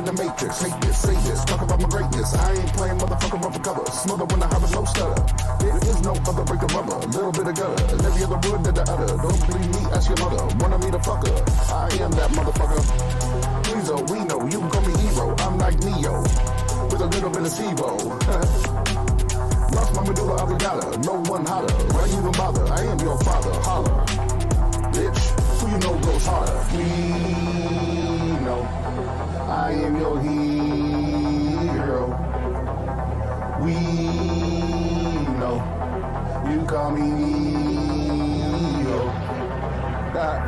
in the matrix. Hate this, say this, talk about my greatness. I ain't playing motherfucker rubber cover. Smother when I have no stutter. There is no other break the rubber. A little bit of gutter. And every other word that I utter. Don't believe me, ask your mother. Wanted me to fuck her. I am that motherfucker. Please, oh, we know. You can call me hero. I'm like Neo. With a little bit of SIBO. Lost my medulla oblongata. No one hotter. Why you even bother? I am your father. Holler. Bitch, who you know goes harder? We know. I am your hero. We know. You call me Neo. That.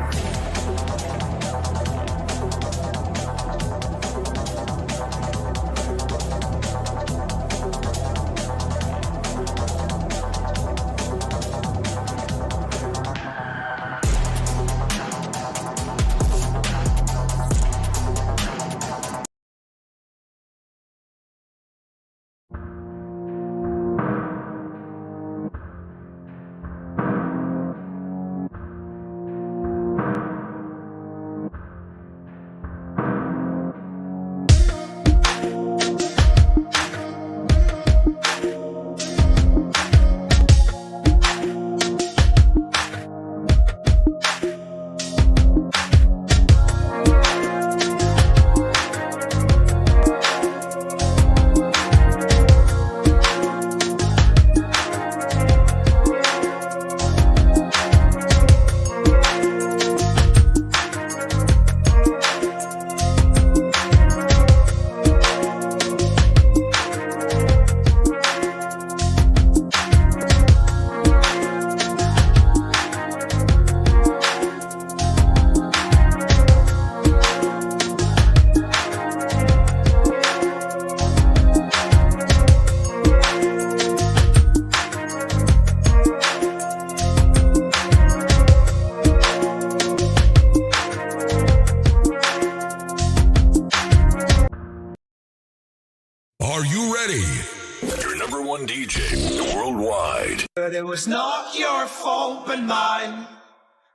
It was not your fault but mine,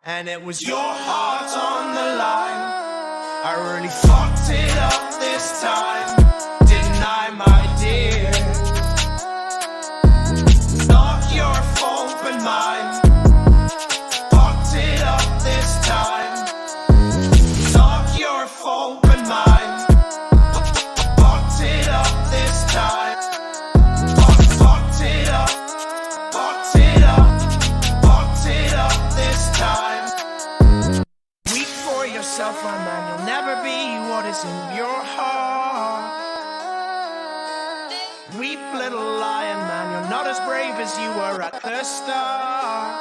and it was your heart on the line. I really fucked it up this time, didn't I, my dear? It's not your fault but mine. Fucked it up this time. It's not your fault but mine. Fucked it up this time. Fucked it up. Fucked it up. Fucked it up this time. Weep for yourself, my man. You'll never be what is in your heart. Weep, little lion man. You're not as brave as you were at the start.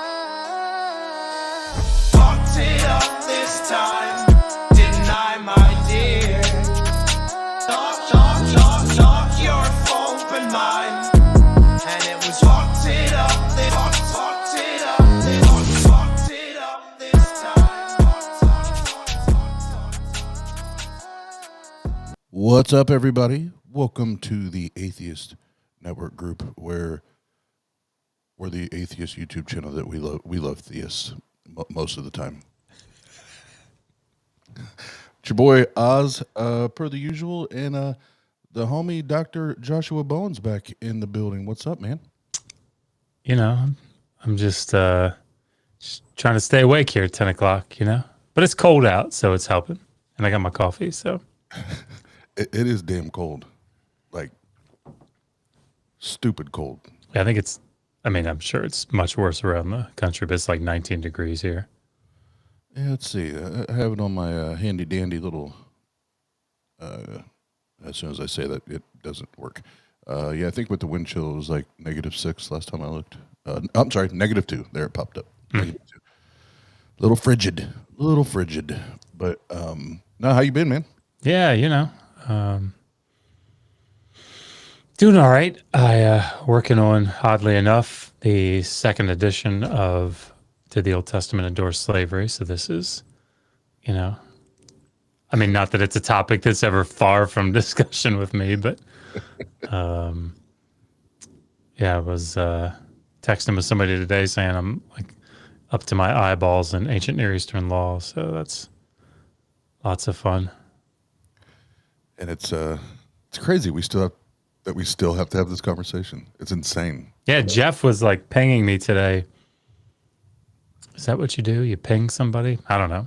Fucked it up this time, didn't I, my dear? Not your fault but mine. And it was fucked it up this, fucked it up this, fucked it up this time. What's up, everybody? Welcome to the Atheist Network group, where we're the atheist YouTube channel that we love. We love theists most of the time. It's your boy Oz, per the usual, and the homie Dr. Joshua Bowen's back in the building. What's up, man? You know, I'm just trying to stay awake here at 10 o'clock, you know? But it's cold out, so it's helping. And I got my coffee, so. It is damn cold. Like, stupid cold. Yeah, I'm sure it's much worse around the country, but it's like 19 degrees here. Yeah, let's see. I have it on my handy-dandy little... as soon as I say that, it doesn't work. Yeah, I think with the wind chill, it was like -6 last time I looked. I'm sorry, -2. There, it popped up. -2. Little frigid. But, no, how you been, man? Yeah, you know, doing all right. Working on, oddly enough, the second edition of Did the Old Testament Endorse Slavery? So this is, you know, I mean, not that it's a topic that's ever far from discussion with me, but yeah, I was texting with somebody today saying I'm like up to my eyeballs in ancient Near Eastern law, so that's lots of fun. And it's crazy. We still have to have this conversation. It's insane. Yeah, Jeff was like pinging me today. Is that what you do? You ping somebody? I don't know.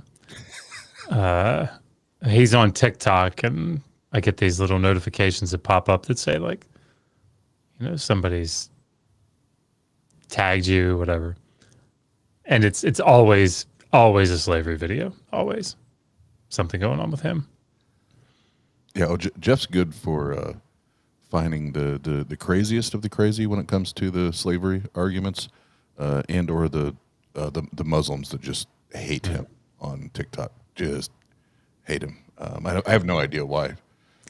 He's on TikTok, and I get these little notifications that pop up that say like, somebody's tagged you, whatever. And it's always a slavery video. Always something going on with him. Yeah, Jeff's good for finding the craziest of the crazy when it comes to the slavery arguments, and or the Muslims that just hate him on TikTok. Just hate him. I have no idea why.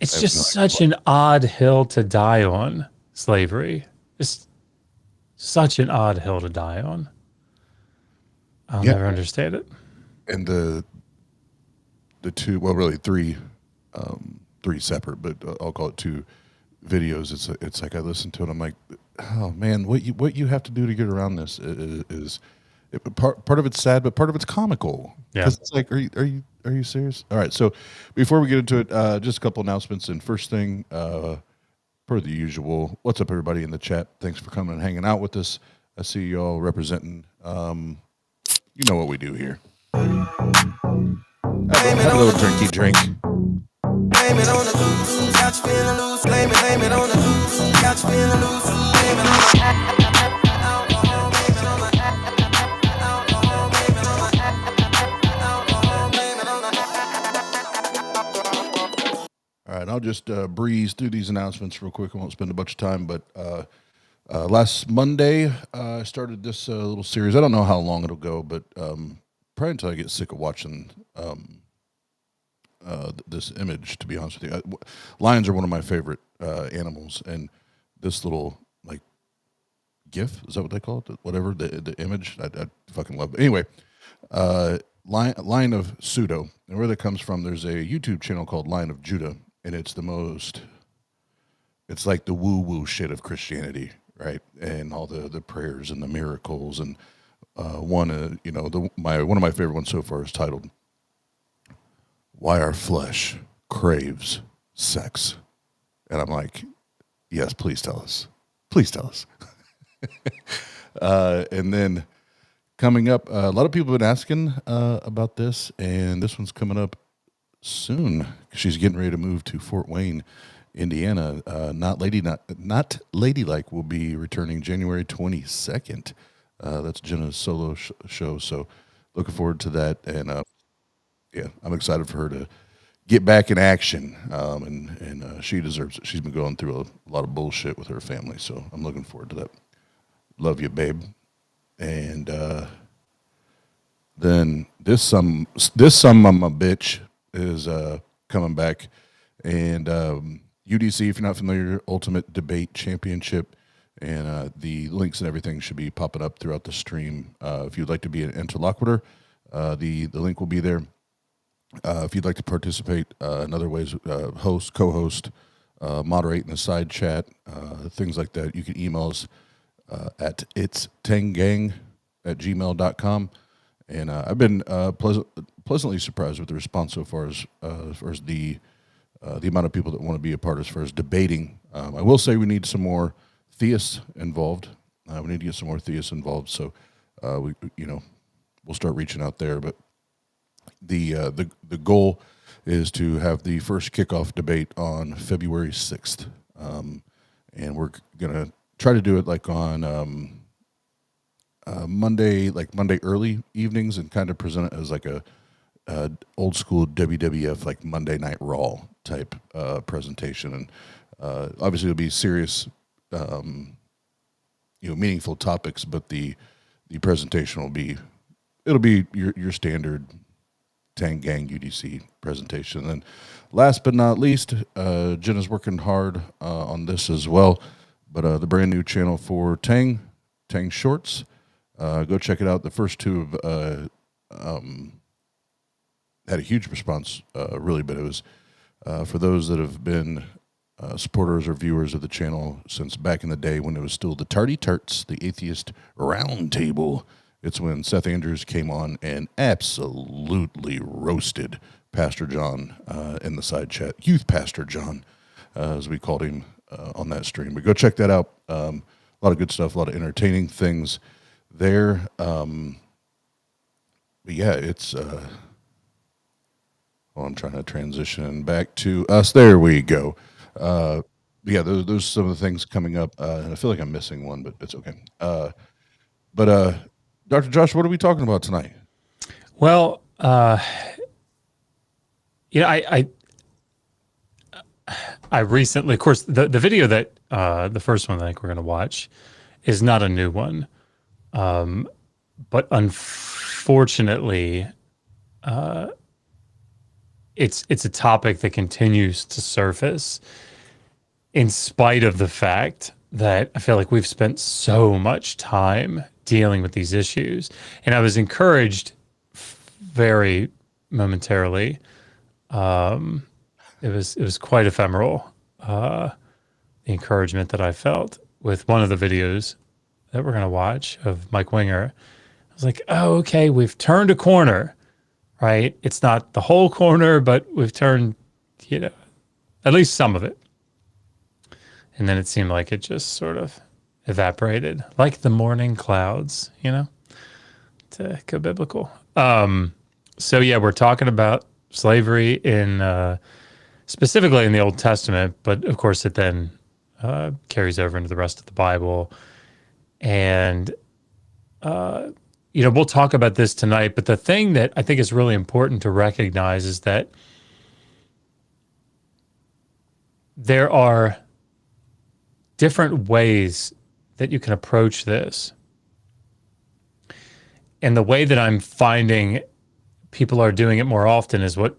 It's just such an odd hill to die on, slavery. It's such an odd hill to die on. I'll never understand it. And the two, well, really three separate, but I'll call it two videos. It's like I listen to it. I'm like, oh man, what you have to do to get around this is part of it's sad, but part of it's comical. Yeah, it's like, are you serious? All right. So before we get into it, just a couple announcements. And first thing, per the usual, what's up, everybody in the chat? Thanks for coming and hanging out with us. I see you all representing. You know what we do here. Have a little drinky drink. Blame it on the loose, got you feeling loose. Blame it on the loose, got you feeling loose. Blame it on the alcohol, blame it on the alcohol, blame it on the alcohol, blame it on the. All right, I'll just breeze through these announcements real quick. I won't spend a bunch of time, but last Monday I started this little series. I don't know how long it'll go, but probably until I get sick of watching this image, to be honest with you. Lions are one of my favorite animals, and this little like GIF, is that what they call it? Whatever, the image, I fucking love it. Anyway, Lion of Pseudo, and where that comes from, there's a YouTube channel called Lion of Judah, and it's it's like the woo-woo shit of Christianity, right? And all the prayers and the miracles, and one of my favorite ones so far is titled "Why Our Flesh Craves Sex," and I'm like, yes, please tell us, and then coming up, a lot of people have been asking about this, and this one's coming up soon. She's getting ready to move to Fort Wayne, Indiana. Not Ladylike will be returning January 22nd. That's Jenna's solo show, so looking forward to that. And yeah, I'm excited for her to get back in action, and she deserves it. She's been going through a lot of bullshit with her family, so I'm looking forward to that. Love you, babe. And then this some of my bitch is coming back, and UDC, if you're not familiar, Ultimate Debate Championship, and the links and everything should be popping up throughout the stream. If you'd like to be an interlocutor, the link will be there. If you'd like to participate in other ways, host, co-host, moderate in the side chat, things like that, you can email us at itstangang@gmail.com. And I've been pleasantly surprised with the response so far as the amount of people that want to be a part as far as debating. I will say we need some more theists involved. We need to get some more theists involved. So we'll start reaching out there. But the goal is to have the first kickoff debate on February 6th, and we're gonna try to do it like on Monday early evenings, and kind of present it as like a old school WWF like Monday Night Raw type presentation. And obviously it'll be serious, meaningful topics, but the presentation will be your standard TANG Gang UDC presentation. And then last but not least, Jenna's working hard on this as well, but the brand new channel for TANG Shorts, go check it out. The first two had a huge response, really, but it was for those that have been supporters or viewers of the channel since back in the day when it was still the Tardy Tarts, the Atheist Roundtable. It's when Seth Andrews came on and absolutely roasted Pastor John in the side chat, Youth Pastor John, as we called him on that stream. But go check that out. A lot of good stuff, a lot of entertaining things there. But yeah, it's... I'm trying to transition back to us. There we go. Yeah, those are some of the things coming up. And I feel like I'm missing one, but it's okay. But Dr. Josh, what are we talking about tonight? Well, I recently, of course, the video that the first one that I think we're going to watch is not a new one, but unfortunately, it's a topic that continues to surface in spite of the fact that I feel like we've spent so much time dealing with these issues. And I was encouraged very momentarily. It was quite ephemeral, the encouragement that I felt with one of the videos that we're going to watch of Mike Winger. I was like, oh, okay, we've turned a corner, right? It's not the whole corner, but we've turned, at least some of it. And then it seemed like it just sort of evaporated, like the morning clouds, to go biblical. So yeah, we're talking about slavery in specifically in the Old Testament, but of course it then carries over into the rest of the Bible. And we'll talk about this tonight. But the thing that I think is really important to recognize is that there are different ways that you can approach this. And the way that I'm finding people are doing it more often is what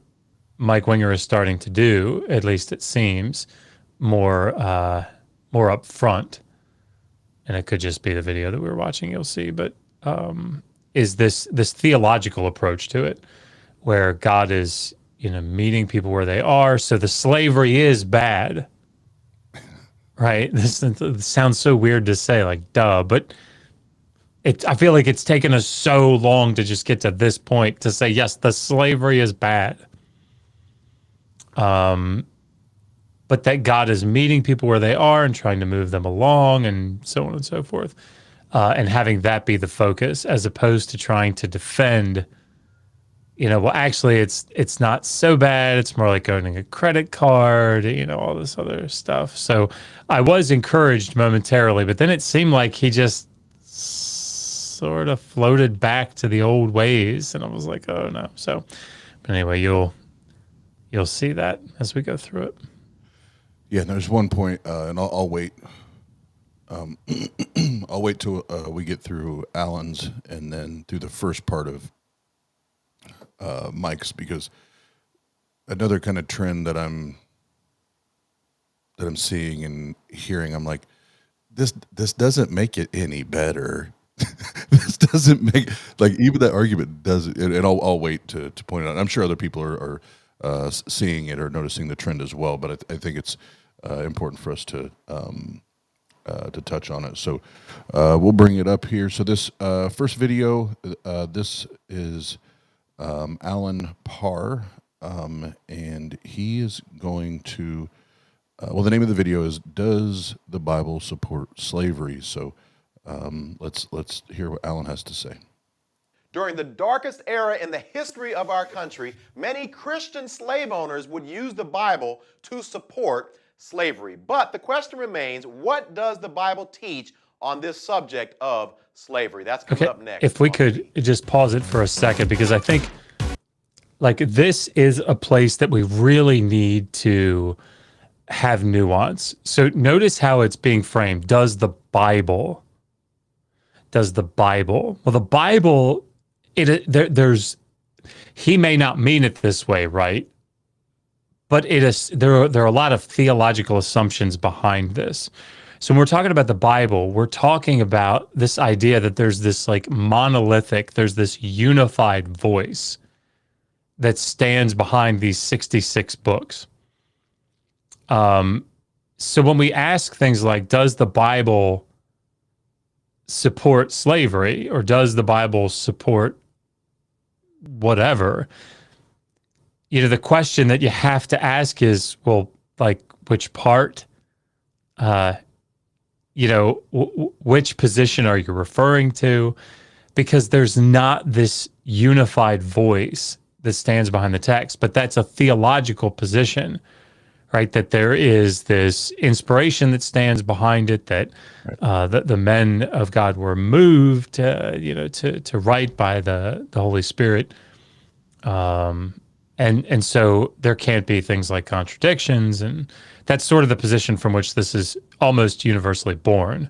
Mike Winger is starting to do, at least it seems, more up front. And it could just be the video that we were watching, you'll see, but is this theological approach to it, where God is, meeting people where they are. So the slavery is bad. Right? This sounds so weird to say, like, duh, but I feel like it's taken us so long to just get to this point to say, yes, the slavery is bad. But that God is meeting people where they are and trying to move them along and so on and so forth. And having that be the focus as opposed to trying to defend, well, actually it's not so bad. It's more like owning a credit card, all this other stuff. So I was encouraged momentarily, but then it seemed like he just sort of floated back to the old ways. And I was like, oh no. So, but anyway, you'll see that as we go through it. Yeah, there's one point, and I'll wait. I'll wait till we get through Alan's and then through the first part of Mike's, because another kind of trend that I'm seeing and hearing, I'm like, this doesn't make it any better. This doesn't make, like, even that argument doesn't. And I'll wait to point it out. I'm sure other people are seeing it or noticing the trend as well. But I think it's important for us to touch on it. So we'll bring it up here. So this first video, this is Alan Parr, and he is going to, the name of the video is, Does the Bible Support Slavery? So let's hear what Alan has to say. During the darkest era in the history of our country, many Christian slave owners would use the Bible to support slavery. But the question remains, what does the Bible teach on this subject of slavery? That's coming up next. If we could just pause it for a second, because I think, like, this is a place that we really need to have nuance. So notice how it's being framed. Does the Bible? Well, the Bible, there's, he may not mean it this way, right? But there are a lot of theological assumptions behind this. So when we're talking about the Bible, we're talking about this idea that there's this, like, monolithic, there's this unified voice that stands behind these 66 books. So when we ask things like, does the Bible support slavery, or does the Bible support whatever, the question that you have to ask is, well, like, which part? Which position are you referring to? Because there's not this unified voice that stands behind the text, but that's a theological position, right? That there is this inspiration that stands behind it, that the men of God were moved, to write by the Holy Spirit, and so there can't be things like contradictions, and that's sort of the position from which this is almost universally born.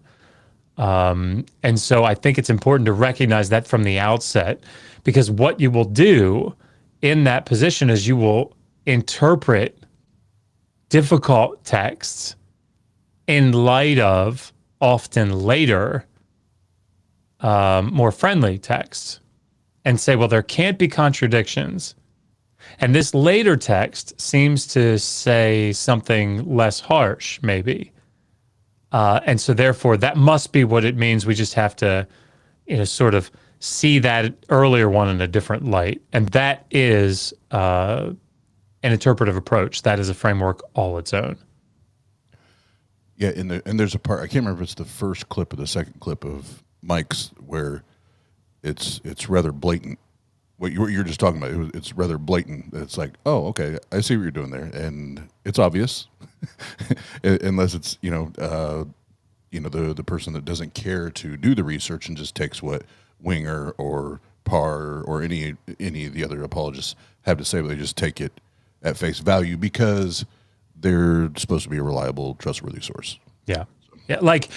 And so I think it's important to recognize that from the outset, because what you will do in that position is you will interpret difficult texts in light of often later, more friendly texts, and say, well, there can't be contradictions. And this later text seems to say something less harsh, maybe. And so therefore, that must be what it means. We just have to, sort of see that earlier one in a different light. And that is an interpretive approach. That is a framework all its own. Yeah, and there's a part, I can't remember if it's the first clip or the second clip of Mike's, where it's rather blatant. What you're just talking about, it's rather blatant. It's like, oh, okay, I see what you're doing there, and it's obvious, unless it's the person that doesn't care to do the research and just takes what Winger or Parr or any of the other apologists have to say, but they just take it at face value because they're supposed to be a reliable, trustworthy source. Yeah, yeah. Like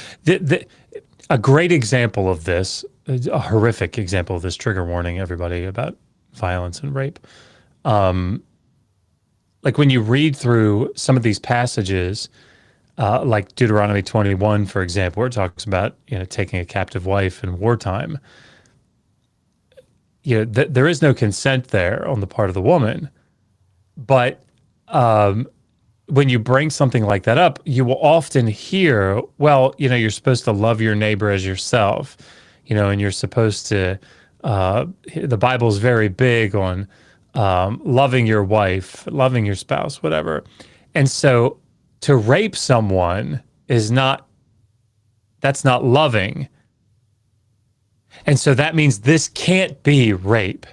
a great example of this, a horrific example of this, trigger warning, everybody, about violence and rape. Like when you read through some of these passages, like Deuteronomy 21, for example, where it talks about taking a captive wife in wartime. There is no consent there on the part of the woman, but when you bring something like that up, you will often hear, well, you're supposed to love your neighbor as yourself, and you're supposed to, the Bible's very big on loving your wife, loving your spouse, whatever. And so to rape someone that's not loving. And so that means this can't be rape.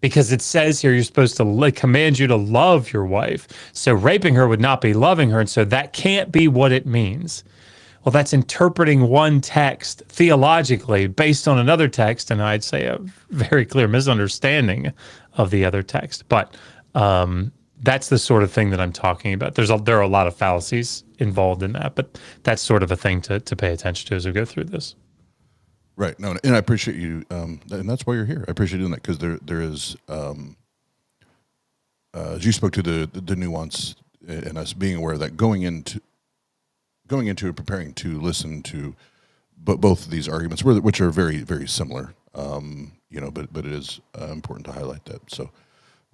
Because it says here you're supposed to command you to love your wife. So raping her would not be loving her. And so that can't be what it means. Well, that's interpreting one text theologically based on another text, and I'd say a very clear misunderstanding of the other text. But that's the sort of thing that I'm talking about. There are a lot of fallacies involved in that, but that's sort of a thing to pay attention to as we go through this. Right. No, and I appreciate you, and that's why you're here. I appreciate doing that, because there is, as you spoke to the nuance and us being aware of that, going into and preparing to listen to both of these arguments, which are very, very similar, but it is important to highlight that. So,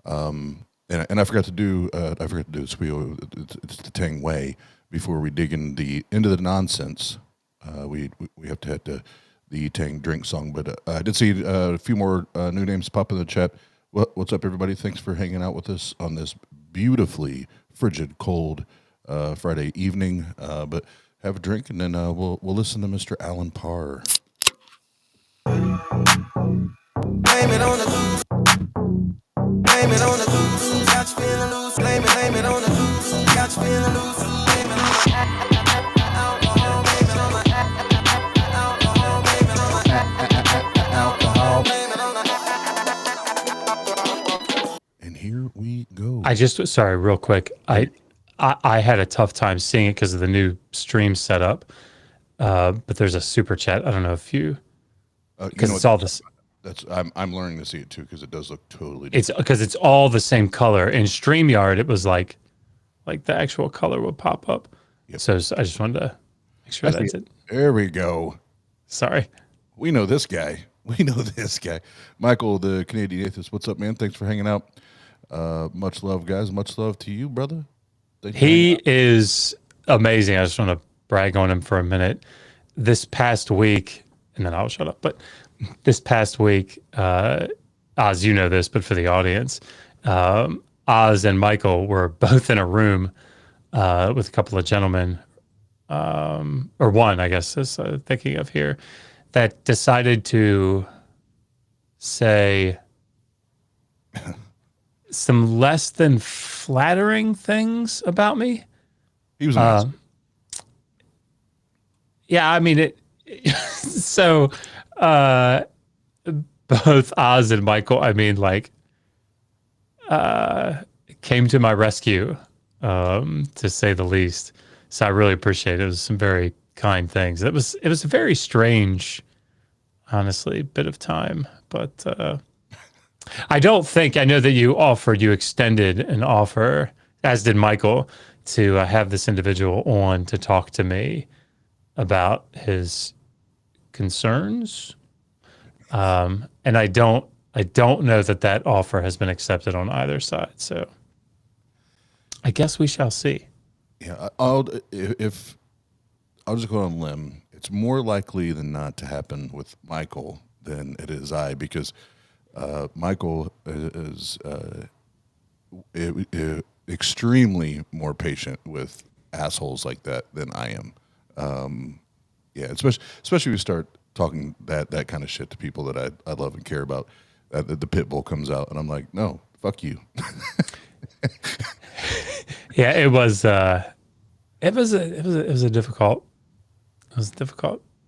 and I forgot to do this. It's the Tang way. Before we dig into the nonsense, we have to head to the Tang drink song. But I did see a few more new names pop in the chat. What's up, everybody? Thanks for hanging out with us on this beautifully frigid, cold Friday evening. But have a drink, and then we'll listen to Mr. Alan Parr. Blame it on the goose. Blame it on the goose. Got you feeling loose. Blame it on the goose. Got you feeling loose. Blame it on the alcohol. Blame it on the alcohol. Blame it on the alcohol. Blame it on the. And here we go. Sorry, real quick. I had a tough time seeing it because of the new stream setup. But there's a super chat. I don't know if you, because it's all this. I'm learning to see it too, because it does look totally different. It's because it's all the same color. In StreamYard, it was like the actual color would pop up. Yep. So I just wanted to make sure that's it. There we go. Sorry. We know this guy. Michael, the Canadian Atheist. What's up, man? Thanks for hanging out. Much love, guys. Much love to you, brother. He is amazing. I just want to brag on him for a minute. This past week, and then I'll shut up, but this past week, Oz, you know this, but for the audience, Oz and Michael were both in a room with a couple of gentlemen, or one, I guess, is thinking of here, that decided to say some less than flattering things about me. He was nice. Yeah, I mean it. So both Oz and Michael, I mean, like, came to my rescue, to say the least. So I really appreciate it. It was some very kind things. It was a very strange, honestly, bit of time. But I don't think, I know that you extended an offer, as did Michael, to have this individual on to talk to me about his concerns. And I don't know that offer has been accepted on either side. So I guess we shall see. Yeah, I'll just go on a limb. It's more likely than not to happen with Michael than it is I, because Michael is extremely more patient with assholes like that than I am. Yeah, especially if we start talking that kind of shit to people that I love and care about. The pit bull comes out, and I'm like, no, fuck you. Yeah, it was a difficult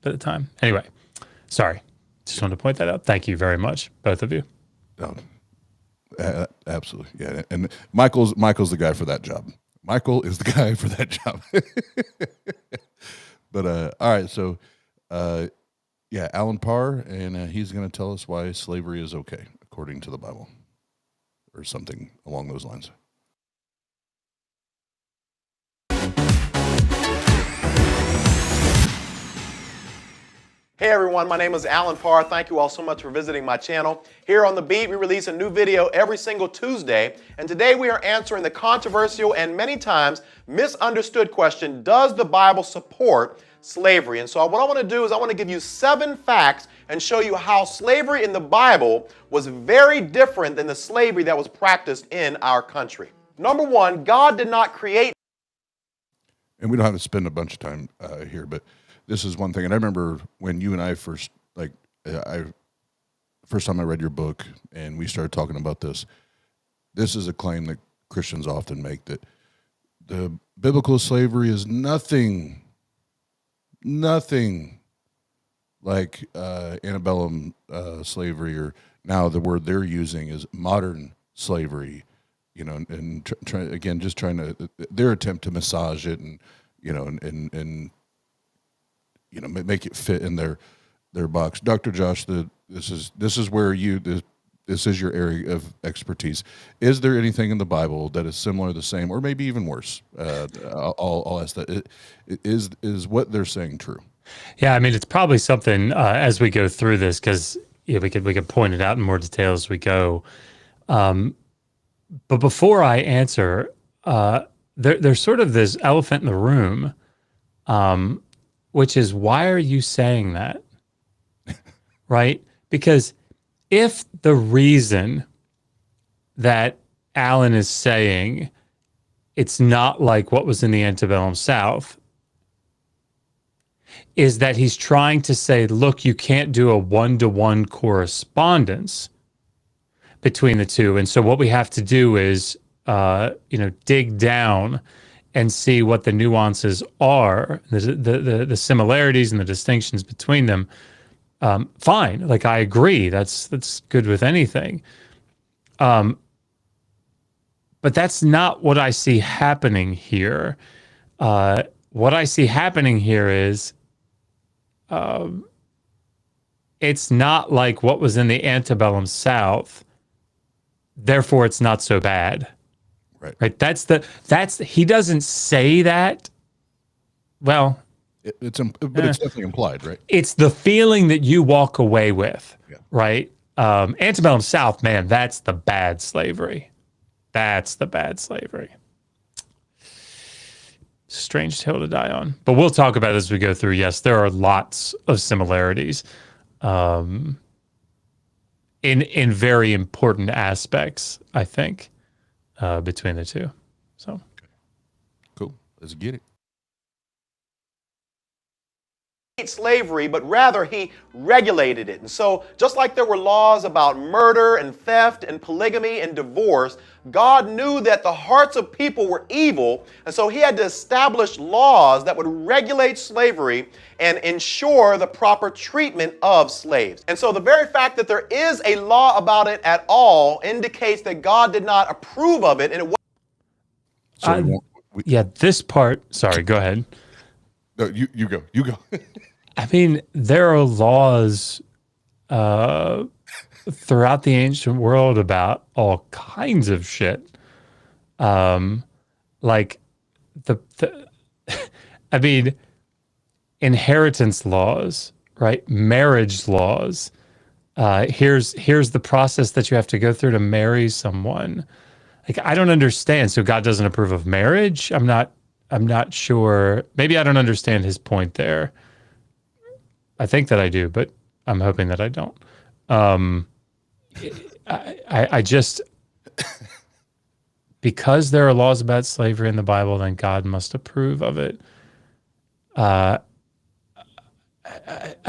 bit of time. Anyway, sorry. Just wanted to point that out. Thank you very much, both of you. Absolutely, yeah. And Michael's the guy for that job. Michael is the guy for that job. But all right, so yeah, Alan Parr, and he's going to tell us why slavery is okay according to the Bible, or something along those lines. Hey everyone, my name is Alan Parr. Thank you all so much for visiting my channel. Here on The Beat, we release a new video every single Tuesday, and today we are answering the controversial and many times misunderstood question, does the Bible support slavery? And so what I want to do is I want to give you 7 facts and show you how slavery in the Bible was very different than the slavery that was practiced in our country. Number 1, God did not create. And we don't have to spend a bunch of time here, but this is one thing. And I remember when you and I first, first time I read your book and we started talking about this. This is a claim that Christians often make, that the biblical slavery is nothing like antebellum slavery, or now the word they're using is modern slavery, you know, and trying to their attempt to massage it and, you know, and you know, make it fit in their box. Dr. Josh, this is where this is your area of expertise. Is there anything in the Bible that is similar, the same, or maybe even worse? I'll ask that. Is what they're saying true? Yeah, I mean, it's probably something as we go through this, because we could point it out in more detail as we go. But before I answer, there's sort of this elephant in the room, which is, why are you saying that? Right? Because if the reason that Alan is saying it's not like what was in the antebellum South is that he's trying to say, look, you can't do a one-to-one correspondence between the two. And so what we have to do is, dig down and see what the nuances are, the similarities and the distinctions between them. Fine, like, I agree, that's good with anything. But that's not what I see happening here. What I see happening here is it's not like what was in the antebellum South, therefore it's not so bad. Right. That's he doesn't say that. Well, it's definitely implied, right? It's the feeling that you walk away with, right? Antebellum South, man, that's the bad slavery. That's the bad slavery. Strange hill to die on. But we'll talk about it as we go through. Yes, there are lots of similarities. in very important aspects, I think, between the two. So Cool. Let's get it. Slavery, but rather he regulated it. And so just like there were laws about murder and theft and polygamy and divorce, God knew that the hearts of people were evil, and so he had to establish laws that would regulate slavery and ensure the proper treatment of slaves. And so the very fact that there is a law about it at all indicates that God did not approve of it, and it was So yeah, this part, sorry, go ahead. no, you go. You go. I mean, there are laws throughout the ancient world about all kinds of shit. Like the I mean, inheritance laws, right? Marriage laws. Here's the process that you have to go through to marry someone. Like, I don't understand. So God doesn't approve of marriage? I'm not sure. Maybe I don't understand his point there. I think that I do, but I'm hoping that I don't. I just, because there are laws about slavery in the Bible, then God must approve of it. I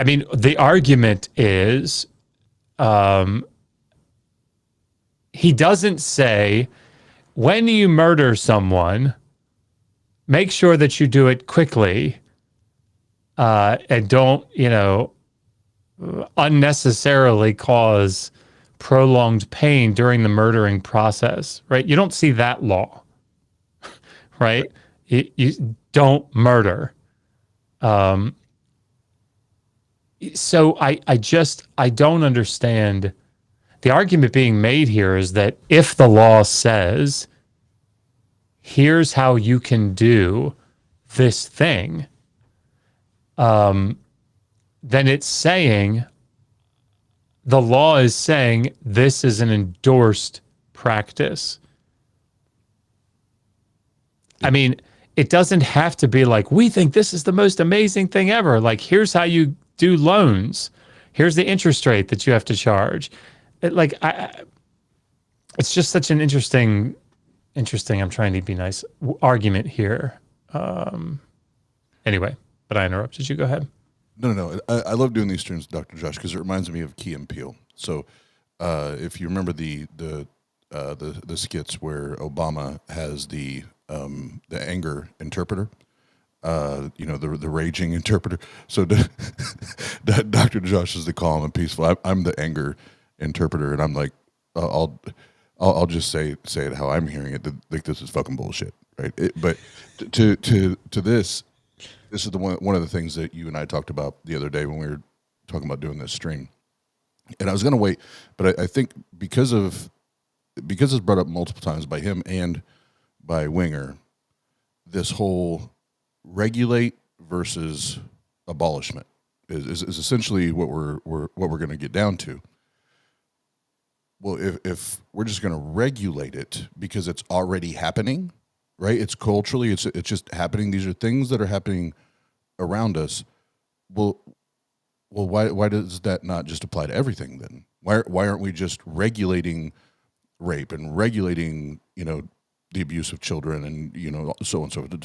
mean, the argument is, he doesn't say, when you murder someone, make sure that you do it quickly, and don't, unnecessarily cause prolonged pain during the murdering process, right? You don't see that law, right? You don't murder. So I don't understand. The argument being made here is that if the law says, here's how you can do this thing, then it's saying, the law is saying this is an endorsed practice. I mean, it doesn't have to be like, we think this is the most amazing thing ever. Like, here's how you do loans. Here's the interest rate that you have to charge. It's just such an interesting, I'm trying to be nice, argument here. Anyway, but I interrupted you. Go ahead. No. I love doing these streams, Dr. Josh, because it reminds me of Key and Peele. So if you remember the skits where Obama has the anger interpreter, the raging interpreter. So Dr. Josh is the calm and peaceful. I'm the anger interpreter, and I'm like, I'll just say it how I'm hearing it. Like, this is fucking bullshit, right? But to this is the one of the things that you and I talked about the other day when we were talking about doing this stream. And I was gonna wait, but I think because it's brought up multiple times by him and by Winger, this whole regulate versus abolishment is essentially what we're going to get down to. Well, if we're just going to regulate it because it's already happening, right? It's culturally, it's just happening. These are things that are happening around us. Well, why does that not just apply to everything then? Why aren't we just regulating rape and regulating, the abuse of children and, so and so, to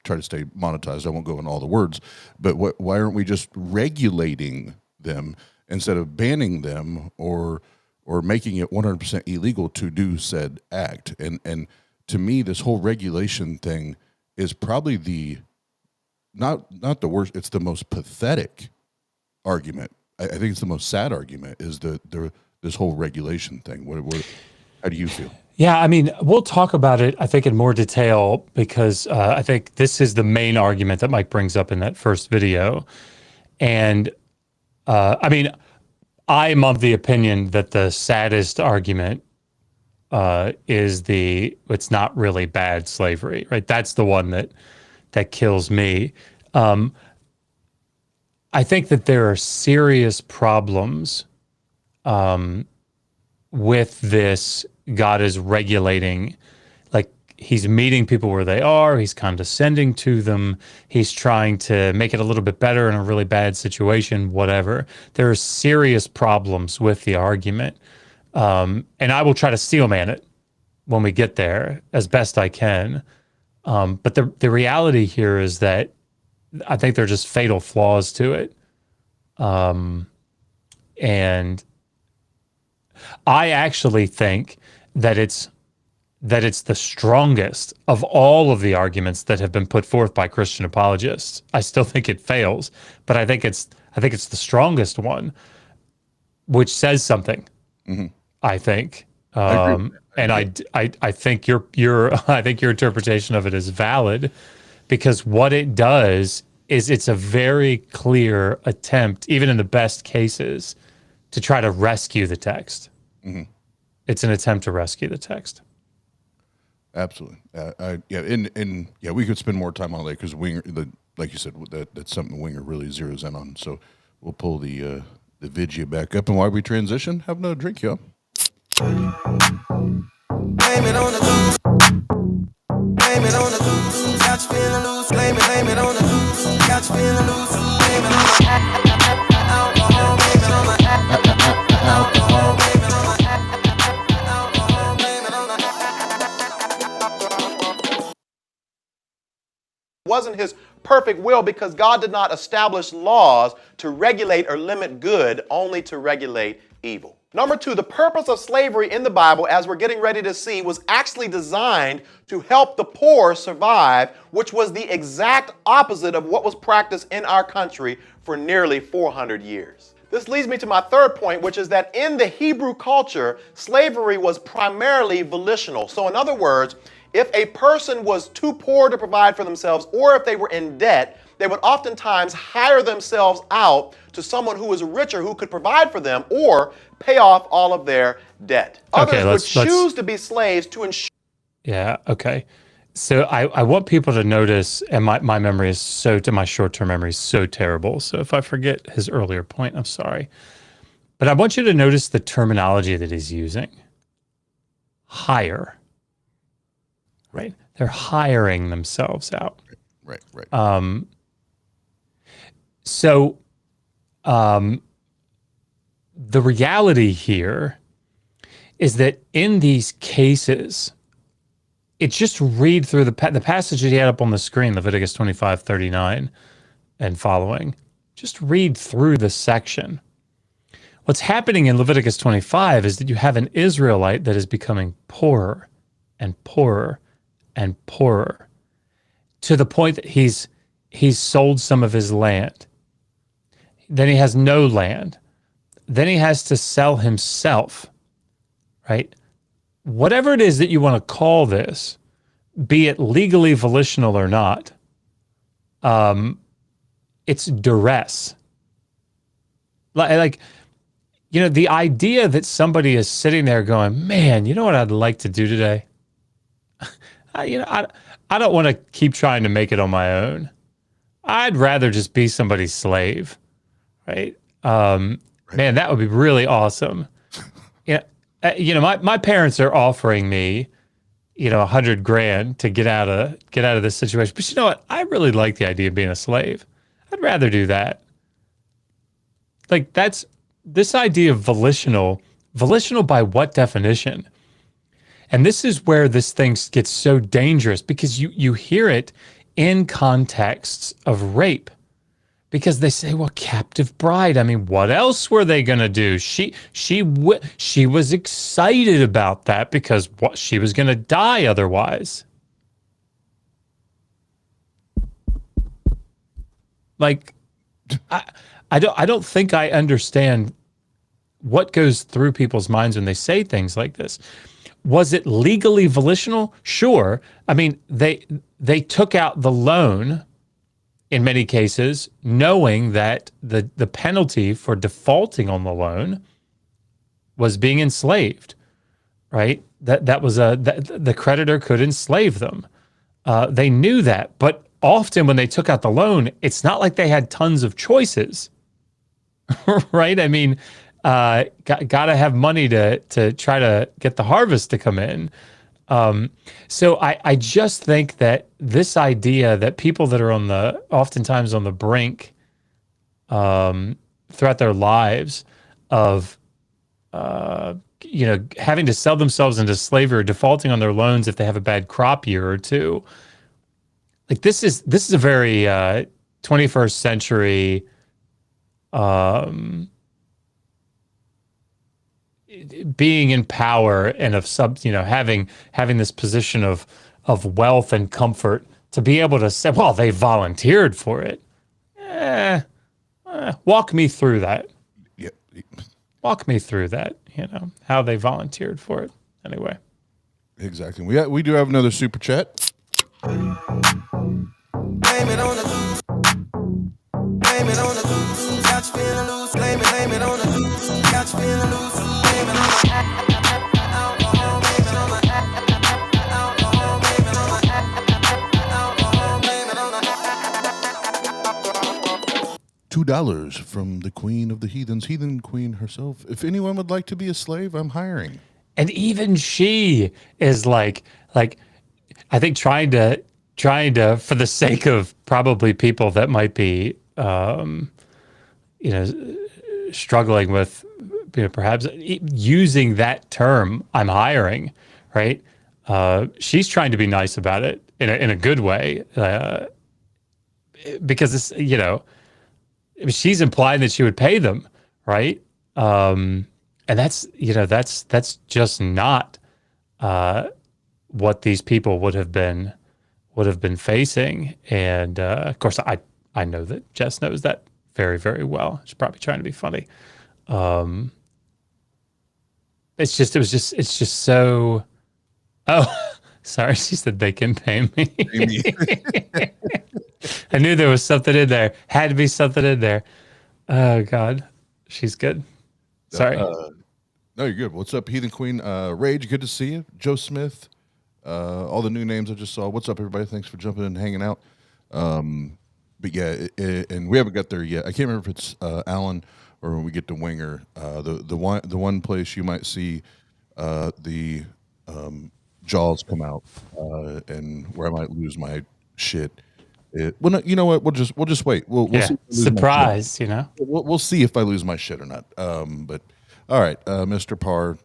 try to stay monetized? I won't go in all the words, but why aren't we just regulating them instead of banning them or making it 100% illegal to do said act? And to me, this whole regulation thing is probably the not the worst. It's the most pathetic argument. I think it's the most sad argument is this whole regulation thing. How do you feel? Yeah, I mean, we'll talk about it, I think, in more detail because I think this is the main argument that Mike brings up in that first video. And I mean, I'm of the opinion that the saddest argument is it's not really bad slavery, right? That's the one that kills me. I think that there are serious problems with this. God is regulating, like he's meeting people where they are. He's condescending to them. He's trying to make it a little bit better in a really bad situation, whatever. There are serious problems with the argument. And I will try to steel man it when we get there as best I can. But the reality here is that I think there are just fatal flaws to it. And I actually think that it's the strongest of all of the arguments that have been put forth by Christian apologists. I still think it fails, but I think it's the strongest one, which says something. Mm-hmm. I think, and I think your interpretation of it is valid, because what it does is it's a very clear attempt, even in the best cases, to try to rescue the text. Mm-hmm. It's an attempt to rescue the text. Absolutely. We could spend more time on that because Winger, like you said, that's something Winger really zeroes in on. So we'll pull the video back up, and while we transition, have another drink, y'all. Blame it on the goose. Blame it on the goose. Got you feeling loose. Blame it on the goose. Got you feeling loose. Blame it on the alcohol. Blame it on the alcohol. Blame it on the alcohol. Blame it on the. Wasn't his perfect will, because God did not establish laws to regulate or limit good, only to regulate evil. Number two, the purpose of slavery in the Bible, as we're getting ready to see, was actually designed to help the poor survive, which was the exact opposite of what was practiced in our country for nearly 400 years. This leads me to my third point, which is that in the Hebrew culture, slavery was primarily volitional. So in other words, if a person was too poor to provide for themselves, or if they were in debt, they would oftentimes hire themselves out to someone who was richer who could provide for them or pay off all of their debt. Others would choose to be slaves to ensure. Yeah, okay. So I want people to notice, and my memory is my short-term memory is so terrible. So if I forget his earlier point, I'm sorry. But I want you to notice the terminology that he's using. Hire. Right? They're hiring themselves out. Right. The reality here is that in these cases, it's just read through the passage that he had up on the screen, Leviticus 25:39 and following. Just read through the section. What's happening in Leviticus 25 is that you have an Israelite that is becoming poorer and poorer and poorer, to the point that he's sold some of his land. Then he has no land. Then he has to sell himself, right? Whatever it is that you want to call this, be it legally volitional or not, it's duress. Like, the idea that somebody is sitting there going, man, you know what I'd like to do today? I don't want to keep trying to make it on my own. I'd rather just be somebody's slave, right? Man, that would be really awesome. My parents are offering me, $100,000 to get out of this situation. But you know what? I really like the idea of being a slave. I'd rather do that. Like, that's this idea of volitional by what definition? And this is where this thing gets so dangerous, because you hear it in contexts of rape, because they say, well, captive bride. I mean, what else were they going to do? She was excited about that because she was going to die otherwise. Like, I don't think I understand what goes through people's minds when they say things like this. Was it legally volitional? Sure. I mean, they took out the loan in many cases, knowing that the penalty for defaulting on the loan was being enslaved, right? That was the creditor could enslave them. They knew that, but often when they took out the loan, it's not like they had tons of choices, right? I mean, got to have money to try to get the harvest to come in. So I just think that this idea that people that are oftentimes on the brink throughout their lives of having to sell themselves into slavery or defaulting on their loans if they have a bad crop year or two, like this is a very 21st century being in power and of having this position of wealth and comfort to be able to say, well, they volunteered for it. Walk me through that. Yeah. Walk me through that, how they volunteered for it. Anyway. Exactly. We do have another super chat. Blame it on the loose. Blame it on the loose. Got you feeling loose. Blame it on the loose. Got you feeling loose. Blame it on the alcohol. Blame it on the alcohol. Blame it on the alcohol. Blame it on the $2 from the queen of the heathens, heathen queen herself. If anyone would like to be a slave, I'm hiring. And even she is like I think trying to for the sake of probably people that might be struggling with perhaps using that term, I'm hiring, right? She's trying to be nice about it in a good way, because it's, she's implying that she would pay them, right? And that's just not what these people would have been facing. And of course, I know that Jess knows that very, very well. She's probably trying to be funny. It's just so. Oh, sorry. She said they can pay me. I knew there was something in there. Had to be something in there. Oh God, she's good. Sorry. No, you're good. What's up, Heathen Queen? Rage, good to see you. Joe Smith, all the new names I just saw. What's up, everybody? Thanks for jumping in and hanging out. But yeah, and we haven't got there yet. I can't remember if it's Alan or when we get to Winger. The one place you might see the jaws come out, and where I might lose my shit. Well, no, you know what? We'll just wait. We'll see if I lose surprise. We'll see if I lose my shit or not. But all right, Mr. Parr.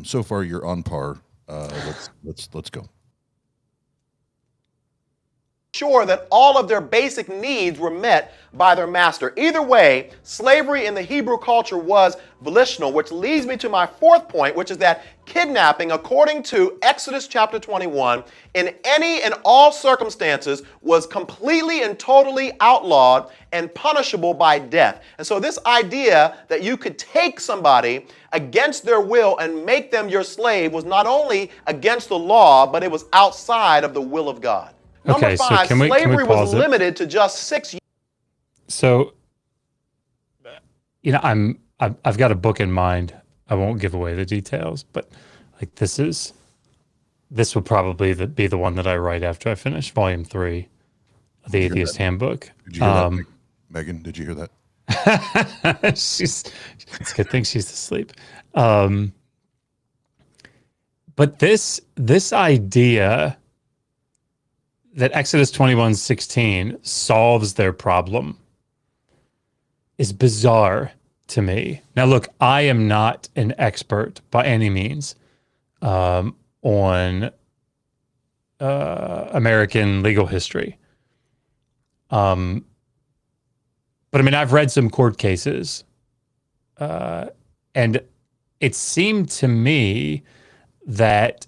So far you're on par. Let's go. Sure that all of their basic needs were met by their master. Either way, slavery in the Hebrew culture was volitional, which leads me to my fourth point, which is that kidnapping, according to Exodus chapter 21, in any and all circumstances was completely and totally outlawed and punishable by death. And so this idea that you could take somebody against their will and make them your slave was not only against the law, but it was outside of the will of God. Number five, slavery was limited to just 6 years. So, I've got a book in mind. I won't give away the details, but like this will probably be the one that I write after I finish volume 3 of the Atheist Handbook. Did you hear that, Megan? Did you hear that? It's a good thing she's asleep. But this idea that Exodus 21:16 solves their problem is bizarre to me. Now, look, I am not an expert by any means on American legal history. But I mean, I've read some court cases, and it seemed to me that,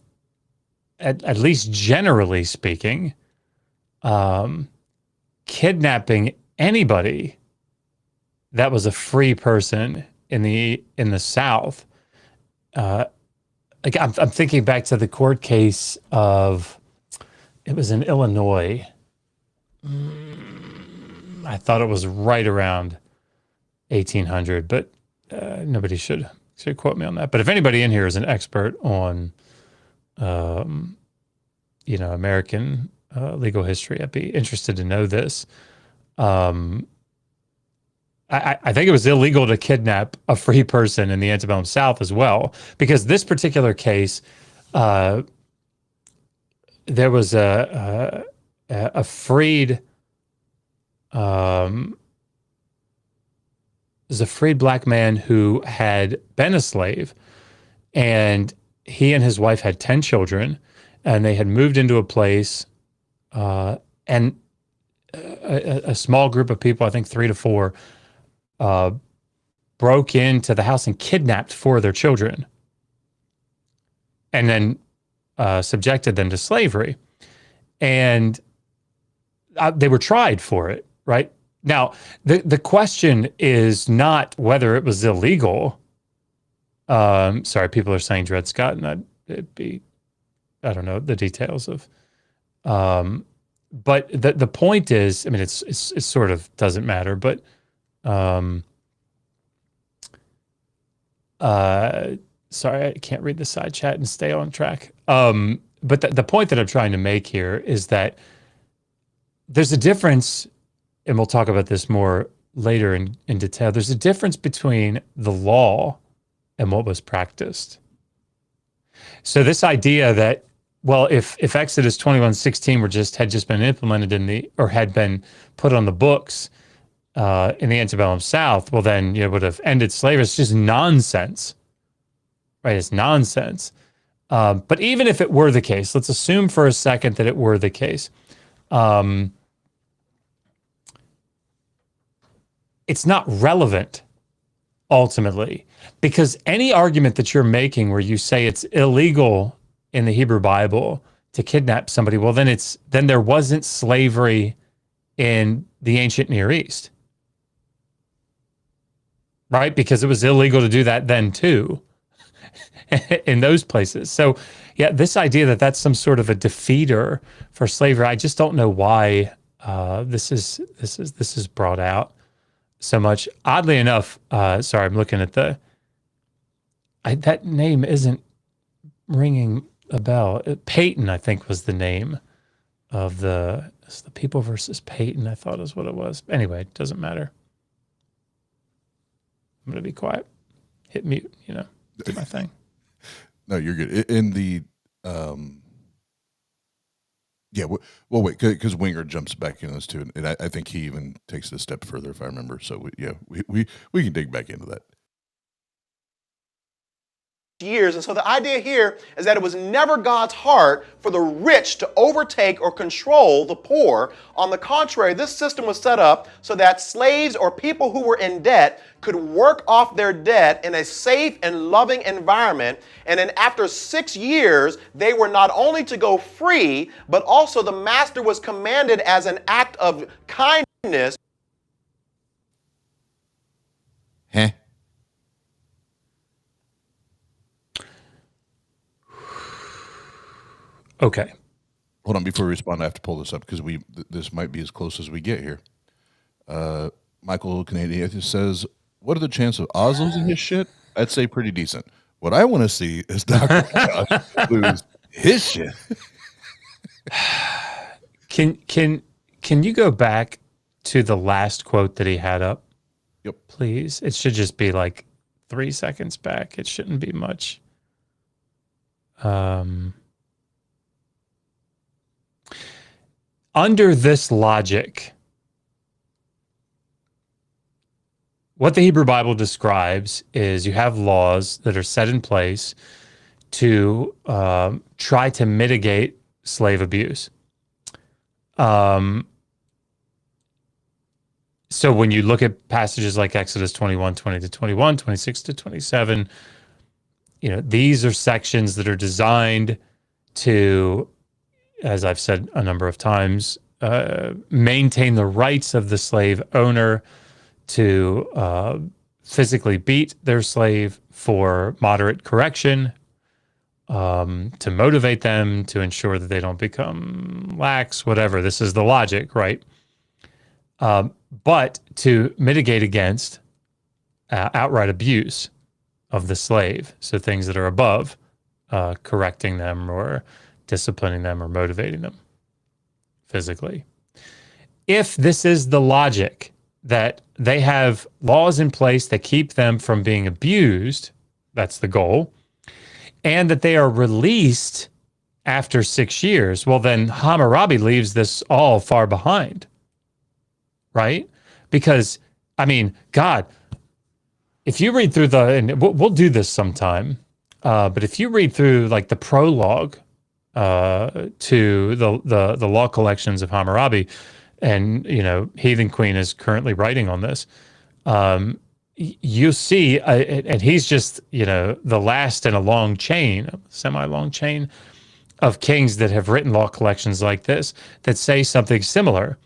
at least generally speaking, kidnapping anybody that was a free person in the South. Like I'm thinking back to the court case of, it was in Illinois. I thought it was right around 1800, but nobody should quote me on that. But if anybody in here is an expert on, American legal history, I'd be interested to know this. I think it was illegal to kidnap a free person in the antebellum South as well, because this particular case there was a freed there's a freed black man who had been a slave, and he and his wife had 10 children, and they had moved into a place, and a small group of people, I think 3 to 4, broke into the house and kidnapped 4 of their children, and then subjected them to slavery. And they were tried for it, right? Now, the question is not whether it was illegal. Sorry, people are saying Dred Scott, and I don't know the details of. But the point is, I mean, it sort of doesn't matter, but sorry, I can't read the side chat and stay on track. But the point that I'm trying to make here is that there's a difference, and we'll talk about this more later in detail. There's a difference between the law and what was practiced. So this idea that, well, if Exodus 21:16 had just been implemented had been put on the books in the antebellum South, well, then it would have ended slavery. It's just nonsense, right? It's nonsense. But even if it were the case, let's assume for a second that it were the case. It's not relevant ultimately, because any argument that you're making where you say it's illegal in the Hebrew Bible to kidnap somebody, well, then there wasn't slavery in the ancient Near East, right? Because it was illegal to do that then too in those places. So yeah, this idea that that's some sort of a defeater for slavery, I just don't know why this is brought out so much. Oddly enough, sorry, I'm looking at that name isn't ringing a bell. Peyton, I think, was the name of the People versus Peyton, I thought is what it was. Anyway, it doesn't matter. I'm going to be quiet. Hit mute, do my thing. No, you're good. In the, yeah, well, wait, because Winger jumps back in this too, and I think he even takes it a step further, if I remember. So, we can dig back into that. Years. And so the idea here is that it was never God's heart for the rich to overtake or control the poor. On the contrary, this system was set up so that slaves or people who were in debt could work off their debt in a safe and loving environment. And then after 6 years, they were not only to go free, but also the master was commanded as an act of kindness. Huh? Okay. Hold on, before we respond, I have to pull this up because this might be as close as we get here. Michael Canadian Atheist says, "What are the chances of Oz losing his shit? I'd say pretty decent. What I want to see is Dr. Josh lose his shit." Can you go back to the last quote that he had up? Yep. Please. It should just be like 3 seconds back. It shouldn't be much. Under this logic, what the Hebrew Bible describes is you have laws that are set in place to try to mitigate slave abuse. So when you look at passages like Exodus 21, 20 to 21, 26 to 27, these are sections that are designed to, as I've said a number of times, maintain the rights of the slave owner to physically beat their slave for moderate correction, to motivate them, to ensure that they don't become lax, whatever. This is the logic, right? But to mitigate against outright abuse of the slave, so things that are above correcting them or disciplining them or motivating them physically. If this is the logic that they have laws in place that keep them from being abused, that's the goal, and that they are released after 6 years, well, then Hammurabi leaves this all far behind, right? Because, I mean, God, if you read through and we'll do this sometime, but if you read through like the prologue to the law collections of Hammurabi, and, you know, Heathen Queen is currently writing on this, you see, and he's just, you know, the last in a long chain, semi-long chain of kings that have written law collections like this that say something similar.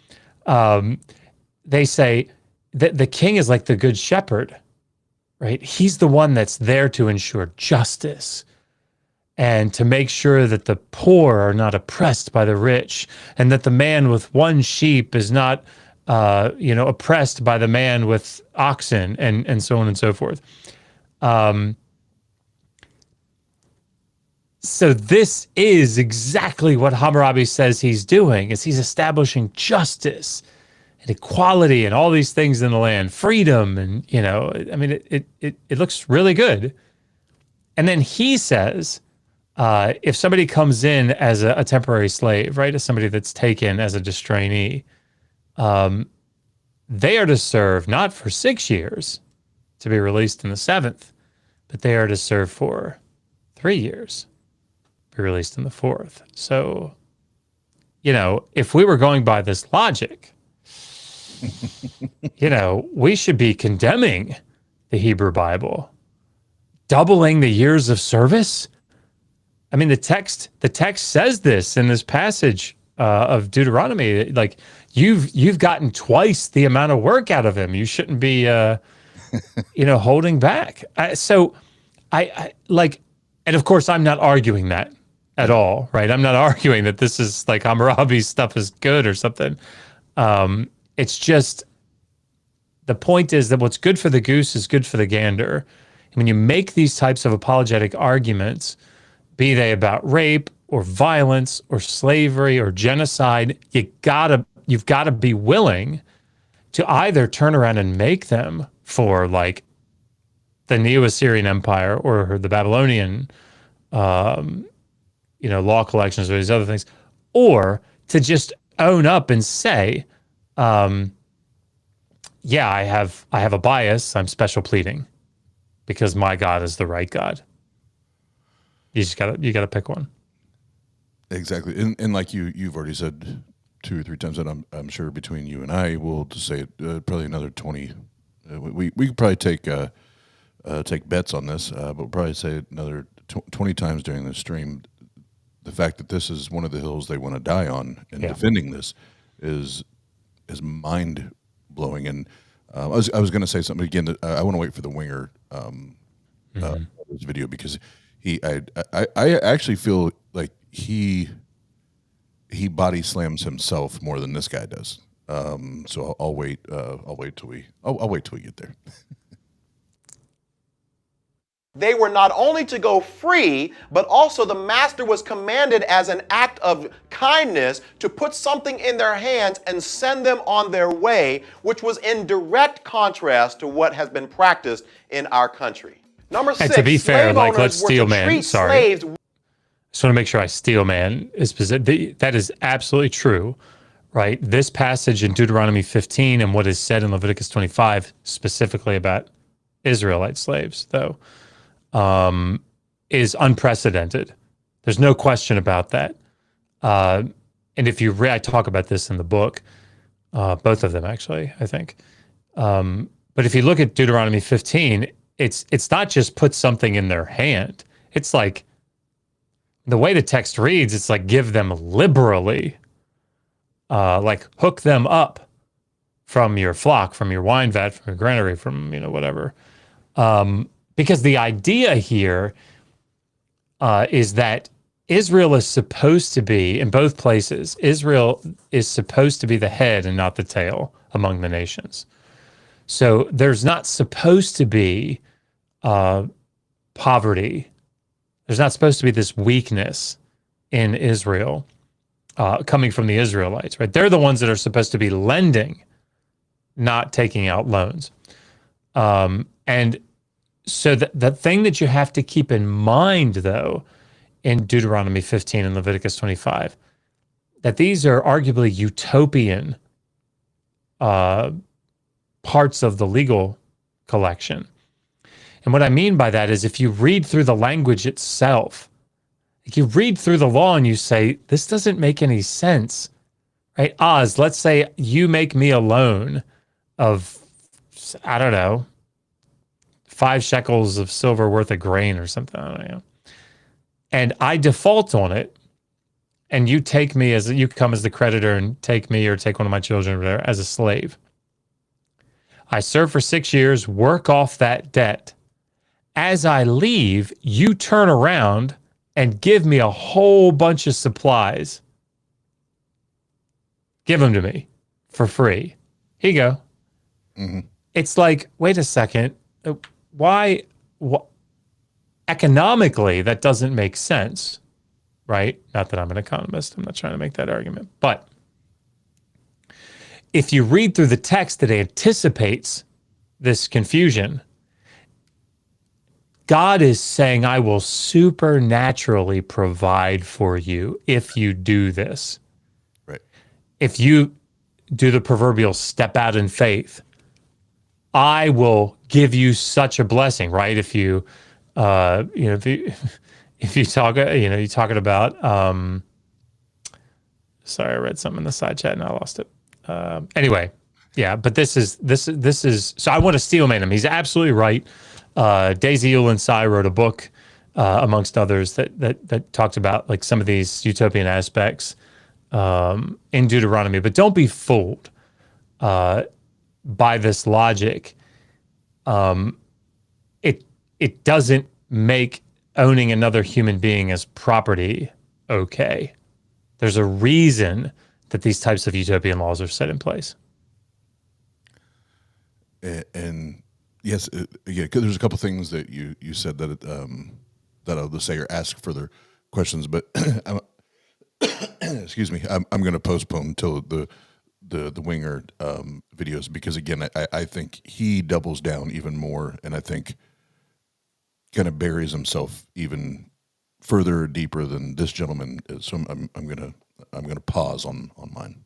They say that the king is like the good shepherd, right? He's the one that's there to ensure justice and to make sure that the poor are not oppressed by the rich, and that the man with one sheep is not oppressed by the man with oxen, and so on and so forth. So this is exactly what Hammurabi says he's doing, is he's establishing justice and equality and all these things in the land, freedom, and, you know, I mean, it looks really good. And then he says, if somebody comes in as a temporary slave, right, as somebody that's taken as a distrainee, they are to serve not for 6 years to be released in the 7th, but they are to serve for 3 years, be released in the 4th. So, you know, if we were going by this logic, you know, we should be condemning the Hebrew Bible, doubling the years of service. I mean, the text says this in this passage of Deuteronomy, like, you've gotten twice the amount of work out of him. You shouldn't be, holding back. So I like, and of course, I'm not arguing that at all, right? I'm not arguing that this is like Hammurabi's stuff is good or something. It's just, the point is that what's good for the goose is good for the gander. And when you make these types of apologetic arguments, be they about rape or violence or slavery or genocide, you've got to be willing to either turn around and make them for like the Neo-Assyrian Empire or the Babylonian, law collections or these other things, or to just own up and say, yeah, I have a bias. I'm special pleading because my God is the right God. You gotta pick one. Exactly, and like you've already said 2 or 3 times that I'm sure between you and I, we'll just say it, probably another 20. We could probably take bets on this, but we'll probably say another 20 times during the stream. The fact that this is one of the hills they want to die on, and defending this is mind blowing. And I was going to say something again. That I want to wait for the Winger this video, because I actually feel like he body slams himself more than this guy does. So I'll wait till we get there. They were not only to go free, but also the master was commanded as an act of kindness to put something in their hands and send them on their way, which was in direct contrast to what has been practiced in our country. Number 6, and to be fair, like, let's were steel to man. treat Sorry. slaves. Just want to make sure I steel man is that is absolutely true, right? This passage in Deuteronomy 15 and what is said in Leviticus 25 specifically about Israelite slaves, though, is unprecedented. There's no question about that. And if you read, I talk about this in the book, both of them actually, I think. But if you look at Deuteronomy 15, it's not just put something in their hand. It's like, the way the text reads, it's like give them liberally, like hook them up from your flock, from your wine vat, from your granary, from, whatever. Because the idea here is that Israel is supposed to be, in both places, Israel is supposed to be the head and not the tail among the nations. So there's not supposed to be poverty. There's not supposed to be this weakness in Israel coming from the Israelites, right? They're the ones that are supposed to be lending, not taking out loans. And so the thing that you have to keep in mind, though, in Deuteronomy 15 and Leviticus 25, that these are arguably utopian parts of the legal collection. And what I mean by that is if you read through the language itself, if you read through the law and you say, this doesn't make any sense, right? Oz, let's say you make me a loan of, I don't know, 5 shekels of silver worth of grain or something, I don't know. And I default on it, and you take me you come as the creditor and take me or take one of my children or whatever as a slave. I serve for 6 years, work off that debt. As I leave, you turn around and give me a whole bunch of supplies. Give them to me for free. Here you go. Mm-hmm. It's like, wait a second. Why? Economically, that doesn't make sense, right? Not that I'm an economist. I'm not trying to make that argument. But if you read through the text that anticipates this confusion, God is saying, I will supernaturally provide for you if you do this. Right. If you do the proverbial step out in faith, I will give you such a blessing, right? If you, if you talk, you're talking about, sorry, I read something in the side chat and I lost it. Anyway, yeah, but this is, so I want to steel man him. He's absolutely right. Daisy Ulan-Sai wrote a book, amongst others, that talked about like some of these utopian aspects in Deuteronomy. But don't be fooled by this logic. It doesn't make owning another human being as property okay. There's a reason that these types of utopian laws are set in place. And yes, yeah, because there's a couple things that you said that that I'll just say or ask further questions, but excuse me, I'm going to postpone until the Lowinger videos, because again, I think he doubles down even more, and I think kind of buries himself even further deeper than this gentleman is. So I'm gonna pause on mine.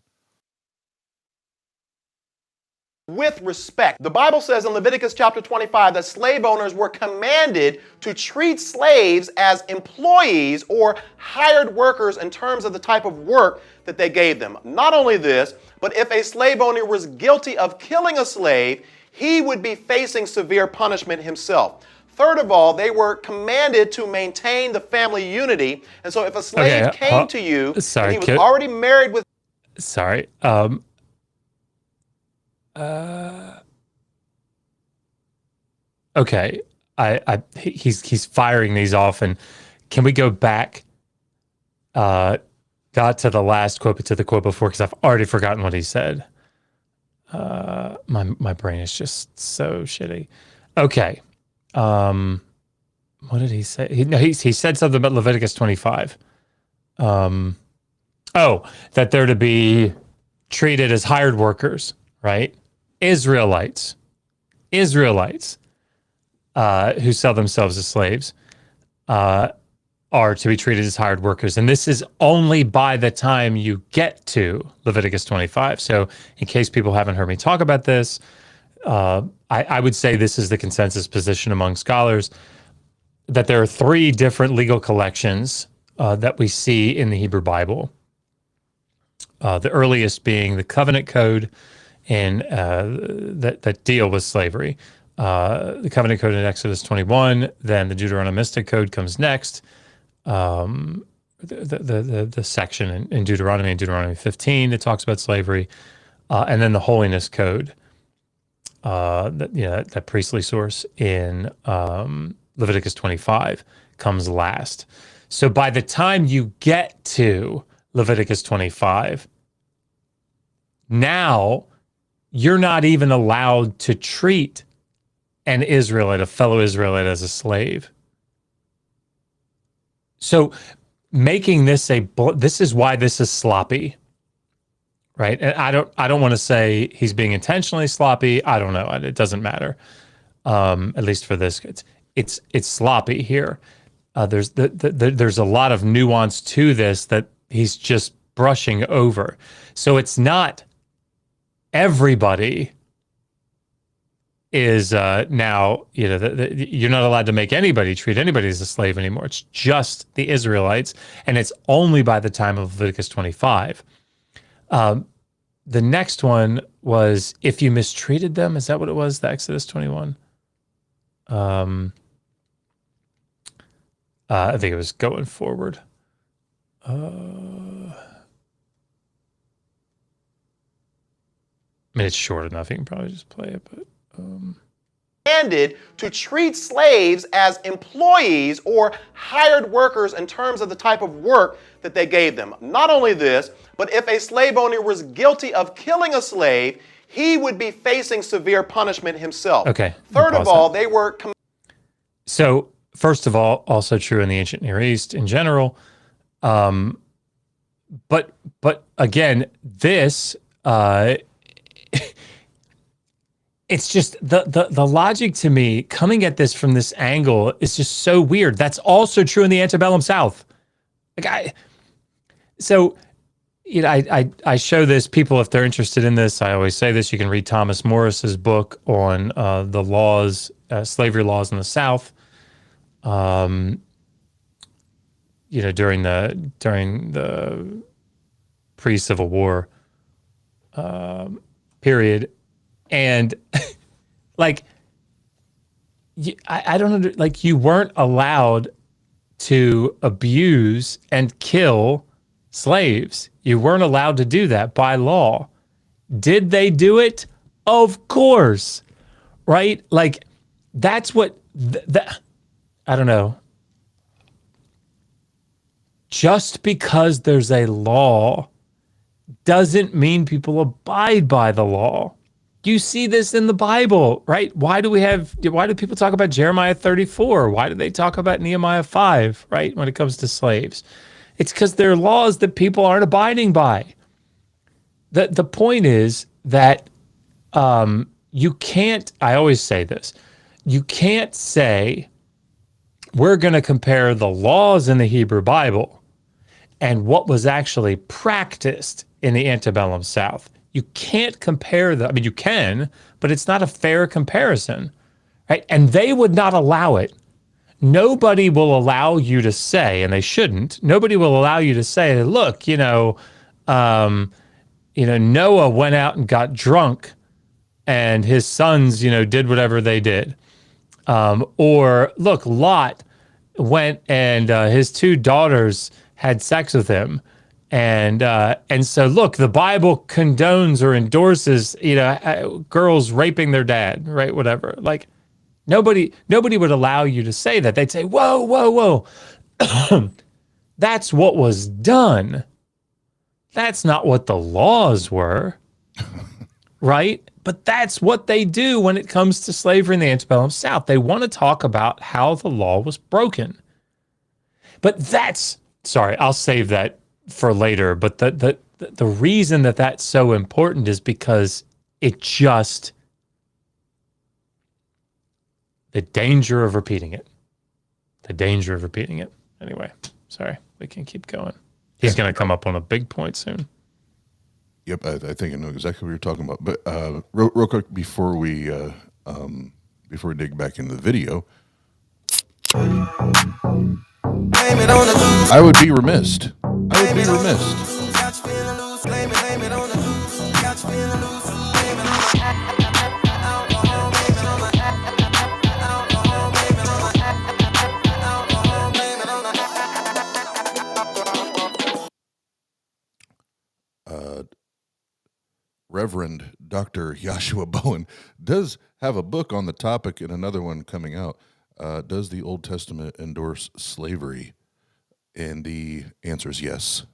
With respect, the Bible says in Leviticus chapter 25 that slave owners were commanded to treat slaves as employees or hired workers in terms of the type of work that they gave them. Not only this, but if a slave owner was guilty of killing a slave, he would be facing severe punishment himself. Third of all, they were commanded to maintain the family unity. And so if a slave came to you and he was already married with... Sorry. Okay. He's firing these off, and can we go back got to the last quote, but to the quote before, because I've already forgotten what he said. My brain is just so shitty. Okay. What did he say? He said something about Leviticus 25. That they're to be treated as hired workers, right? Israelites who sell themselves as slaves are to be treated as hired workers. And this is only by the time you get to Leviticus 25. So in case people haven't heard me talk about this, I would say this is the consensus position among scholars, that there are 3 different legal collections that we see in the Hebrew Bible. The earliest being the Covenant Code that deal with slavery. The Covenant Code in Exodus 21, then the Deuteronomistic Code comes next. The section in Deuteronomy and Deuteronomy 15 that talks about slavery, and then the Holiness Code, that priestly source in Leviticus 25 comes last. So by the time you get to Leviticus 25, now you're not even allowed to treat an Israelite, a fellow Israelite, as a slave. So making this this is why this is sloppy, right? And I don't want to say he's being intentionally sloppy. I don't know. It doesn't matter. At least for this, it's sloppy here. there's a lot of nuance to this that he's just brushing over. So it's not everybody is now, you're not allowed to make anybody treat anybody as a slave anymore. It's just the Israelites, and it's only by the time of Leviticus 25. The next one was if you mistreated them. Is that what it was? The Exodus 21. I think it was going forward. I mean, it's short enough. You can probably just play it, but. Commanded to treat slaves as employees or hired workers in terms of the type of work that they gave them. Not only this, but if a slave owner was guilty of killing a slave, he would be facing severe punishment himself. Okay. Third of all, they were... So, first of all, also true in the ancient Near East in general. But again, this... it's just the logic to me coming at this from this angle is just so weird. That's also true in the antebellum South. I show this people if they're interested in this. I always say this. You can read Thomas Morris's book on the laws, slavery laws in the South. During the pre-Civil War period. And I don't you weren't allowed to abuse and kill slaves. You weren't allowed to do that by law. Did they do it? Of course. Right? That's what I don't know. Just because there's a law doesn't mean people abide by the law. You see this in the Bible, right? Why do people talk about Jeremiah 34? Why do they talk about Nehemiah 5, right? When it comes to slaves, it's because there are laws that people aren't abiding by. The point is that you can't, I always say this, you can't say we're going to compare the laws in the Hebrew Bible and what was actually practiced in the antebellum South. You can't compare them. I mean, you can, but it's not a fair comparison, right? And they would not allow it. Nobody will allow you to say, and they shouldn't, nobody will allow you to say, look, Noah went out and got drunk and his sons, did whatever they did. Or look, Lot went and his two daughters had sex with him. And so look, the Bible condones or endorses, girls raping their dad, right? Whatever. Nobody would allow you to say that. They'd say, whoa. That's what was done. That's not what the laws were, right? But that's what they do when it comes to slavery in the antebellum South. They want to talk about how the law was broken. But sorry, I'll save that for later, but the reason that that's so important is because the danger of repeating it. Anyway, sorry, we can keep going. He's going to come up on a big point soon. Yep, I think I know exactly what you're talking about. But real quick before we dig back into the video, I would be remiss. Reverend Dr. Joshua Bowen does have a book on the topic and another one coming out. Does the Old Testament endorse slavery? And the answer is yes.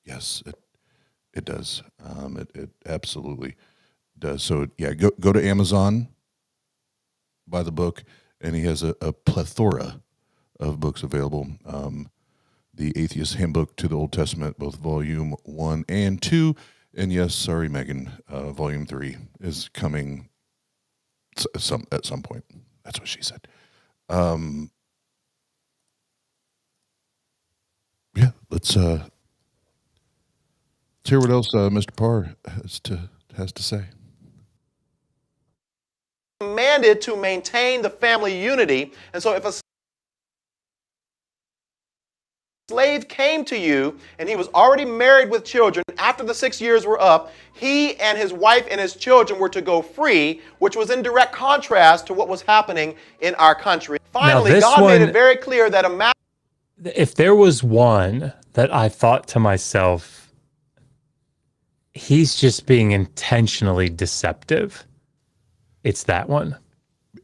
Yes, it does. It absolutely does. So yeah, go to Amazon, buy the book, and he has a plethora of books available. The Atheist Handbook to the Old Testament, both Volume 1 and 2. And yes, sorry, Megan, Volume 3 is coming at some point. That's what she said. let's hear what else Mr. Parr has to say. Commanded to maintain the family unity. And so if a slave came to you and he was already married with children, after the 6 years were up, he and his wife and his children were to go free, which was in direct contrast to what was happening in our country. Finally, God made it very clear that if there was one that I thought to myself, he's just being intentionally deceptive, it's that one.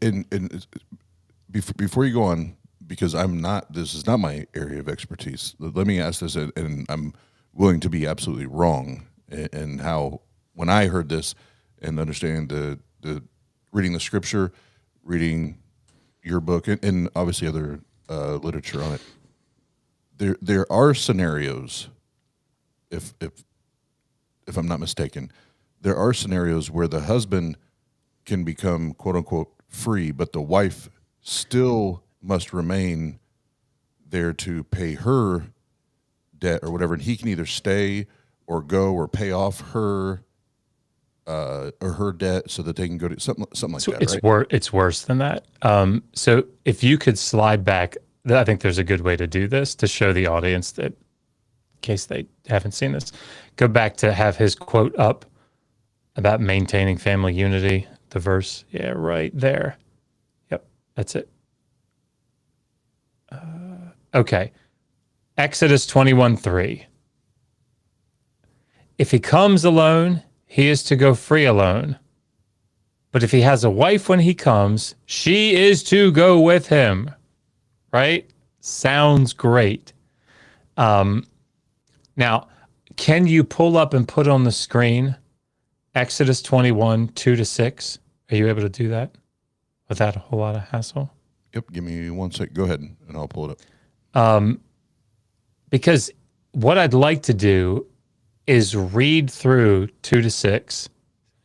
And before you go on, because this is not my area of expertise, let me ask this, and I'm willing to be absolutely wrong in how, when I heard this and understand the reading the scripture, reading your book, and obviously other literature on it, there are scenarios, if I'm not mistaken, there are scenarios where the husband can become quote unquote free, but the wife still must remain there to pay her debt or whatever, and he can either stay or go or pay off her or her debt so that they can go to something like that. It's right? It's worse than that. So if you could slide back, I think there's a good way to do this to show the audience that, in case they haven't seen this, go back to have his quote up about maintaining family unity. The verse, yeah, right there. Yep, that's it. Okay. Exodus 21:3. If he comes alone, he is to go free alone. But if he has a wife when he comes, she is to go with him. Right? Sounds great. Now, can you pull up and put on the screen Exodus 21:2-6? Are you able to do that without a whole lot of hassle? Yep, give me 1 sec. Go ahead, and I'll pull it up. Because what I'd like to do is read through 2-6,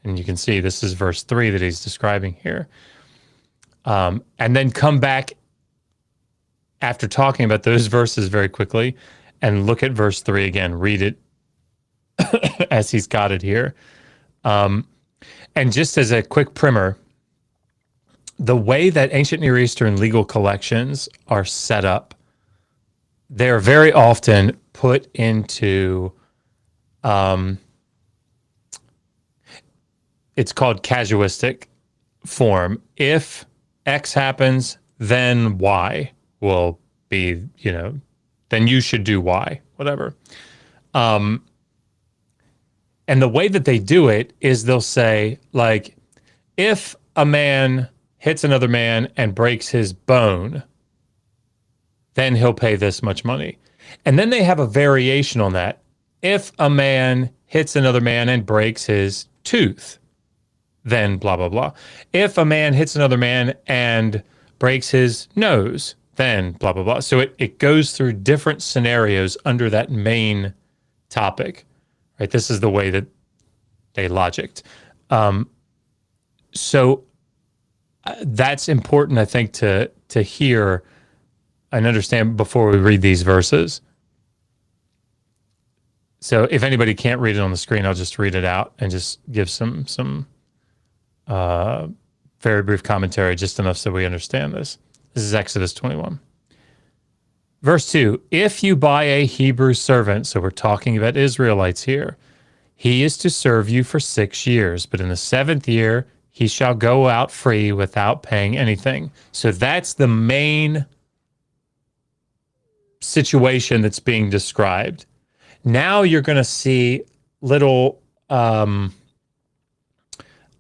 and you can see this is verse 3 that he's describing here, and then come back after talking about those verses very quickly and look at verse 3 again, read it as he's got it here. And just as a quick primer, the way that ancient Near Eastern legal collections are set up, they're very often put into, it's called casuistic form. If X happens, then Y will be, then you should do Y, whatever. And the way that they do it is they'll say, like, if a man hits another man and breaks his bone, then he'll pay this much money. And then they have a variation on that. If a man hits another man and breaks his tooth, then blah, blah, blah. If a man hits another man and breaks his nose, then blah, blah, blah. So it goes through different scenarios under that main topic. Right, this is the way that they logicked. So that's important, I think, to hear and understand before we read these verses. So if anybody can't read it on the screen, I'll just read it out and just give some very brief commentary, just enough so we understand this. This is Exodus 21. Verse 2, if you buy a Hebrew servant, so we're talking about Israelites here, he is to serve you for 6 years, but in the 7th year, he shall go out free without paying anything. So that's the main situation that's being described. Now you're going to see little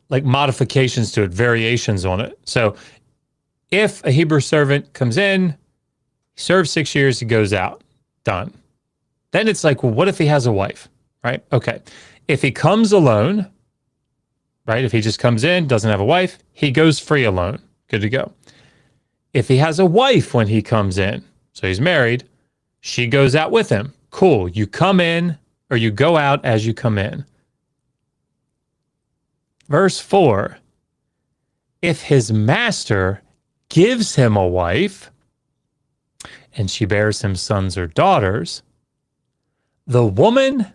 like modifications to it, variations on it. So if a Hebrew servant comes in, he serves 6 years, he goes out, done. Then it's like, well, what if he has a wife, right? Okay. If he comes alone, right? If he just comes in, doesn't have a wife, he goes free alone, good to go. If he has a wife when he comes in, so he's married, she goes out with him. Cool. You come in or you go out as you come in. Verse 4, if his master gives him a wife and she bears him sons or daughters, The woman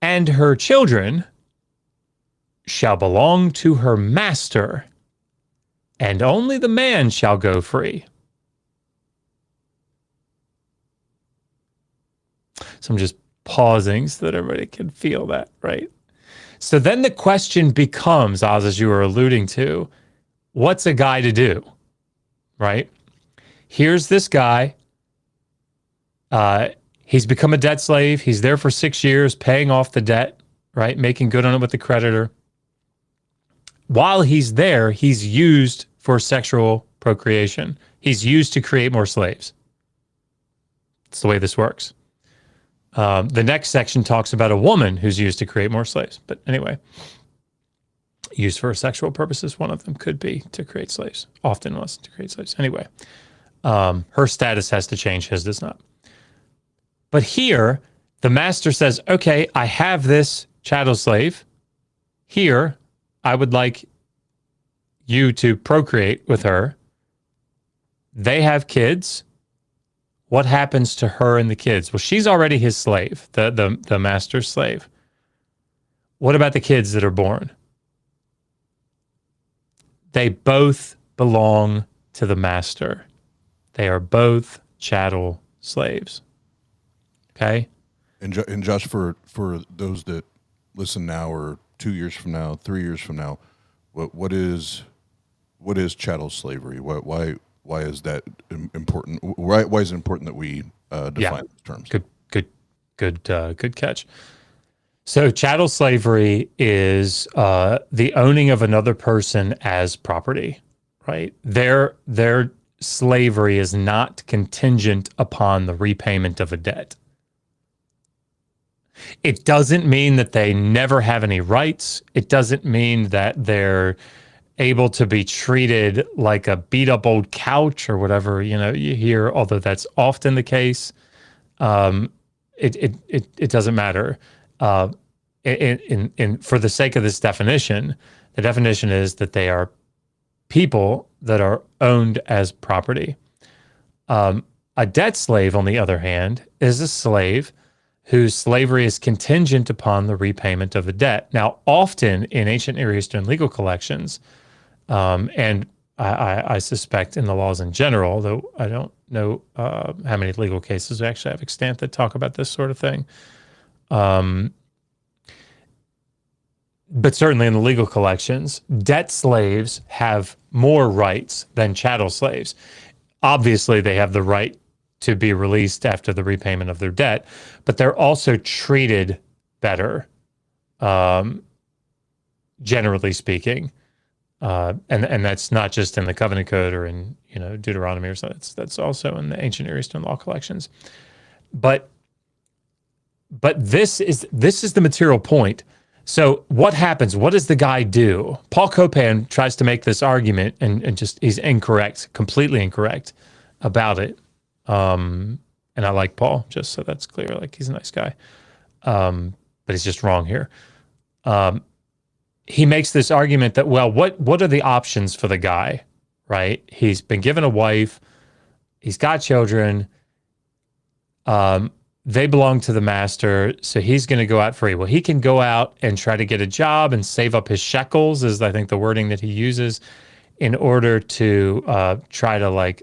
and her children shall belong to her master, and only the man shall go free. So I'm just pausing so that everybody can feel that, right? So then the question becomes, Oz, as you were alluding to, what's a guy to do, right? Here's this guy. He's become a debt slave. He's there for 6 years, paying off the debt, right? Making good on it with the creditor. While he's there, he's used for sexual procreation. He's used to create more slaves. It's the way this works. The next section talks about a woman who's used to create more slaves. But anyway, used for sexual purposes, one of them could be to create slaves. Often was to create slaves. Anyway, her status has to change, his does not. But here, the master says, okay, I have this chattel slave. Here, I would like you to procreate with her. They have kids. What happens to her and the kids? Well, she's already his slave, the master's slave. What about the kids that are born? They both belong to the master. They are both chattel slaves. Okay? And Josh, for those that listen now or 2 years from now, 3 years from now, what is chattel slavery? Why is that important? Why is it important that we define those terms? Good catch. So chattel slavery is the owning of another person as property, right? Their slavery is not contingent upon the repayment of a debt. It doesn't mean that they never have any rights. It doesn't mean that they're able to be treated like a beat up old couch or whatever, you hear, although that's often the case. It doesn't matter. For the sake of this definition, the definition is that they are people that are owned as property. A debt slave, on the other hand, is a slave whose slavery is contingent upon the repayment of a debt. Now, often in ancient Near Eastern legal collections, and I suspect in the laws in general, though I don't know how many legal cases we actually have extant that talk about this sort of thing. But certainly in the legal collections, debt slaves have more rights than chattel slaves. Obviously, they have the right to be released after the repayment of their debt, but they're also treated better, generally speaking. And that's not just in the Covenant Code or in Deuteronomy or something. That's also in the ancient Near Eastern law collections. But this is the material point. So what happens? What does the guy do? Paul Copan tries to make this argument and just he's incorrect, completely incorrect about it. And I like Paul, just so that's clear. Like, he's a nice guy. But he's just wrong here. He makes this argument that, well, what are the options for the guy, right? He's been given a wife. He's got children. They belong to the master, so he's going to go out free. Well, he can go out and try to get a job and save up his shekels, is I think the wording that he uses, in order to try to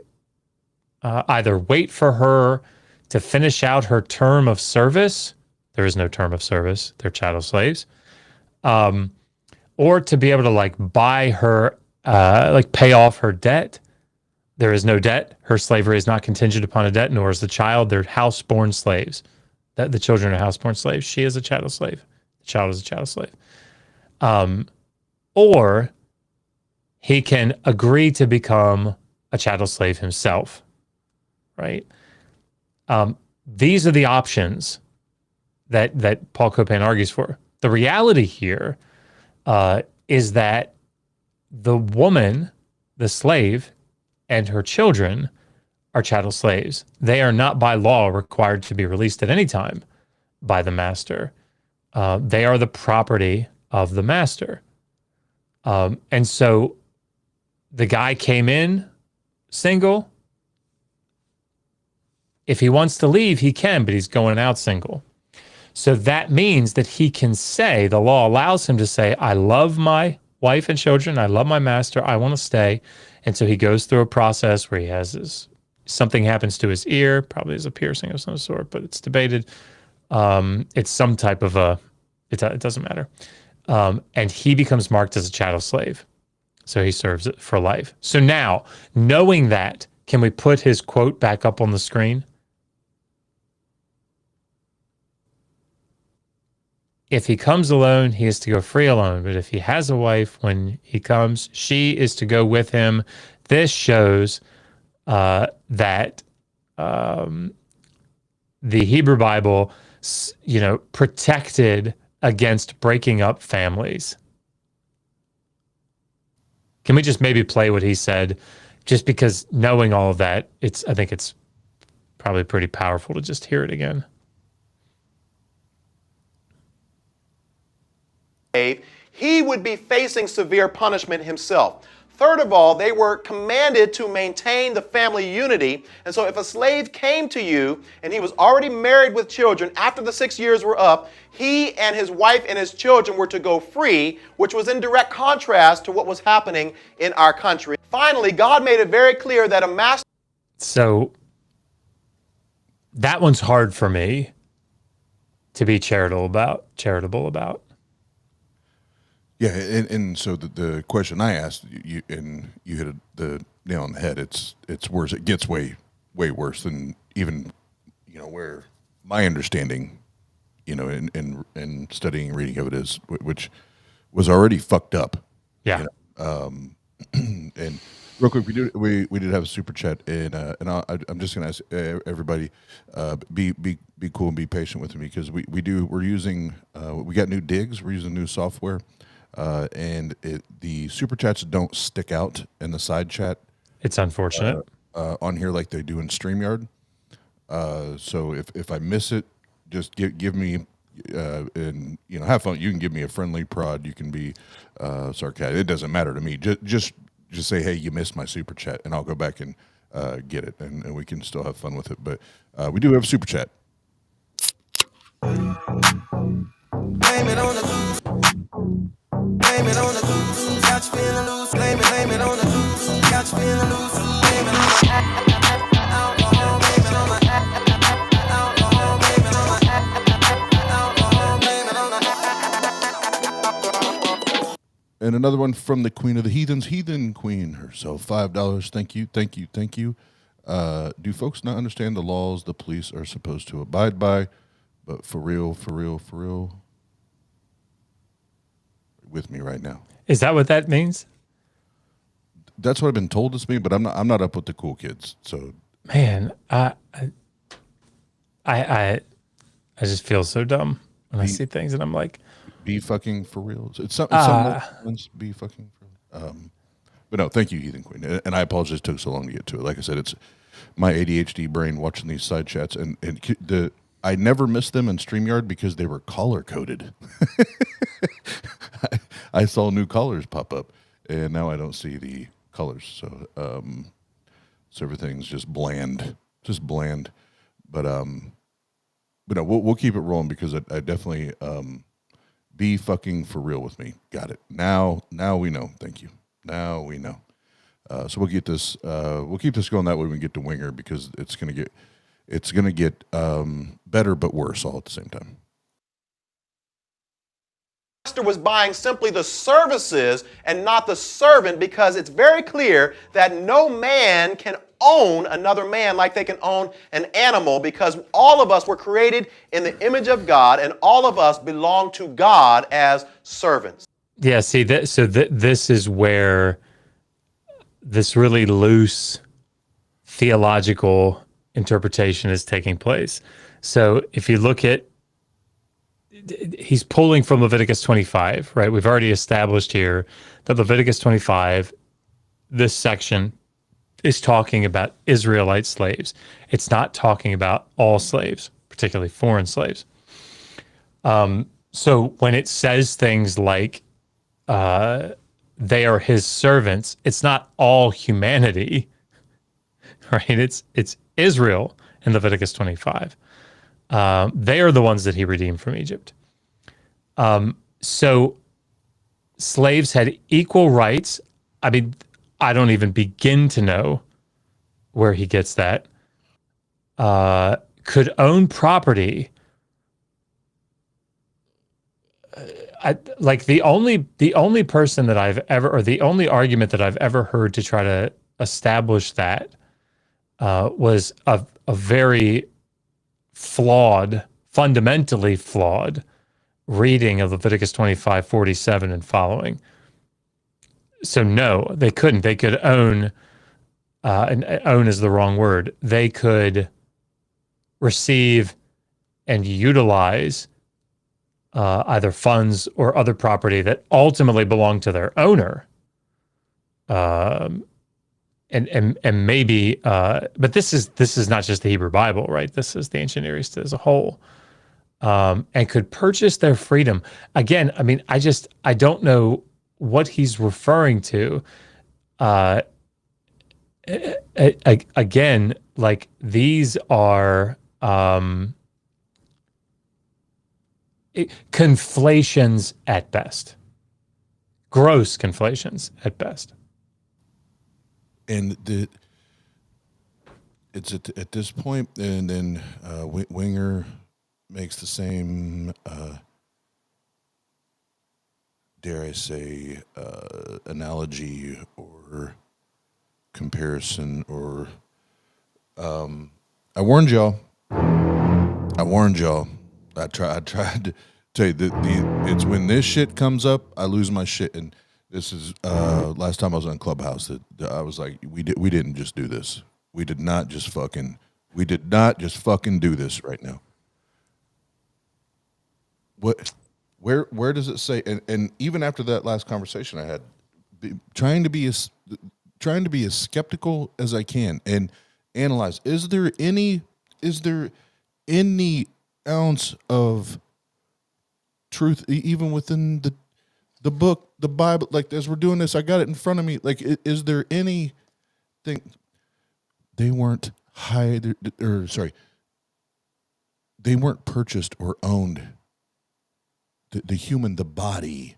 either wait for her to finish out her term of service. There is no term of service. They're chattel slaves. Or to be able to buy her, pay off her debt. There is no debt. Her slavery is not contingent upon a debt, nor is the child. They're house-born slaves. The children are house-born slaves. She is a chattel slave. The child is a chattel slave. Or he can agree to become a chattel slave himself, right? These are the options that Paul Copan argues for. The reality here is that the woman, the slave, and her children are chattel slaves. They are not by law required to be released at any time by the master. They are the property of the master. And so the guy came in single. If he wants to leave, he can, but he's going out single. So that means that he can say, the law allows him to say, I love my wife and children, I love my master, I want to stay. And so he goes through a process where he has this, something happens to his ear, probably is a piercing of some sort, but it's debated. It's some type of it doesn't matter. And he becomes marked as a chattel slave. So he serves it for life. So now, knowing that, can we put his quote back up on the screen? If he comes alone, he is to go free alone. But if he has a wife, when he comes, she is to go with him. This shows that the Hebrew Bible, protected against breaking up families. Can we just maybe play what he said? Just because knowing all of that, I think it's probably pretty powerful to just hear it again. He would be facing severe punishment himself. Third of all, they were commanded to maintain the family unity. And so if a slave came to you and he was already married with children, after the 6 years were up, he and his wife and his children were to go free, which was in direct contrast to what was happening in our country. Finally, God made it very clear that a master... So that one's hard for me to be charitable about. Yeah, and so the question I asked you, and you hit the nail on the head. It's worse. It gets way worse than even where my understanding, in studying and reading of it is, which was already fucked up. Yeah. And real quick, we did have a super chat, and I'm just gonna ask everybody, be cool and be patient with me, because we're using we got new digs. We're using new software. And the super chats don't stick out in the side chat. It's unfortunate On here like they do in StreamYard. So if I miss it, just give me and have fun. You can give me a friendly prod. You can be sarcastic. It doesn't matter to me. Just say, hey, you missed my super chat, and I'll go back and get it, and we can still have fun with it. But we do have a super chat. Blame it on the blame it on the goose. Got you feeling loose. Blame it on the goose. Got you feeling loose. Blame it on the alcohol. Blame it on the alcohol. Blame it on the alcohol. Blame it on the. And another one from the Queen of the Heathens, Heathen Queen herself. $5. Thank you. Do folks not understand the laws the police are supposed to abide by? But for real, with me right now. Is that what that means? That's what I've been told this means, but I'm not up with the cool kids. So man, I just feel so dumb when I see things, and I'm like, be fucking for real. It's some be fucking for real. But no, thank you, Heathen Queen. And I apologize it took so long to get to it. Like I said, it's my ADHD brain watching these side chats, and I never missed them in StreamYard because they were color coded. I saw new colors pop up, and now I don't see the colors. So everything's just bland. But no, we'll keep it rolling, because I definitely be fucking for real with me. Got it. Now we know. Thank you. Now we know. So we'll get this. We'll keep this going. That way we can get to Winger, because it's gonna get better but worse all at the same time. Master was buying simply the services and not the servant, because it's very clear that no man can own another man like they can own an animal, because all of us were created in the image of God, and all of us belong to God as servants. yeah. See that. So this is where this really loose theological interpretation is taking place. So if you look at, he's pulling from Leviticus 25, right? We've already established here that Leviticus 25, this section, is talking about Israelite slaves. It's not talking about all slaves, particularly foreign slaves. So when it says things like they are his servants, it's not all humanity, right? It's Israel in Leviticus 25. They are the ones that he redeemed from Egypt. So slaves had equal rights. I mean, I don't even begin to know where he gets that. Could own property. The only person that I've ever, or the only argument that I've ever heard to try to establish that was a very flawed, fundamentally flawed reading of Leviticus 25:47 and following. So no, they couldn't. They could own, and own is the wrong word. They could receive and utilize either funds or other property that ultimately belonged to their owner. And maybe, but this is not just the Hebrew Bible, right? This is the ancient Near East as a whole. And could purchase their freedom. Again, I mean, I don't know what he's referring to. Again, like these are conflations at best, gross conflations at best. And it's at this point, and then Winger makes the same, dare I say, analogy or comparison, or I warned y'all. I tried to tell you that it's when this shit comes up, I lose my shit. And this is last time I was on Clubhouse that I was like, we didn't just do this. We did not just fucking do this right now. Where does it say? And even after that last conversation I had, trying to be as skeptical as I can and analyze, is there any ounce of truth even within the book, the Bible? Like, as we're doing this, I got it in front of me. Like, is there anything? They weren't they weren't purchased or owned. The human, the body,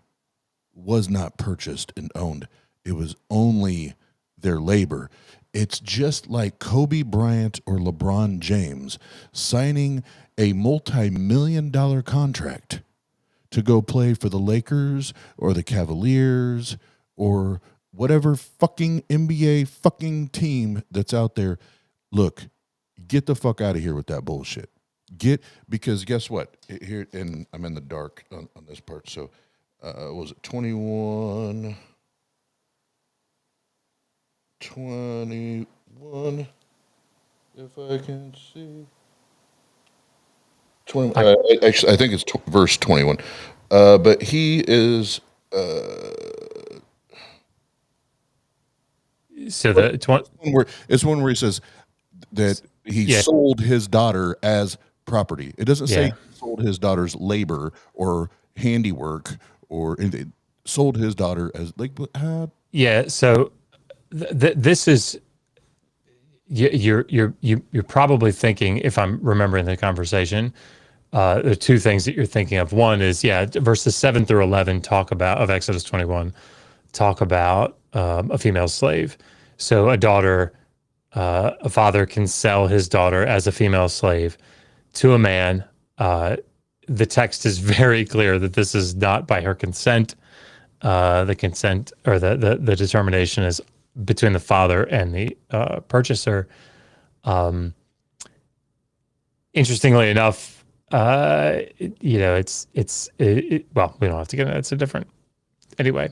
was not purchased and owned. It was only their labor. It's just like Kobe Bryant or LeBron James signing a multi-million-dollar contract to go play for the Lakers or the Cavaliers or whatever fucking NBA fucking team that's out there. Look, get the fuck out of here with that bullshit. Because guess what? Here, and I'm in the dark on this part. So, was it 21? 21, if I can see. 20, actually, I think it's verse 21. But he is. So it's one where he says that he sold his daughter as property. It doesn't say he sold his daughter's labor or handiwork, or sold his daughter as like. So this is. You're probably thinking, if I'm remembering the conversation, there are two things that you're thinking of. One is, verses 7 through 11 of Exodus 21 talk about a female slave. So a father can sell his daughter as a female slave to a man. The text is very clear that this is not by her consent. The consent, or the determination, is between the father and the purchaser. Interestingly enough, well, we don't have to get into it. It's a different, anyway.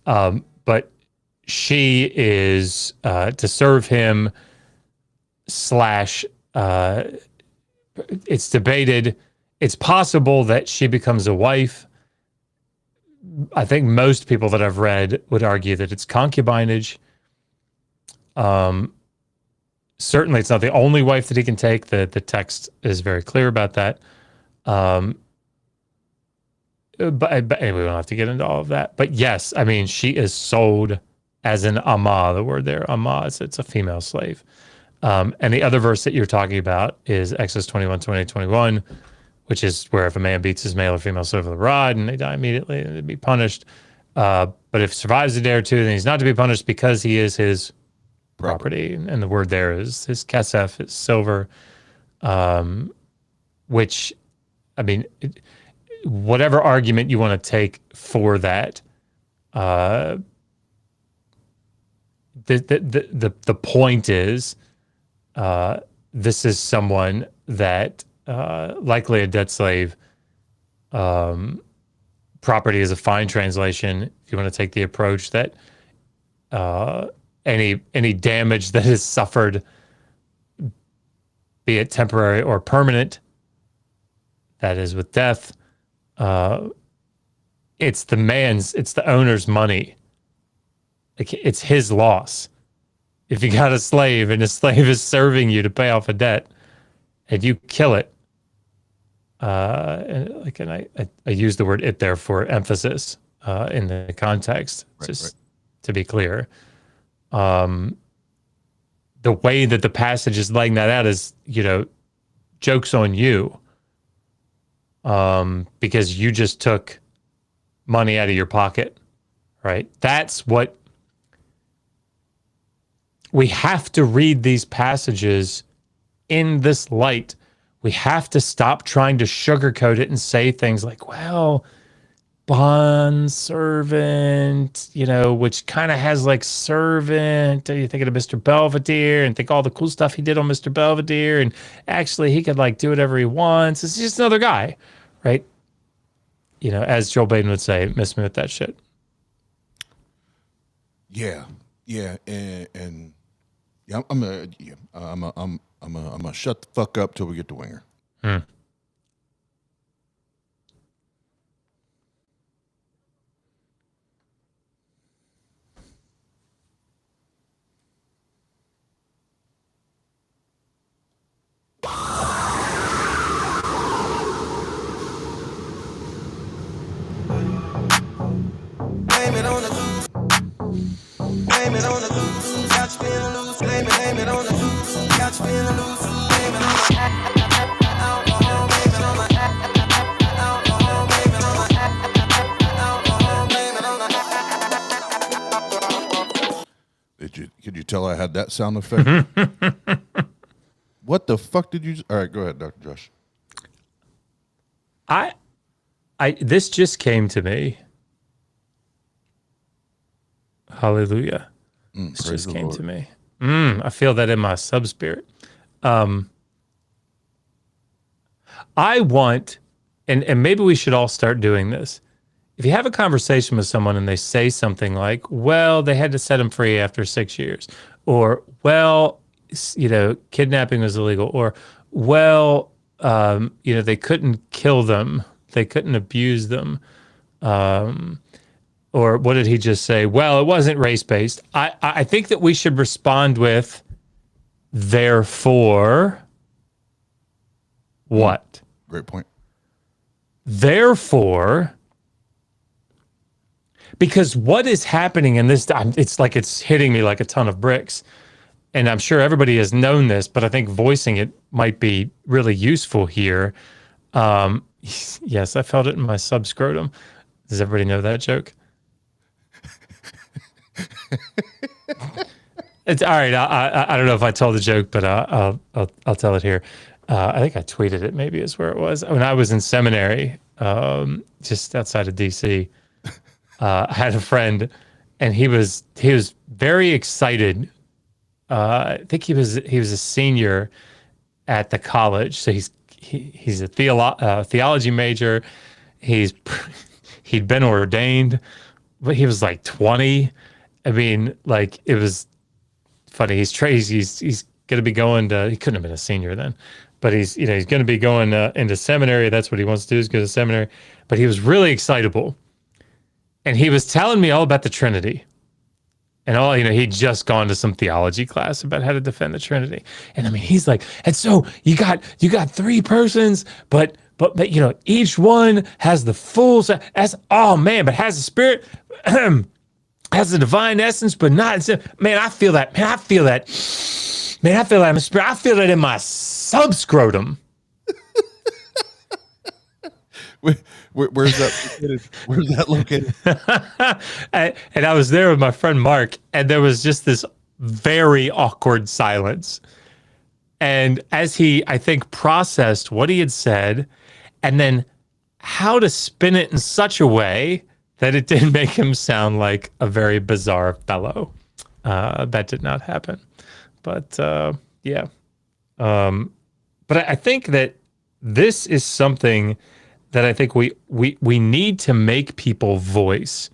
But she is to serve him / it's debated. It's possible that she becomes a wife. I think most people that I've read would argue that it's concubinage. Certainly it's not the only wife that he can take. The text is very clear about that. But anyway, we don't have to get into all of that. But yes, I mean, she is sold as an amah. The word there, amah, it's a female slave. And the other verse that you're talking about is Exodus 21, 20, 21, which is where if a man beats his male or female servant with a rod and they die immediately, they'd be punished. But if survives a day or two, then he's not to be punished because he is his property. And the word there is his kesef, his silver, which, I mean, whatever argument you want to take for that, the point is, this is someone that likely a debt slave. Property is a fine translation. If you want to take the approach that any damage that is suffered, be it temporary or permanent, that is with death, it's the owner's money. It's his loss. If you got a slave and a slave is serving you to pay off a debt and you kill it, and I use the word "it" there for emphasis in the context, to be clear. The way that the passage is laying that out is, joke's on you, because you just took money out of your pocket, right? That's what we have to read these passages in this light. We have to stop trying to sugarcoat it and say things like, well, bond servant, which kind of has like servant. You're thinking of Mr. Belvedere and think all the cool stuff he did on Mr. Belvedere. And actually he could like do whatever he wants. It's just another guy, right? As Joel Baden would say, miss me with that shit. Yeah. And I'm gonna shut the fuck up till we get to Winger. Blame it on the loose. Blame it on the loose. Got you feeling loose. Blame it on the loose. Got you feeling loose. Blame it on the alcohol. Blame it on the alcohol. Blame it on the alcohol. Blame it on the. Could you tell I had that sound effect? What the fuck did you? All right, go ahead, Dr. Josh. This just came to me. Hallelujah. This just came to me. I feel that in my sub-spirit. I want, and maybe we should all start doing this. If you have a conversation with someone and they say something like, well, they had to set him free after 6 years, or, well, kidnapping was illegal, or, well, they couldn't kill them. They couldn't abuse them. Or what did he just say? Well, it wasn't race-based. I think that we should respond with, therefore, what? Great point. Therefore, because what is happening in this, it's like it's hitting me like a ton of bricks. And I'm sure everybody has known this, but I think voicing it might be really useful here. Yes, I felt it in my subscrotum. Does everybody know that joke? It's all right. I don't know if I told the joke, but I'll tell it here. I think I tweeted it. Maybe is where it was when I was in seminary, just outside of DC. I had a friend, and he was very excited. I think he was a senior at the college, so he's a theology major. He'd been ordained, but he was like 20. I mean, like, it was funny. He's going to be going to, he couldn't have been a senior then, but he's going to be going into seminary. That's what he wants to do, is go to seminary. But he was really excitable. And he was telling me all about the Trinity. And he'd just gone to some theology class about how to defend the Trinity. And I mean, he's like, and so you got three persons, but each one has the full, but has the Spirit. has a divine essence, but not. Man, I feel that. Man, I feel that. Man, I feel that in my spirit. I feel that in my subscrotum. Where's that located? Where's that located? And I was there with my friend Mark, and there was just this very awkward silence. And as he, I think, processed what he had said, and then how to spin it in such a way that it didn't make him sound like a very bizarre fellow. That did not happen. But yeah. But I think that this is something that I think we need to make people voice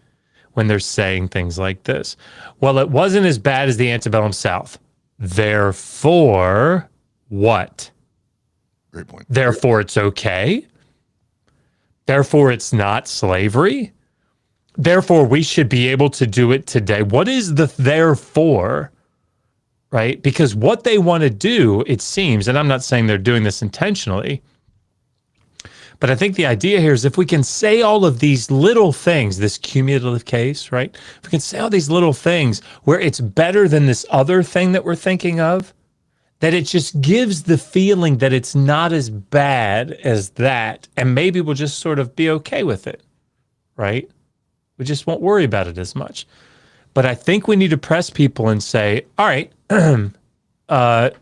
when they're saying things like this. Well, it wasn't as bad as the antebellum South. Therefore, what? Great point. Therefore, it's okay. Therefore, it's not slavery. Therefore, we should be able to do it today. What is the therefore? Right? Because what they want to do, it seems, and I'm not saying they're doing this intentionally, but I think the idea here is if we can say all of these little things, this cumulative case, right? If we can say all these little things where it's better than this other thing that we're thinking of, that it just gives the feeling that it's not as bad as that, and maybe we'll just sort of be okay with it, right? We just won't worry about it as much. But I think we need to press people and say, all right,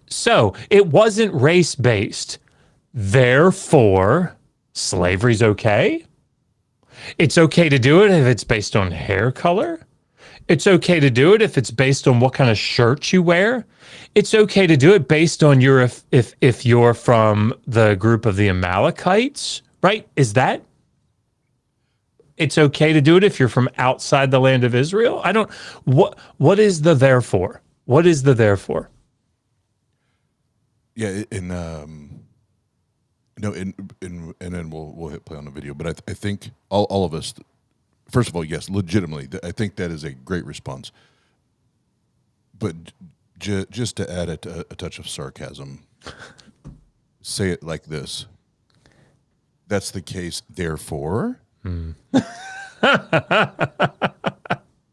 so it wasn't race-based, therefore slavery's okay. It's okay to do it if it's based on hair color. It's okay to do it if it's based on what kind of shirt you wear. It's okay to do it based on your if you're from the group of the Amalekites, right? Is that? It's okay to do it if you're from outside the land of Israel. I don't. What is the therefore? What is the therefore? Yeah, and then we'll hit play on the video. But I think all of us, first of all, yes, legitimately, I think that is a great response. But just to add a touch of sarcasm, say it like this: that's the case, therefore. And if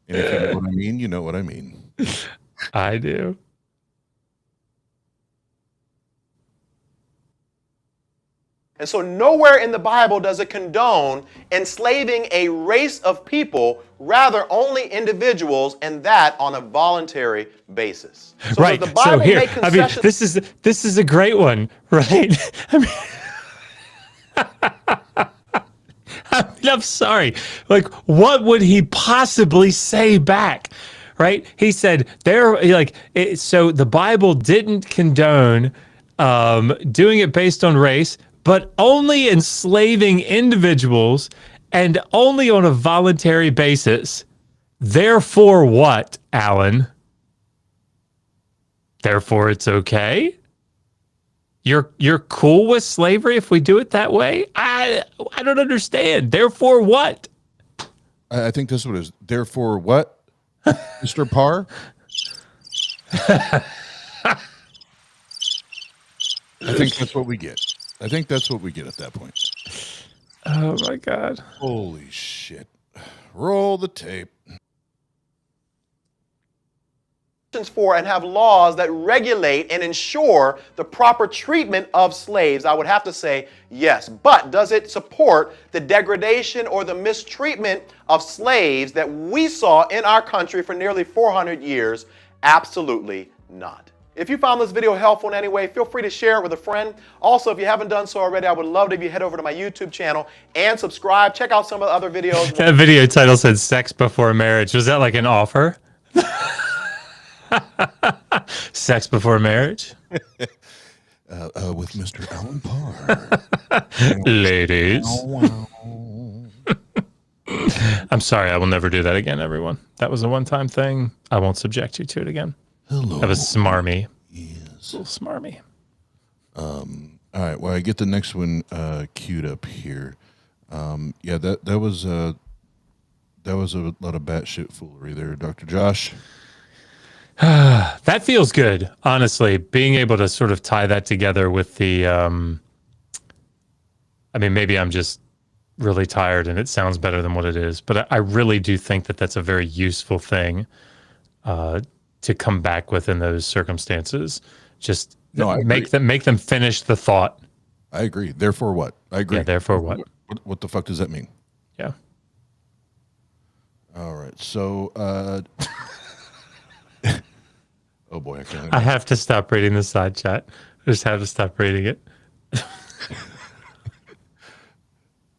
you know what I mean, you know what I mean. I do. And so nowhere in the Bible does it condone enslaving a race of people, rather only individuals, and that on a voluntary basis. So Right. does the Bible So here, make I mean, concessions? this is a great one, right? I'm sorry. Like, what would he possibly say back? Right? He said so the Bible didn't condone doing it based on race, but only enslaving individuals and only on a voluntary basis. Therefore what, Alan? Therefore it's okay? You're cool with slavery if we do it that way? I don't understand. Therefore what? I think this one is therefore what, Mr. Parr? I think that's what we get. I think that's what we get at that point. Oh my God. Holy shit. Roll the tape. For and have laws that regulate and ensure the proper treatment of slaves? I would have to say yes. But does it support the degradation or the mistreatment of slaves that we saw in our country for nearly 400 years? Absolutely not. If you found this video helpful in any way, feel free to share it with a friend. Also, if you haven't done so already, I would love it if you head over to my YouTube channel and subscribe. Check out some of the other videos. That video title said sex before marriage. Was that like an offer? Sex before marriage? With Mr. Alan Parr. Ladies. I'm sorry, I will never do that again, everyone. That was a one-time thing. I won't subject you to it again. Hello. That was smarmy. Yes. A little smarmy. All right. Well, I get the next one queued up here. Yeah, that was a lot of batshit foolery there, Dr. Josh. That feels good, honestly. Being able to sort of tie that together with the, I mean, maybe I'm just really tired and it sounds better than what it is. But I really do think that that's a very useful thing to come back with in those circumstances. Just make them finish the thought. I agree. Therefore what? I agree. Yeah, therefore what? What the fuck does that mean? Yeah. All right. So, oh boy, I have to stop reading the side chat. I just have to stop reading it.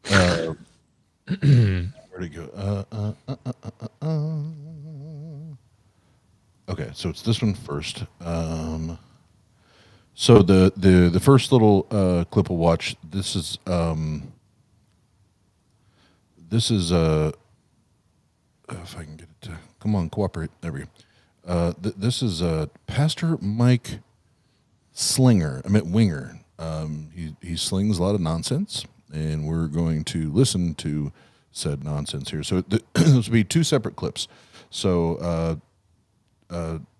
Where'd it go? Okay, so it's this one first. So the first little clip we'll watch. This is if I can get it to come on, cooperate. There we go. This is Pastor Mike Winger. He slings a lot of nonsense, and we're going to listen to said nonsense here. So this will be two separate clips. So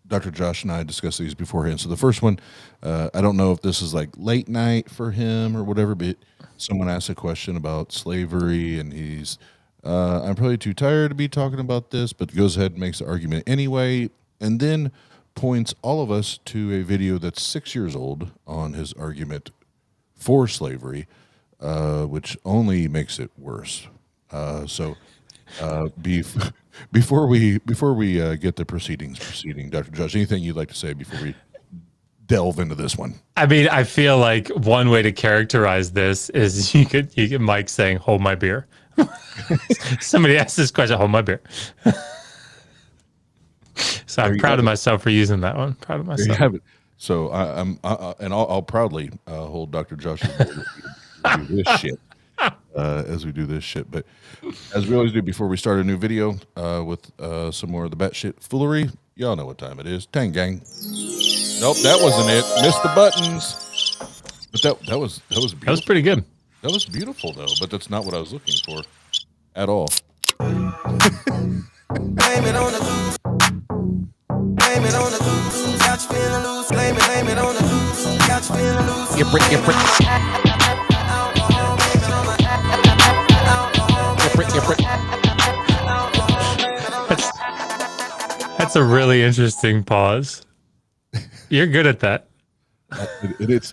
Dr. Josh and I discussed these beforehand. So the first one, I don't know if this is like late night for him or whatever, but someone asked a question about slavery, and he's, I'm probably too tired to be talking about this, but goes ahead and makes the argument anyway, and then points all of us to a video that's 6 years old on his argument for slavery, which only makes it worse. Before we get the proceeding, Dr. Josh, anything you'd like to say before we delve into this one? I mean, I feel like one way to characterize this is you could Mike saying, "Hold my beer." Somebody asked this question, "Hold my beer." So I'm proud of myself for using that one. Proud of myself. Have it. So I'll proudly hold Dr. Josh's beer as we do this shit. As we do this shit, but as we always do before we start a new video with some more of the batshit foolery, y'all know what time it is. Tang gang. Nope, that wasn't it. Missed the buttons. But that was beautiful. That was pretty good. That was beautiful though, but that's not what I was looking for at all. Blame it on the loose. Blame it on the loose. Got you feeling loose. Blame it on the loose. Got you feeling loose. That's a really interesting pause. You're good at that. It's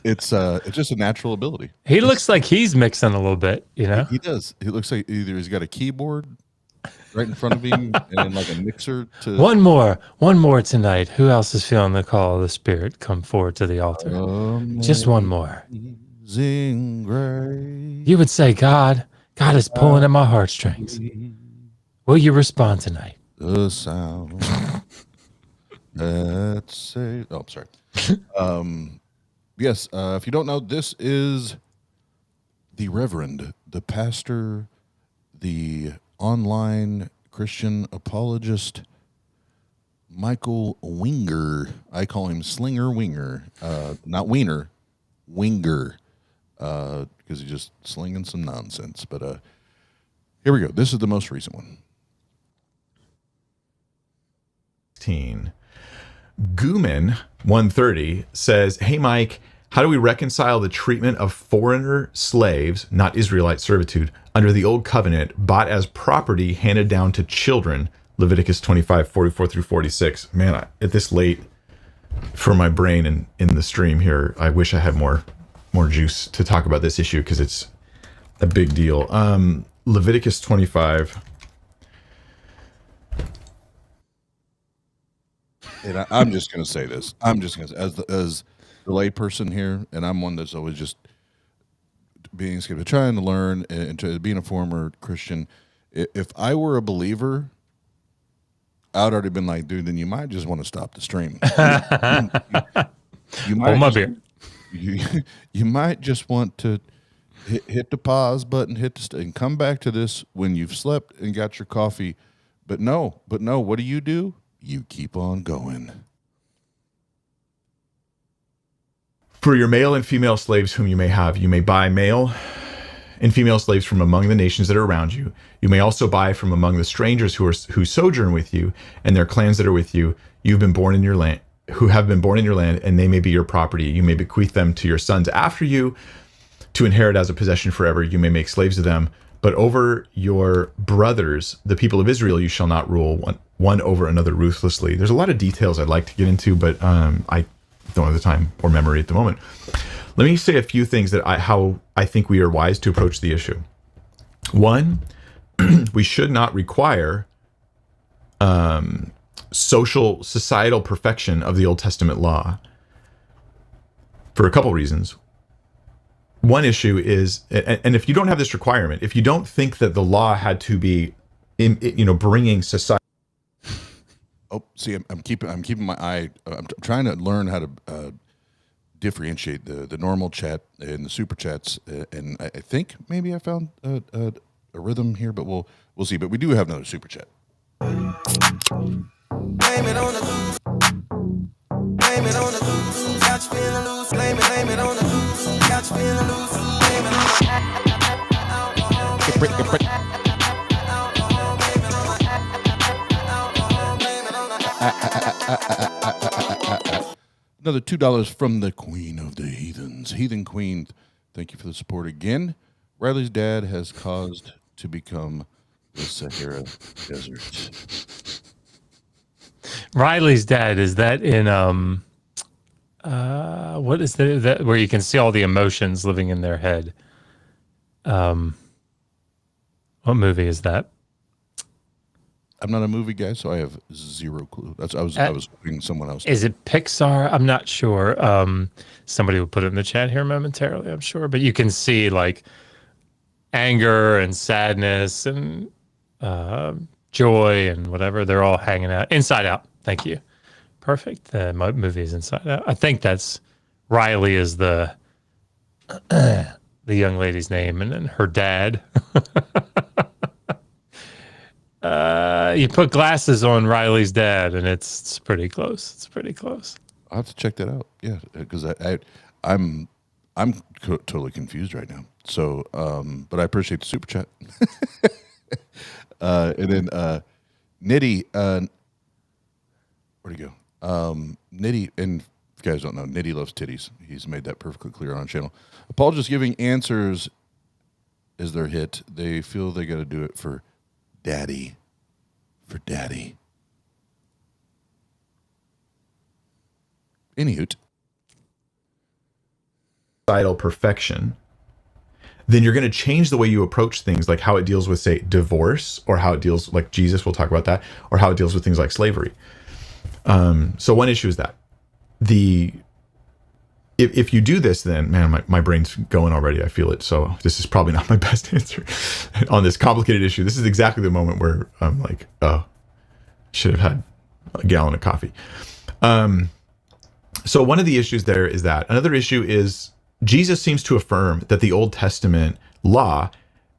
just a natural ability. He looks like he's mixing a little bit, you know? He does. He looks like either he's got a keyboard right in front of him and like a mixer to One more tonight. Who else is feeling the call of the Spirit? Come forward to the altar. Just one more. You would say, God is pulling at my heartstrings. Will you respond tonight? The sound that say. Oh, I'm sorry. Yes. If you don't know, this is the Reverend, the pastor, the online Christian apologist, Michael Winger. I call him Slinger Winger, not Wiener, Winger, because he's just slinging some nonsense. But here we go. This is the most recent one. Gooman 130 says, "Hey Mike, how do we reconcile the treatment of foreigner slaves, not Israelite servitude, under the old covenant, bought as property handed down to children?" Leviticus 25:44 through 46. Man, at this late for my brain and in the stream here, I wish I had more juice to talk about this issue because it's a big deal. Leviticus 25. And I'm just going to say this. I'm just going to say, as the lay person here, and I'm one that's always just trying to learn and to being a former Christian. If I were a believer, I'd already been like, dude, then you might just want to stop the stream. You might. Hold my beer. You might just want to hit the pause button, and come back to this when you've slept and got your coffee. But no, what do? You keep on going. For your male and female slaves whom you may have, you may buy male and female slaves from among the nations that are around you. You may also buy from among the strangers who sojourn with you and their clans that are with you. You've been born in your land, who have been born in your land, and they may be your property. You may bequeath them to your sons after you to inherit as a possession forever. You may make slaves of them, but over your brothers, the people of Israel, you shall not rule one over another ruthlessly. There's a lot of details I'd like to get into, but I don't have the time or memory at the moment. Let me say a few things that how I think we are wise to approach the issue. One, we should not require societal perfection of the Old Testament law for a couple reasons. One issue is, and if you don't have this requirement, if you don't think that the law had to be, bringing society. Oh, see, I'm keeping my eye. I'm trying to learn how to differentiate the normal chat and the super chats, and I think maybe I found a rhythm here, but we'll see. But we do have another super chat. Blame it on the loose. Blame it on the loose. Got you feeling loose. Blame it on the loose. Got you feeling loose. Blame it on the alcohol. Blame it on the alcohol. Blame it on the alcohol. Blame it on the Another $2 from the Queen of the Heathens. Heathen Queen, thank you for the support again. Riley's dad has caused to become the Sahara Desert. Riley's dad, is that in what is that where you can see all the emotions living in their head? What movie is that? I'm not a movie guy, so I have zero clue. I was hoping someone else. Is it Pixar? I'm not sure. Somebody will put it in the chat here momentarily, I'm sure. But you can see like anger and sadness and joy and whatever. They're all hanging out. Inside Out. Thank you. Perfect. The movie is Inside Out. I think that's Riley is the young lady's name, and then her dad. You put glasses on Riley's dad, and it's pretty close. It's pretty close. I'll have to check that out. Yeah, because I'm totally confused right now. So, but I appreciate the super chat. And then Nitty, where'd he go? Nitty, and if you guys don't know, Nitty loves titties. He's made that perfectly clear on our channel. Apologists giving answers is their hit. They feel they got to do it for daddy. For daddy. Anywho. Societal perfection, then you're going to change the way you approach things, like how it deals with, say, divorce, or how it deals, like Jesus, we'll talk about that, or how it deals with things like slavery. So one issue is that if you do this, then man, my brain's going already. I feel it. So this is probably not my best answer on this complicated issue. This is exactly the moment where I'm like, oh, should have had a gallon of coffee. So one of the issues there is that. Another issue is Jesus seems to affirm that the Old Testament law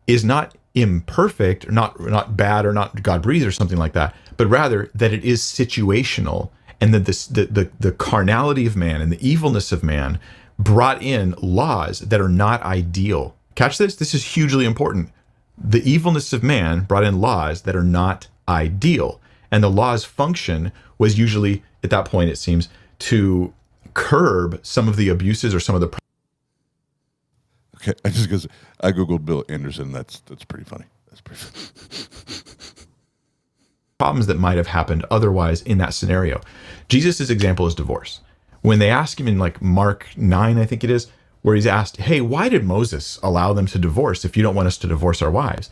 is not imperfect, or not bad, or not God-breathed or something like that, but rather that it is situational, and that the carnality of man and the evilness of man brought in laws that are not ideal. Catch this? This is hugely important. The evilness of man brought in laws that are not ideal. And the law's function was usually, at that point, it seems, to curb some of the abuses or some of the... Okay, because I googled Bill Anderson. That's pretty funny. That's pretty funny. Problems that might have happened otherwise in that scenario. Jesus' example is divorce. When they ask him in like Mark 9, I think it is, where he's asked, hey, why did Moses allow them to divorce if you don't want us to divorce our wives?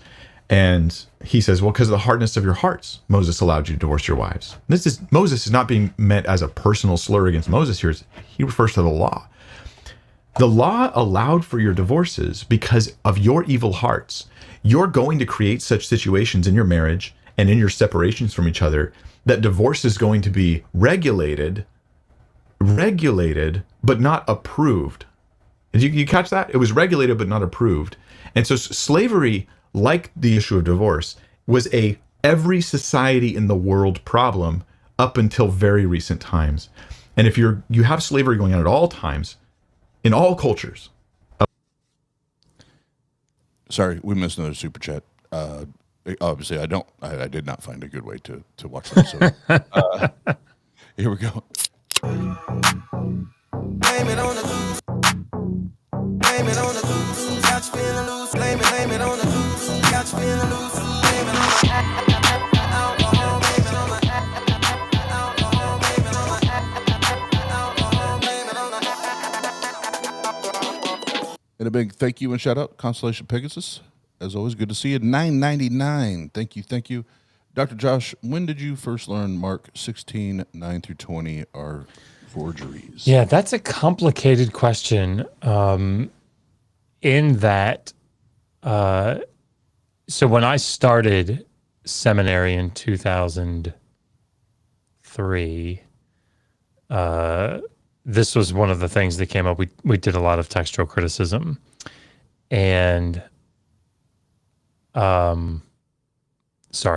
And he says, well, because of the hardness of your hearts, Moses allowed you to divorce your wives. Moses is not being meant as a personal slur against Moses here. He refers to the law. The law allowed for your divorces because of your evil hearts. You're going to create such situations in your marriage and in your separations from each other that divorce is going to be regulated, but not approved. Did you catch that? It was regulated, but not approved. And so slavery, like the issue of divorce, was every society in the world problem up until very recent times. And if you have slavery going on at all times, in all cultures. Sorry, we missed another super chat. Obviously, I did not find a good way to watch that. So here we go. Blame it on the loose. Blame it on the loose. Got you feeling loose. Blame it on the loose. got you feeling loose. Blaming on my alcohol, blaming on my alcohol, blaming on my alcohol, blaming on my. And a big thank you and shout out, Constellation Pegasus. As always, good to see you. $9.99. Thank you. Dr. Josh, when did you first learn Mark 16, 9 through 20 are forgeries? Yeah, that's a complicated question. In that, so when I started seminary in 2003, this was one of the things that came up. We did a lot of textual criticism, and sorry,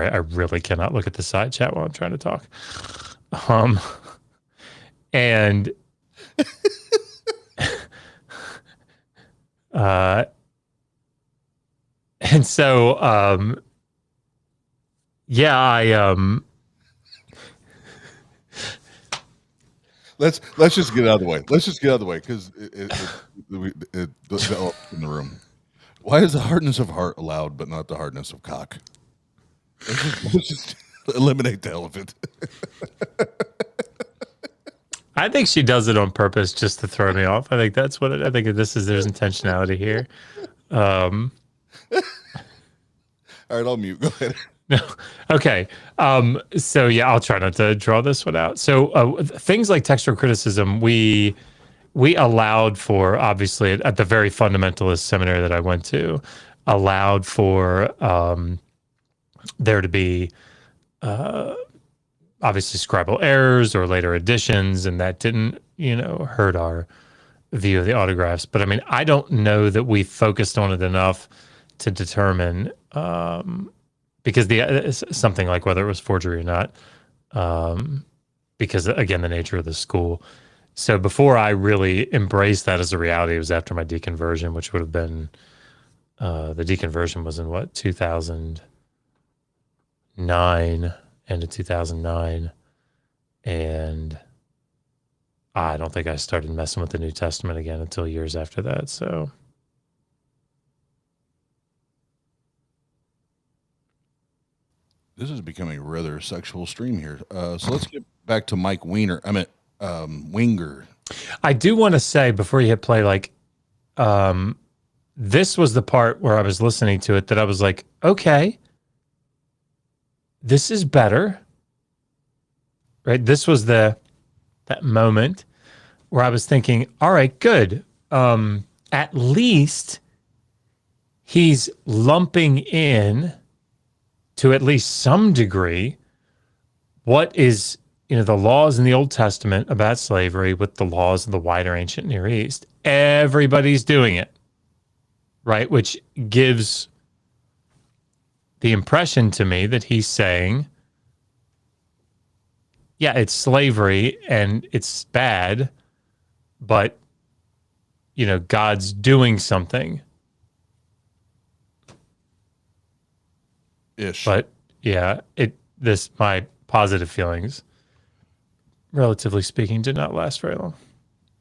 I really cannot look at the side chat while I'm trying to talk. And and so yeah, Let's just get it out of the way. Let's just get out of the way because the elephant in the room. Why is the hardness of heart allowed, but not the hardness of cock? Let's just eliminate the elephant. I think she does it on purpose just to throw me off. I think that's what I think there's intentionality here. All right, I'll mute. Go ahead. No. Okay. So yeah, I'll try not to draw this one out. So things like textual criticism, we allowed for, obviously at the very fundamentalist seminary that I went to, allowed for there to be obviously scribal errors or later additions, and that didn't, hurt our view of the autographs. But I mean, I don't know that we focused on it enough to determine because something like whether it was forgery or not, because again, the nature of the school. So before I really embraced that as a reality, it was after my deconversion, which would have been, the deconversion was in 2009, end of 2009. And I don't think I started messing with the New Testament again until years after that. So this is becoming a rather sexual stream here. So let's get back to Mike Wiener. Winger. I do want to say before you hit play, this was the part where I was listening to it that I was like, okay, this is better. Right? This was that moment where I was thinking, all right, good. At least he's lumping in to at least some degree what is, the laws in the Old Testament about slavery with the laws of the wider ancient Near East. Everybody's doing it, right? Which gives the impression to me that he's saying, yeah, it's slavery and it's bad, but, God's doing something. Ish. But yeah, my positive feelings, relatively speaking, did not last very long.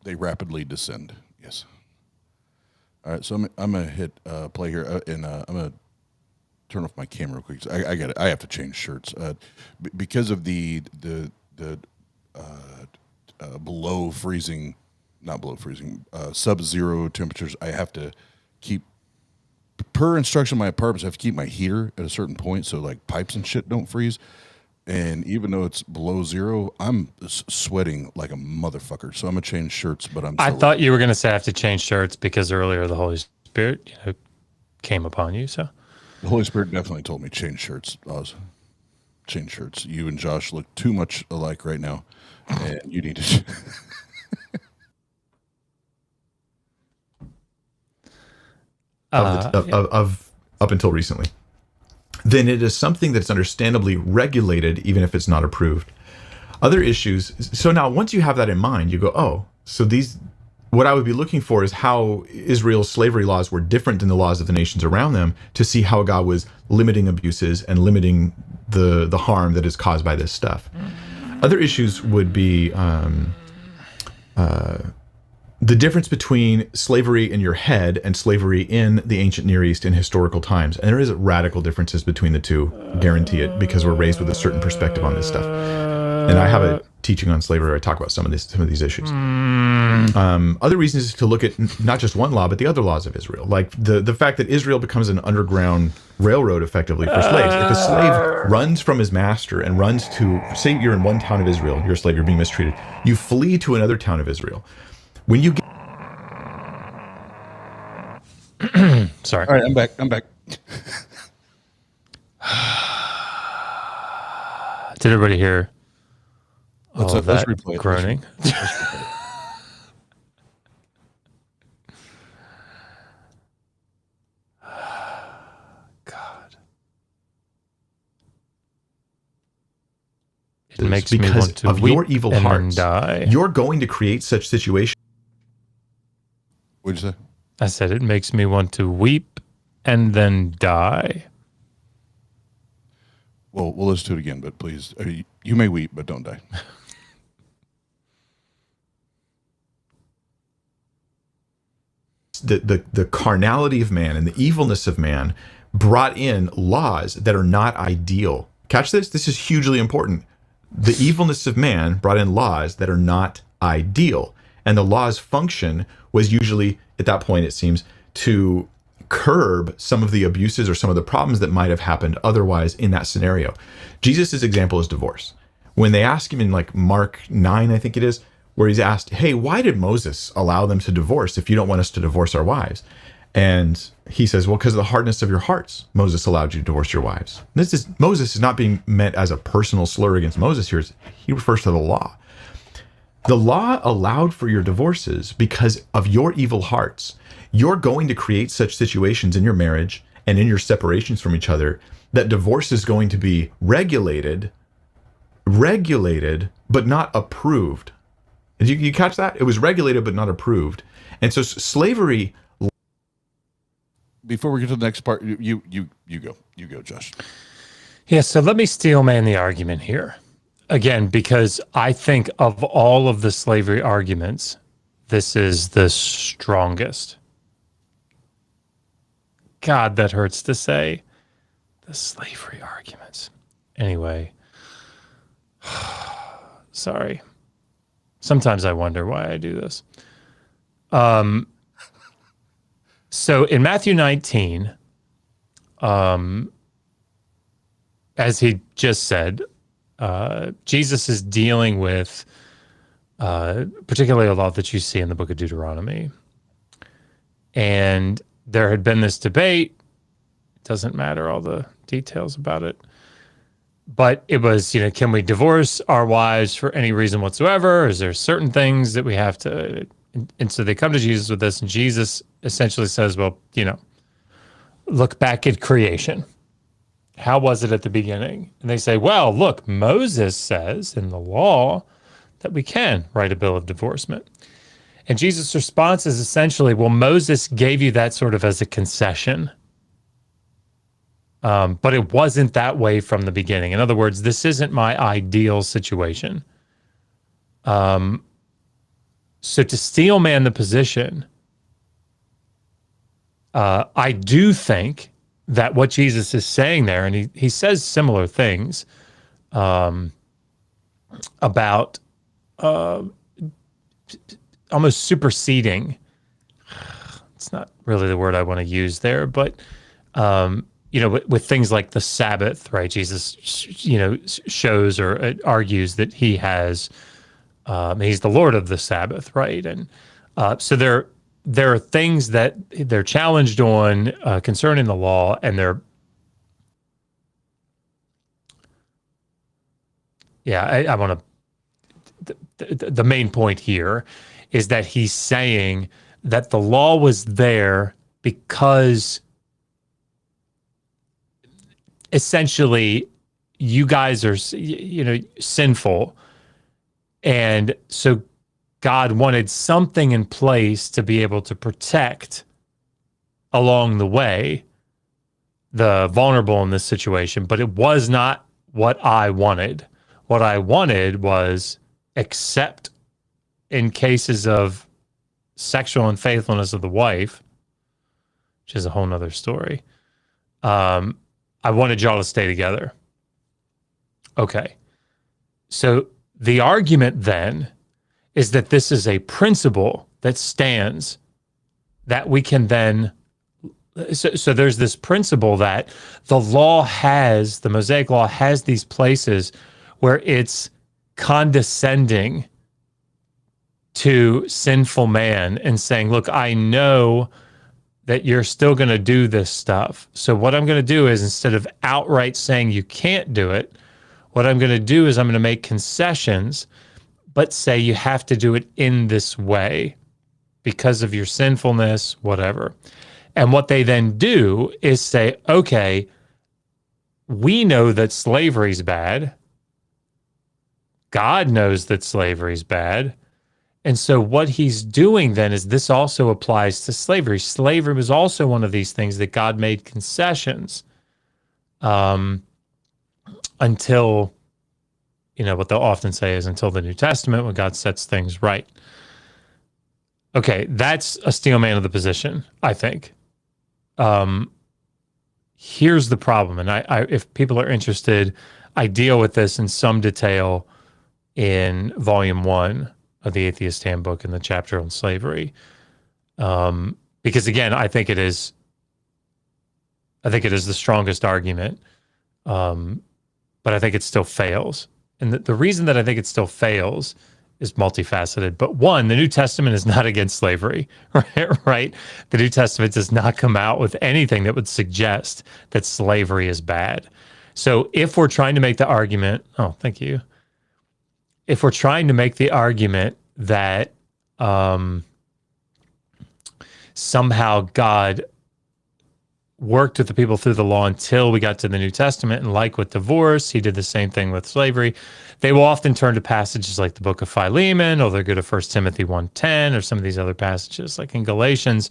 They rapidly descend. Yes. All right, so I'm gonna hit play here, and I'm gonna turn off my camera real quick. I got it. I have to change shirts because of the below freezing, not below freezing, sub-zero temperatures. I have to keep, per instruction of my apartments, I have to keep my heater at a certain point so like pipes and shit don't freeze. And even though it's below zero, I'm sweating like a motherfucker. So I'm gonna change shirts, but I thought you were gonna say I have to change shirts because earlier the Holy Spirit, came upon you. So the Holy Spirit definitely told me change shirts. Change shirts. You and Josh look too much alike right now, and you need to. Of up until recently, then it is something that's understandably regulated, even if it's not approved. Other issues. So now, once you have that in mind, you go, oh, so what I would be looking for is how Israel's slavery laws were different than the laws of the nations around them, to see how God was limiting abuses and limiting the harm that is caused by this stuff. Other issues would be the difference between slavery in your head and slavery in the ancient Near East in historical times. And there is radical differences between the two, guarantee it, because we're raised with a certain perspective on this stuff. And I have a teaching on slavery where I talk about some of these issues. Other reasons is to look at not just one law, but the other laws of Israel. Like the fact that Israel becomes an underground railroad effectively for slaves. If a slave runs from his master and runs to, say you're in one town of Israel, you're a slave, you're being mistreated, you flee to another town of Israel. When you get... Sorry. All right, I'm back. Did everybody hear Let's that replay it. groaning? God. It makes me because want to of weep your evil and hearts, die. you're going to create such situations. What'd you say? I said it makes me want to weep and then die. Well, let's do it again, but please, you may weep, but don't die. The carnality of man and the evilness of man brought in laws that are not ideal. Catch this? This is hugely important. The evilness of man brought in laws that are not ideal. And the law's function was usually, at that point, it seems, to curb some of the abuses or some of the problems that might have happened otherwise in that scenario. Jesus' example is divorce. When they ask him in like Mark 9, I think it is, where he's asked, hey, why did Moses allow them to divorce if you don't want us to divorce our wives? And he says, well, because of the hardness of your hearts, Moses allowed you to divorce your wives. Moses is not being meant as a personal slur against Moses here. He refers to the law. The law allowed for your divorces because of your evil hearts. You're going to create such situations in your marriage and in your separations from each other that divorce is going to be regulated, but not approved. Did you catch that? It was regulated, but not approved. And so slavery... Before we get to the next part, you go, Josh. Yeah, so let me steel man the argument here. Again, because I think of all of the slavery arguments, this is the strongest. God, that hurts to say. The slavery arguments. Anyway. Sorry. Sometimes I wonder why I do this. So in Matthew 19, as he just said, Jesus is dealing with particularly a law that you see in the book of Deuteronomy. And there had been this debate. It doesn't matter all the details about it. But it was, can we divorce our wives for any reason whatsoever? Is there certain things that we have to... And so they come to Jesus with this, and Jesus essentially says, well, look back at creation. How was it at the beginning? And they say, well, look, Moses says in the law that we can write a bill of divorcement. And Jesus' response is essentially, well, Moses gave you that sort of as a concession. But it wasn't that way from the beginning. In other words, this isn't my ideal situation. So to steel man the position, I do think that what Jesus is saying there, and he says similar things about almost superseding. It's not really the word I want to use there, but with things like the Sabbath, right? Jesus, shows or argues that he has, he's the Lord of the Sabbath, right? And so there are things that they're challenged on concerning the law, and I want to. The main point here is that he's saying that the law was there because essentially you guys are, sinful. And so God wanted something in place to be able to protect along the way the vulnerable in this situation, but it was not what I wanted. What I wanted was, except in cases of sexual unfaithfulness of the wife, which is a whole nother story, I wanted y'all to stay together. Okay. So the argument then is that this is a principle that stands that we can then, so there's this principle that the Mosaic law has these places where it's condescending to sinful man and saying, look, I know that you're still going to do this stuff. So what I'm going to do is, instead of outright saying you can't do it, what I'm going to do is I'm going to make concessions, but say you have to do it in this way because of your sinfulness, whatever. And what they then do is say, okay, we know that slavery's bad. God knows that slavery's bad. And so what he's doing then is, this also applies to slavery. Slavery was also one of these things that God made concessions until, what they'll often say is until the New Testament, when God sets things right. Okay, that's a steel man of the position, I think. Here's the problem, and I if people are interested, I deal with this in some detail in Volume 1 of the Atheist Handbook in the chapter on slavery. Because again, I think it is the strongest argument, but I think it still fails. And the reason that I think it still fails is multifaceted. But one, the New Testament is not against slavery, right? The New Testament does not come out with anything that would suggest that slavery is bad. So if we're trying to make the argument, thank you. If we're trying to make the argument that somehow God worked with the people through the law until we got to the New Testament, and like with divorce, he did the same thing with slavery, they will often turn to passages like the book of Philemon, or they'll go to 1 Timothy 1:10, or some of these other passages like in Galatians,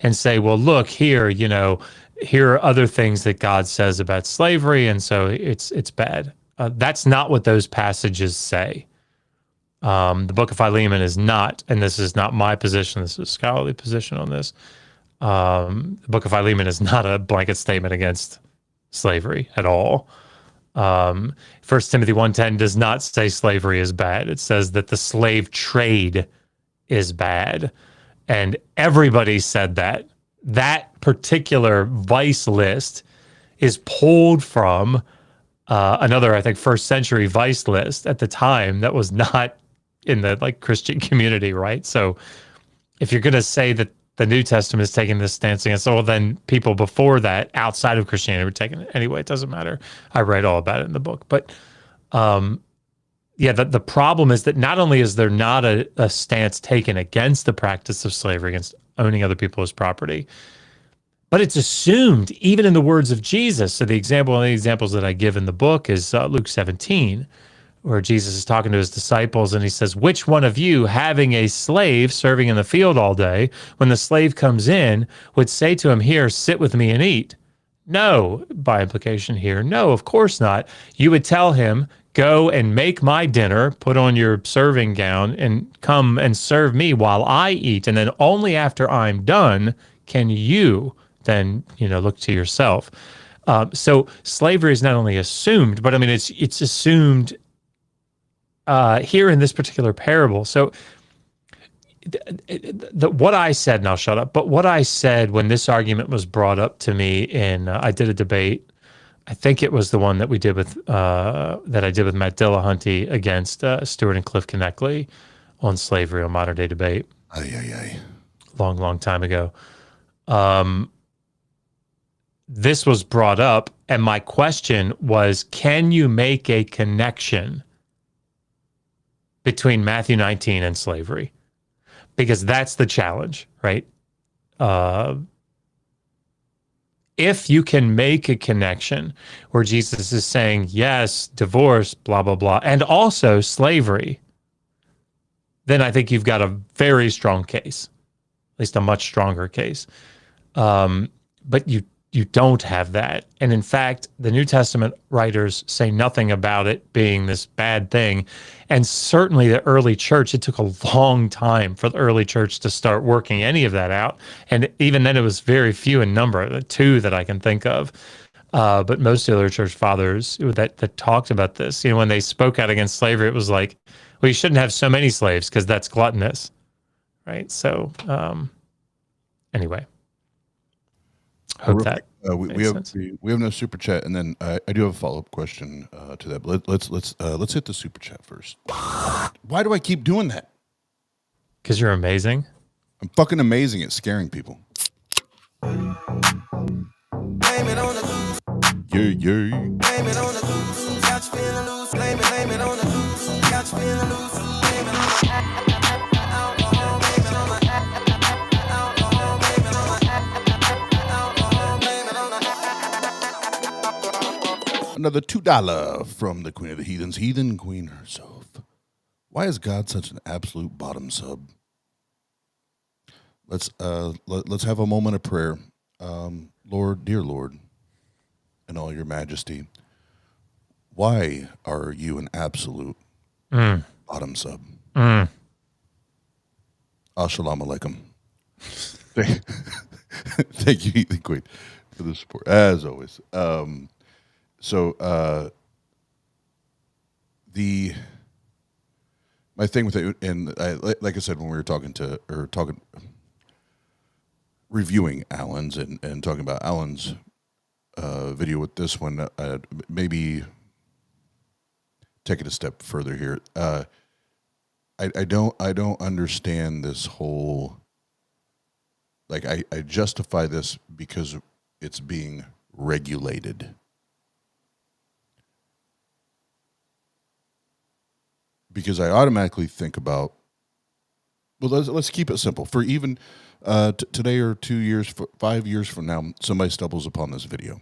and say, well, look, here are other things that God says about slavery, and so it's bad. That's not what those passages say. The book of Philemon is not, and this is not my position, this is a scholarly position on this, the book of Philemon is not a blanket statement against slavery at all. 1 Timothy 1:10 does not say slavery is bad. It says that the slave trade is bad. And everybody said that. That particular vice list is pulled from another, I think, first century vice list at the time that was not in the Christian community, right? So if you're going to say that the New Testament is taking this stance against, well, then people before that, outside of Christianity, were taking it. Anyway, it doesn't matter. I write all about it in the book. But the problem is that not only is there not a stance taken against the practice of slavery, against owning other people as property, but it's assumed, even in the words of Jesus. So one of the examples that I give in the book is Luke 17, where Jesus is talking to his disciples, and he says, which one of you, having a slave serving in the field all day, when the slave comes in, would say to him, here, sit with me and eat? No, by implication here, no, of course not. You would tell him, go and make my dinner, put on your serving gown, and come and serve me while I eat. And then only after I'm done can you then, look to yourself. So slavery is not only assumed, but I mean, it's assumed here in this particular parable. So what I said, and I'll shut up, but what I said when this argument was brought up to me in, I did a debate, I think it was the one that we did with, that I did with Matt Dillahunty against Stuart and Cliff Connectley on slavery, on Modern Day Debate. Long time ago. This was brought up, and my question was, can you make a connection between Matthew 19 and slavery? Because that's the challenge, right? If you can make a connection where Jesus is saying, yes, divorce, blah, blah, blah, and also slavery, then I think you've got a very strong case, at least a much stronger case. But you you don't have that. And in fact, the New Testament writers say nothing about it being this bad thing. And certainly the early church, it took a long time for the early church to start working any of that out. And even then it was very few in number, the two that I can think of. But most of the other church fathers that talked about this, when they spoke out against slavery, it was like, well, you shouldn't have so many slaves because that's gluttonous, right? So anyway, hope that we have no super chat, and then I do have a follow up question to that. But let's hit the super chat first. Why do I keep doing that? Because you're amazing. I'm fucking amazing at scaring people. Blame it on the Yeah. blame it on the got you feeling loose. Blame it on the got you feeling loose. Blame it on the alcohol. Blame it on the alcohol. Blame it on the alcohol. Blame it on the Another $2 from the Queen of the Heathens, Heathen Queen herself. Why is God such an absolute bottom sub? Let's have a moment of prayer. Lord, dear Lord, in all your majesty, why are you an absolute bottom sub? Assalamu alaikum. Thank you, Heathen Queen, for the support, as always. My thing with it, and like I said when we were reviewing Alan's and talking about Alan's video with this one, maybe take it a step further here. I don't understand this whole, like, I justify this because it's being regulated. Because I automatically think about, well, let's keep it simple. For even today or 2 years, 5 years from now, somebody stumbles upon this video.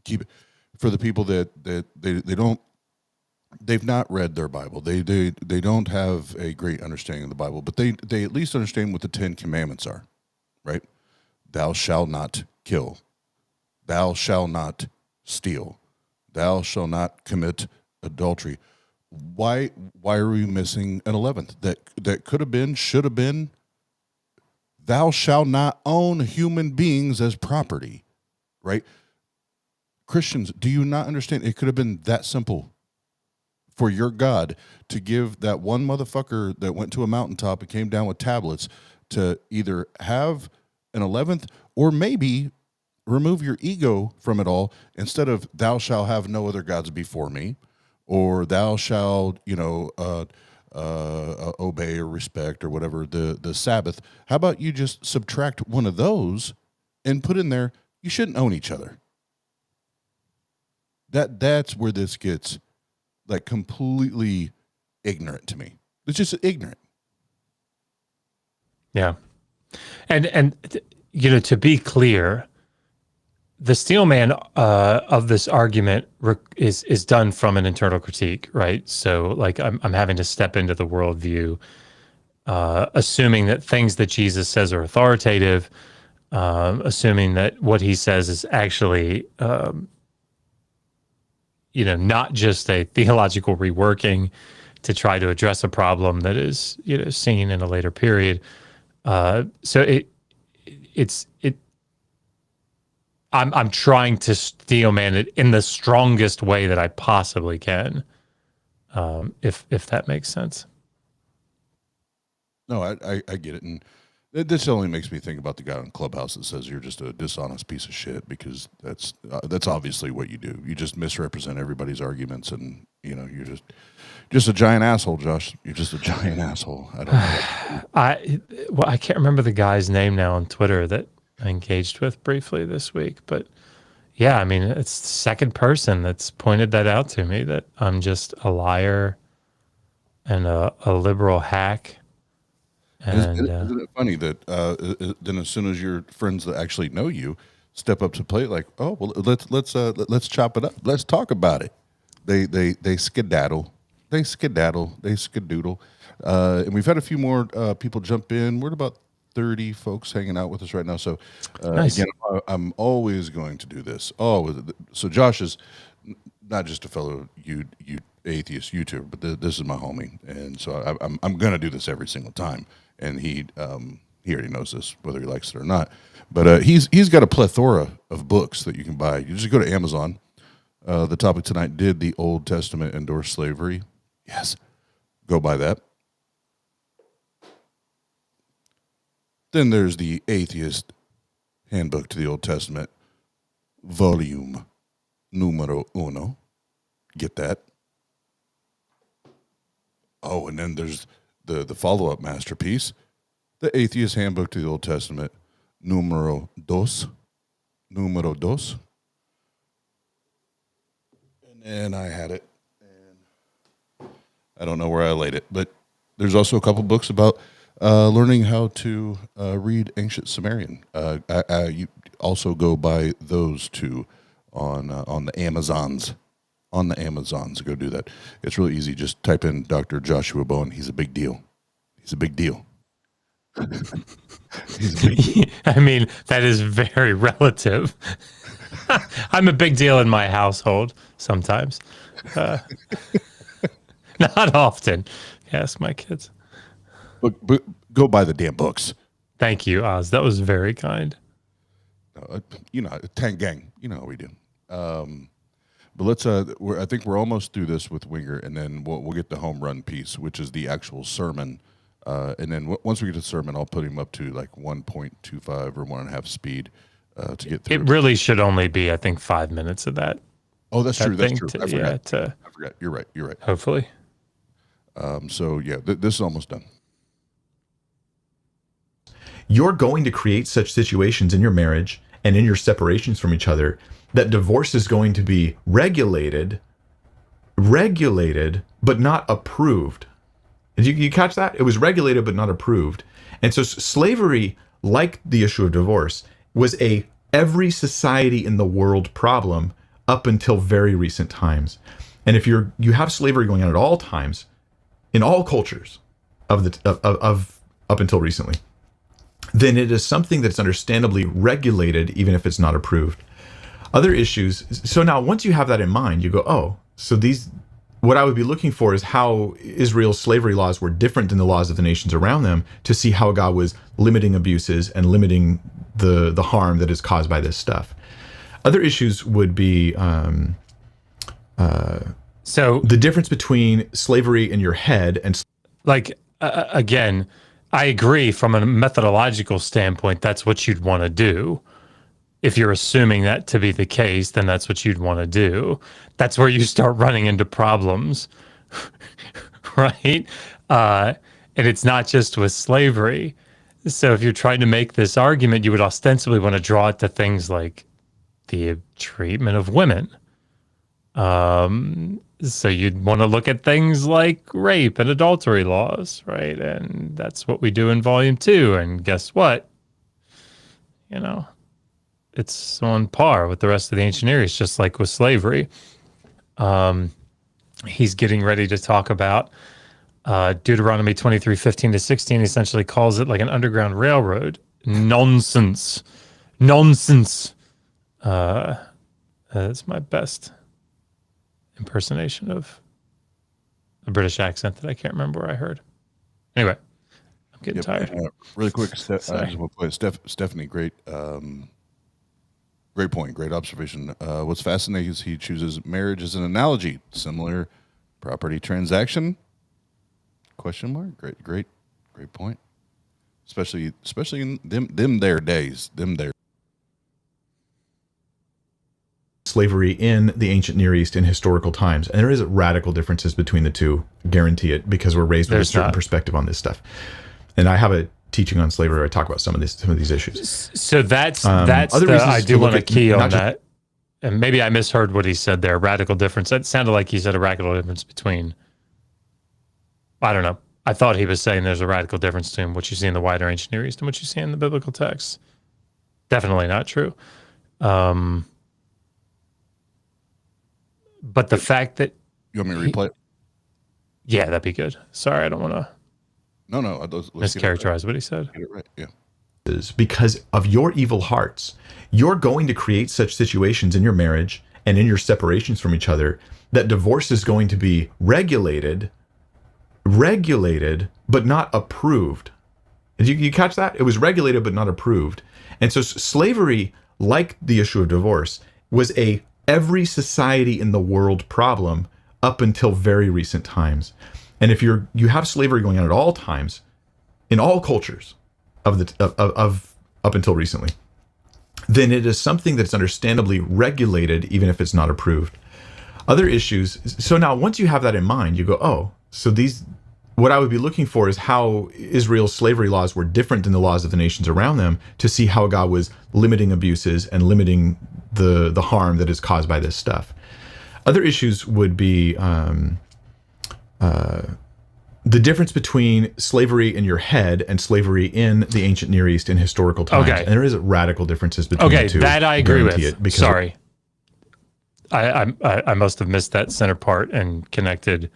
Keep it for the people that they've not read their Bible. They don't have a great understanding of the Bible, but they at least understand what the 10 Commandments are, right? Thou shalt not kill. Thou shalt not steal. Thou shalt not commit adultery. Why are we missing an 11th? That could have been, should have been. Thou shalt not own human beings as property, right? Christians, do you not understand? It could have been that simple for your God to give that one motherfucker that went to a mountaintop and came down with tablets to either have an 11th or maybe remove your ego from it all, instead of thou shalt have no other gods before me, or thou shalt, obey or respect or whatever the Sabbath. How about you just subtract one of those and put in there, you shouldn't own each other. That's where this gets like completely ignorant to me. It's just ignorant. Yeah. And to be clear, the steelman of this argument is done from an internal critique, right? So, like, I'm having to step into the worldview, assuming that things that Jesus says are authoritative, assuming that what he says is actually, not just a theological reworking to try to address a problem that is, seen in a later period. I'm trying to steelman it in the strongest way that I possibly can, if that makes sense. No, I get it, and this only makes me think about the guy on Clubhouse that says you're just a dishonest piece of shit, because that's obviously what you do. You just misrepresent everybody's arguments, and you're just a giant asshole, Josh. You're just a giant asshole. I don't know. I can't remember the guy's name now on Twitter that I engaged with briefly this week, but yeah, I mean, it's the second person that's pointed that out to me, that I'm just a liar and a liberal hack. And isn't it funny that then as soon as your friends that actually know you step up to plate, like, oh well, let's chop it up, let's talk about it. They skedaddle, they skedoodle, and we've had a few more people jump in. We're at about 30 folks hanging out with us right now. So Nice. again, I'm always going to do this. Always. So Josh is not just a fellow atheist YouTuber, but this is my homie, and so I'm going to do this every single time. And he already knows this, whether he likes it or not. But he's got a plethora of books that you can buy. You just go to Amazon. The topic tonight: did the Old Testament endorse slavery? Yes. Go buy that. Then there's the Atheist Handbook to the Old Testament, volume numero uno. Get that. Oh, and then there's the follow-up masterpiece, the Atheist Handbook to the Old Testament, numero dos. Numero dos. And then I had it, and I don't know where I laid it, but there's also a couple books about learning how to read ancient Sumerian. You also go buy those two on the Amazons. On the Amazons, go do that. It's really easy. Just type in Dr. Joshua Bowen. He's a big deal. He's a big deal. He's a big deal. I mean, that is very relative. I'm a big deal in my household sometimes. Not often. Ask my kids. But go buy the damn books. Thank you, Oz. That was very kind. Tang gang. You know how we do. But let's. I think we're almost through this with Winger, and then we'll get the home run piece, which is the actual sermon. And then once we get to the sermon, I'll put him up to like 1.25 or 1.5 speed to get through. It really should only be, I think, 5 minutes of that. Oh, that's true. That's true. I forgot. I forgot. You're right. You're right. Hopefully. So yeah, this is almost done. You're going to create such situations in your marriage and in your separations from each other that divorce is going to be regulated, but not approved. Did you catch that? It was regulated, but not approved. And so slavery, like the issue of divorce, was every society in the world problem up until very recent times. And if you have slavery going on at all times, in all cultures of up until recently, then it is something that's understandably regulated, even if it's not approved. Other issues. So now, once you have that in mind, you go, oh, so what I would be looking for is how Israel's slavery laws were different than the laws of the nations around them, to see how God was limiting abuses and limiting the harm that is caused by this stuff. Other issues would be so the difference between slavery in your head and again, I agree from a methodological standpoint, that's what you'd want to do. If you're assuming that to be the case, then that's what you'd want to do. That's where you start running into problems, right? And it's not just with slavery. So if you're trying to make this argument, you would ostensibly want to draw it to things like the treatment of women. So you'd want to look at things like rape and adultery laws, right? And that's what we do in Volume 2. And guess what? It's on par with the rest of the ancient Near East, just like with slavery. He's getting ready to talk about Deuteronomy 23:15-16. Essentially calls it like an underground railroad. Nonsense. That's my best impersonation of a British accent that I can't remember where I heard. Anyway, I'm getting tired. Really quick, I just want to play Stephanie. Great point. Great observation. What's fascinating is he chooses marriage as an analogy. Similar property transaction? Question mark. Great point. Especially in them their days. Slavery in the ancient Near East in historical times. And there is radical differences between the two, guarantee it, because we're raised with a certain perspective on this stuff. And I have a teaching on slavery where I talk about some of these issues. So that's I do want to key on that. And maybe I misheard what he said there, radical difference. That sounded like he said a radical difference between, I don't know. I thought he was saying there's a radical difference between what you see in the wider ancient Near East and what you see in the biblical text. Definitely not true. But the fact that... You want me to replay it? Yeah, that'd be good. Sorry, I don't want to No, let's mischaracterize what he said. Get it right, yeah. is because of your evil hearts. You're going to create such situations in your marriage and in your separations from each other that divorce is going to be regulated, but not approved. Did you catch that? It was regulated but not approved. And so slavery, like the issue of divorce, was every society in the world problem up until very recent times. And if you have slavery going on at all times, in all cultures of up until recently, then it is something that's understandably regulated, even if it's not approved. Other issues. So now, once you have that in mind, you go, oh, so what I would be looking for is how Israel's slavery laws were different than the laws of the nations around them, to see how God was limiting abuses and limiting the harm that is caused by this stuff. Other issues would be the difference between slavery in your head and slavery in the ancient Near East in historical times. Okay. And there is radical differences between the two. Okay, that I agree with. Sorry. I must have missed that center part and connected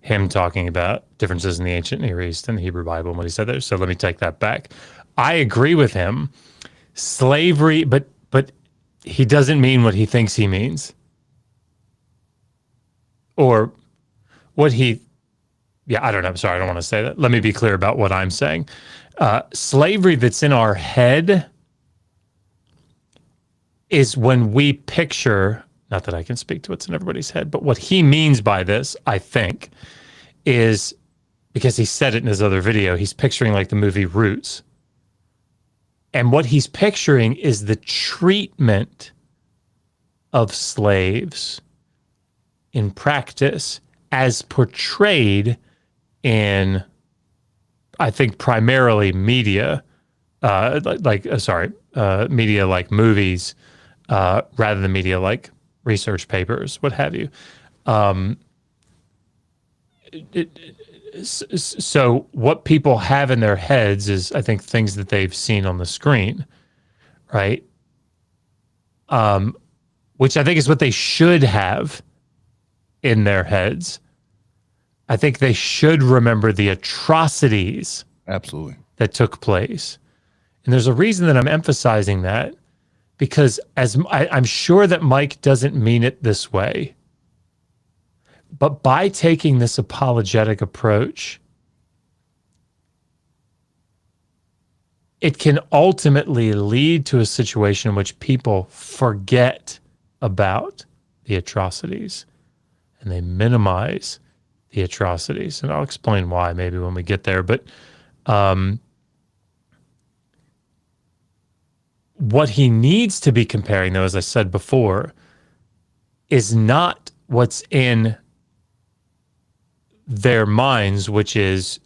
him talking about differences in the ancient Near East and the Hebrew Bible and what he said there. So let me take that back. I agree with him. Slavery, but he doesn't mean what he thinks he means. Or what he... Yeah, I don't know. I'm sorry, I don't want to say that. Let me be clear about what I'm saying. Slavery that's in our head is when we picture, not that I can speak to what's in everybody's head, but what he means by this, I think, is, because he said it in his other video, he's picturing like the movie Roots. And what he's picturing is the treatment of slaves in practice as portrayed in, I think, primarily media, media like movies, rather than media like research papers, what have you. So what people have in their heads is, I think, things that they've seen on the screen, right? Which I think is what they should have in their heads. I think they should remember the atrocities absolutely that took place. And there's a reason that I'm emphasizing that, because I'm sure that Mike doesn't mean it this way. But by taking this apologetic approach, it can ultimately lead to a situation in which people forget about the atrocities and they minimize the atrocities. And I'll explain why maybe when we get there. But what he needs to be comparing, though, as I said before, is not what's in their minds, which is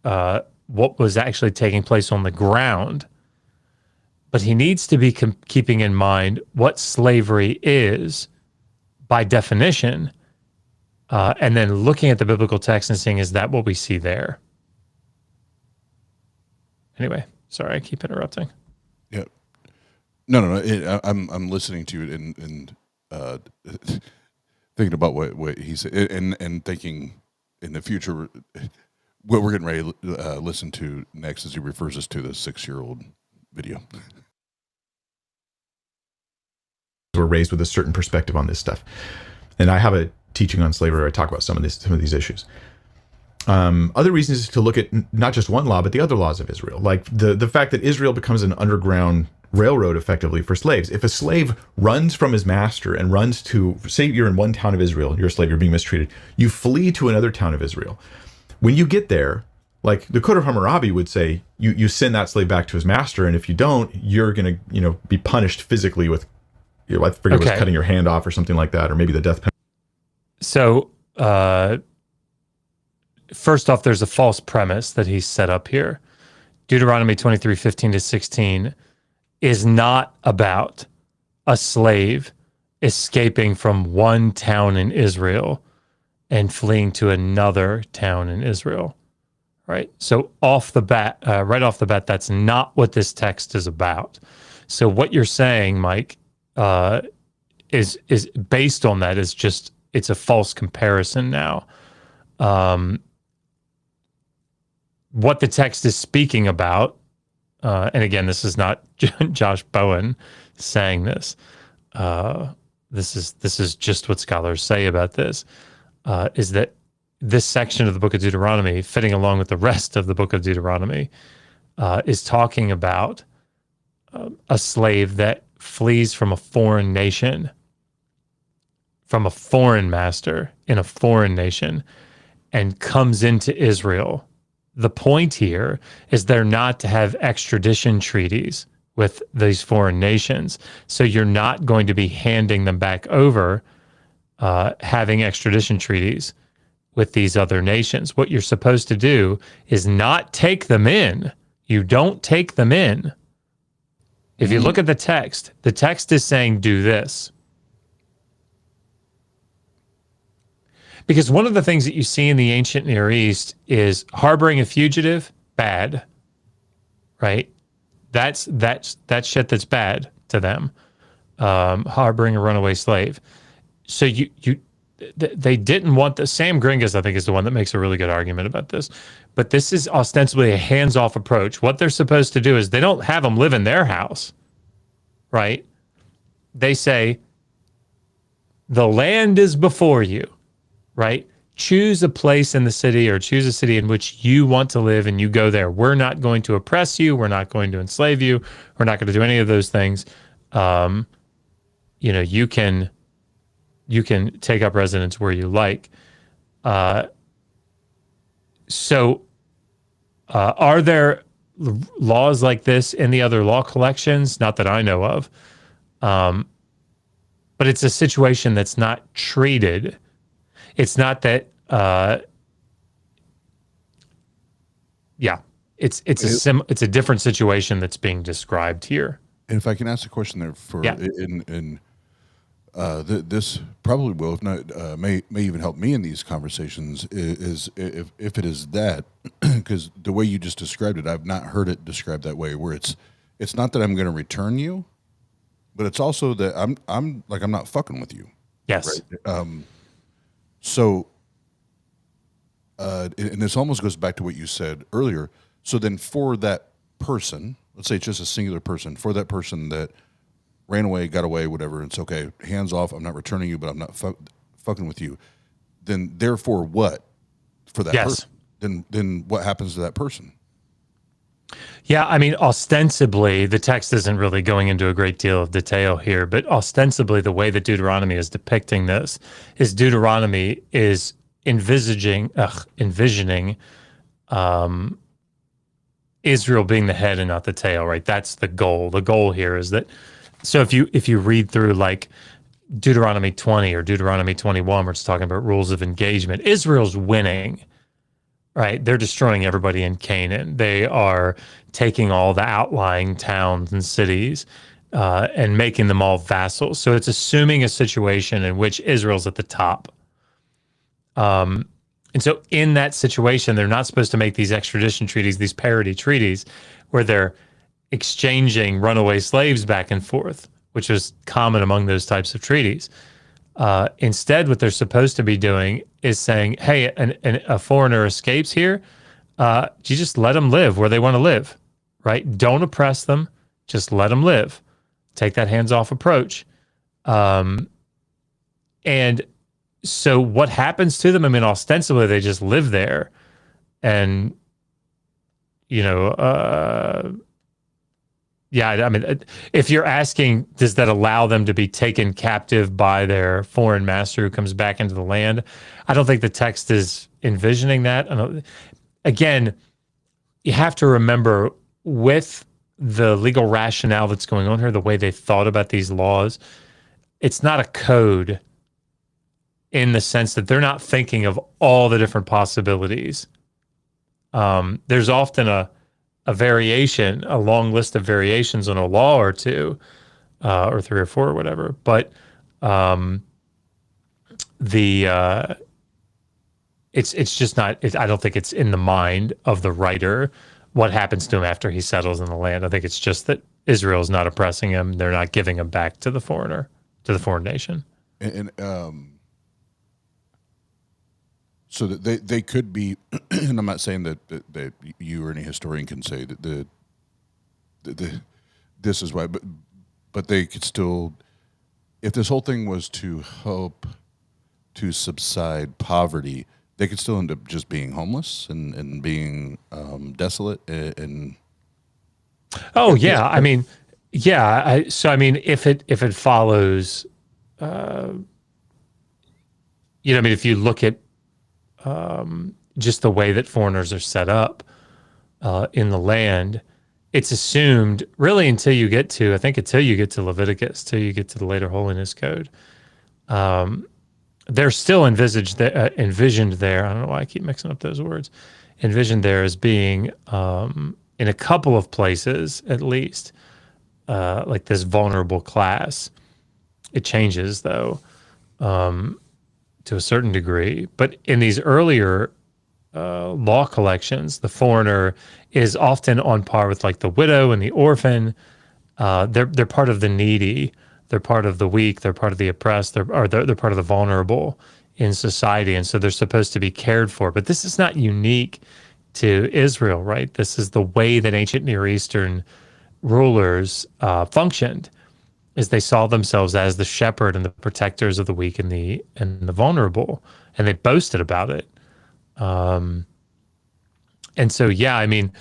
what was actually taking place on the ground. But he needs to be keeping in mind what slavery is by definition, and then looking at the biblical text and saying, is that what we see there? Anyway, sorry, I keep interrupting. Yeah. No. I'm listening to it and thinking about what he said and thinking in the future what we're getting ready to listen to next as he refers us to the 6-year-old video. We're raised with a certain perspective on this stuff. And I have a teaching on slavery where I talk about some of these issues. Other reasons is to look at not just one law, but the other laws of Israel. Like the fact that Israel becomes an underground railroad effectively for slaves. If a slave runs from his master and runs to, say you're in one town of Israel, you're a slave, you're being mistreated, you flee to another town of Israel. When you get there, like the Code of Hammurabi would say, you send that slave back to his master, and if you don't, you're going to be punished physically with, I forget, it was cutting your hand off or something like that, or maybe the death penalty. So, first off, there's a false premise that he's set up here. Deuteronomy 23:15-16 is not about a slave escaping from one town in Israel and fleeing to another town in Israel, right? So right off the bat, that's not what this text is about. So what you're saying, Mike, is based on that, is just, it's a false comparison now. What the text is speaking about and again, this is not Josh Bowen saying this. This is just what scholars say about this, is that this section of the book of Deuteronomy, fitting along with the rest of the book of Deuteronomy, is talking about a slave that flees from a foreign nation, from a foreign master in a foreign nation, and comes into Israel. The point here is they're not to have extradition treaties with these foreign nations. So you're not going to be handing them back over, having extradition treaties with these other nations. What you're supposed to do is not take them in. You don't take them in. If you look at the text is saying do this. Because one of the things that you see in the ancient Near East is harboring a fugitive, bad, right? That's shit that's bad to them. Harboring a runaway slave. So they didn't want the Sam Gringas, I think, is the one that makes a really good argument about this. But this is ostensibly a hands-off approach. What they're supposed to do is they don't have them live in their house, right? They say, the land is before you, right? Choose a place in the city or choose a city in which you want to live and you go there. We're not going to oppress you. We're not going to enslave you. We're not going to do any of those things. You can take up residence where you like. So are there laws like this in the other law collections? Not that I know of. But it's a situation that's not treated. It's not that, it's a different situation that's being described here. And if I can ask a question there for this probably will, if not, may even help me in these conversations is if it is that, because the way you just described it, I've not heard it described that way, where it's not that I'm going to return you, but it's also that I'm not fucking with you. Yes. Right? So, and this almost goes back to what you said earlier. So then for that person, let's say it's just a singular person, for that person that ran away, got away, whatever, it's okay, hands off, I'm not returning you, but I'm not fucking with you. Then therefore what for that person? Then what happens to that person? Yeah, I mean, ostensibly, the text isn't really going into a great deal of detail here, but ostensibly, the way that Deuteronomy is depicting this is Deuteronomy is envisioning Israel being the head and not the tail, right? That's the goal. The goal here is that, so if you read through like Deuteronomy 20 or Deuteronomy 21, where it's talking about rules of engagement, Israel's winning. Right, they're destroying everybody in Canaan. They are taking all the outlying towns and cities and making them all vassals. So it's assuming a situation in which Israel's at the top. And so in that situation, they're not supposed to make these extradition treaties, these parity treaties, where they're exchanging runaway slaves back and forth, which is common among those types of treaties. Instead, what they're supposed to be doing is saying, hey, a foreigner escapes here. You just let them live where they want to live, right? Don't oppress them. Just let them live. Take that hands-off approach. And so what happens to them? I mean, ostensibly, they just live there. And, I mean, if you're asking, does that allow them to be taken captive by their foreign master who comes back into the land? I don't think the text is envisioning that. Again, you have to remember with the legal rationale that's going on here, the way they thought about these laws, it's not a code in the sense that they're not thinking of all the different possibilities. There's often a variation, a long list of variations on a law or two, or three or four or whatever. But it's just not, I don't think it's in the mind of the writer what happens to him after he settles in the land. I think it's just that Israel's not oppressing him. They're not giving him back to the foreigner, to the foreign nation. And so that they could be, and I'm not saying that you or any historian can say that this is why, but they could still, if this whole thing was to help to subside poverty, they could still end up just being homeless and being desolate and. Oh yeah, I mean, yeah. So I mean, if it follows, I mean, if you look at just the way that foreigners are set up in the land, it's assumed really until you get to Leviticus, till you get to the later Holiness Code. They're still envisioned there. I don't know why I keep mixing up those words. Envisioned there as being in a couple of places at least, like this vulnerable class. It changes though, to a certain degree. But in these earlier law collections, the foreigner is often on par with like the widow and the orphan. They're part of the needy. They're part of the weak. They're part of the oppressed. They're part of the vulnerable in society, and so they're supposed to be cared for. But this is not unique to Israel, right? This is the way that ancient Near Eastern rulers functioned, is they saw themselves as the shepherd and the protectors of the weak and the vulnerable, and they boasted about it. And so, yeah, I mean,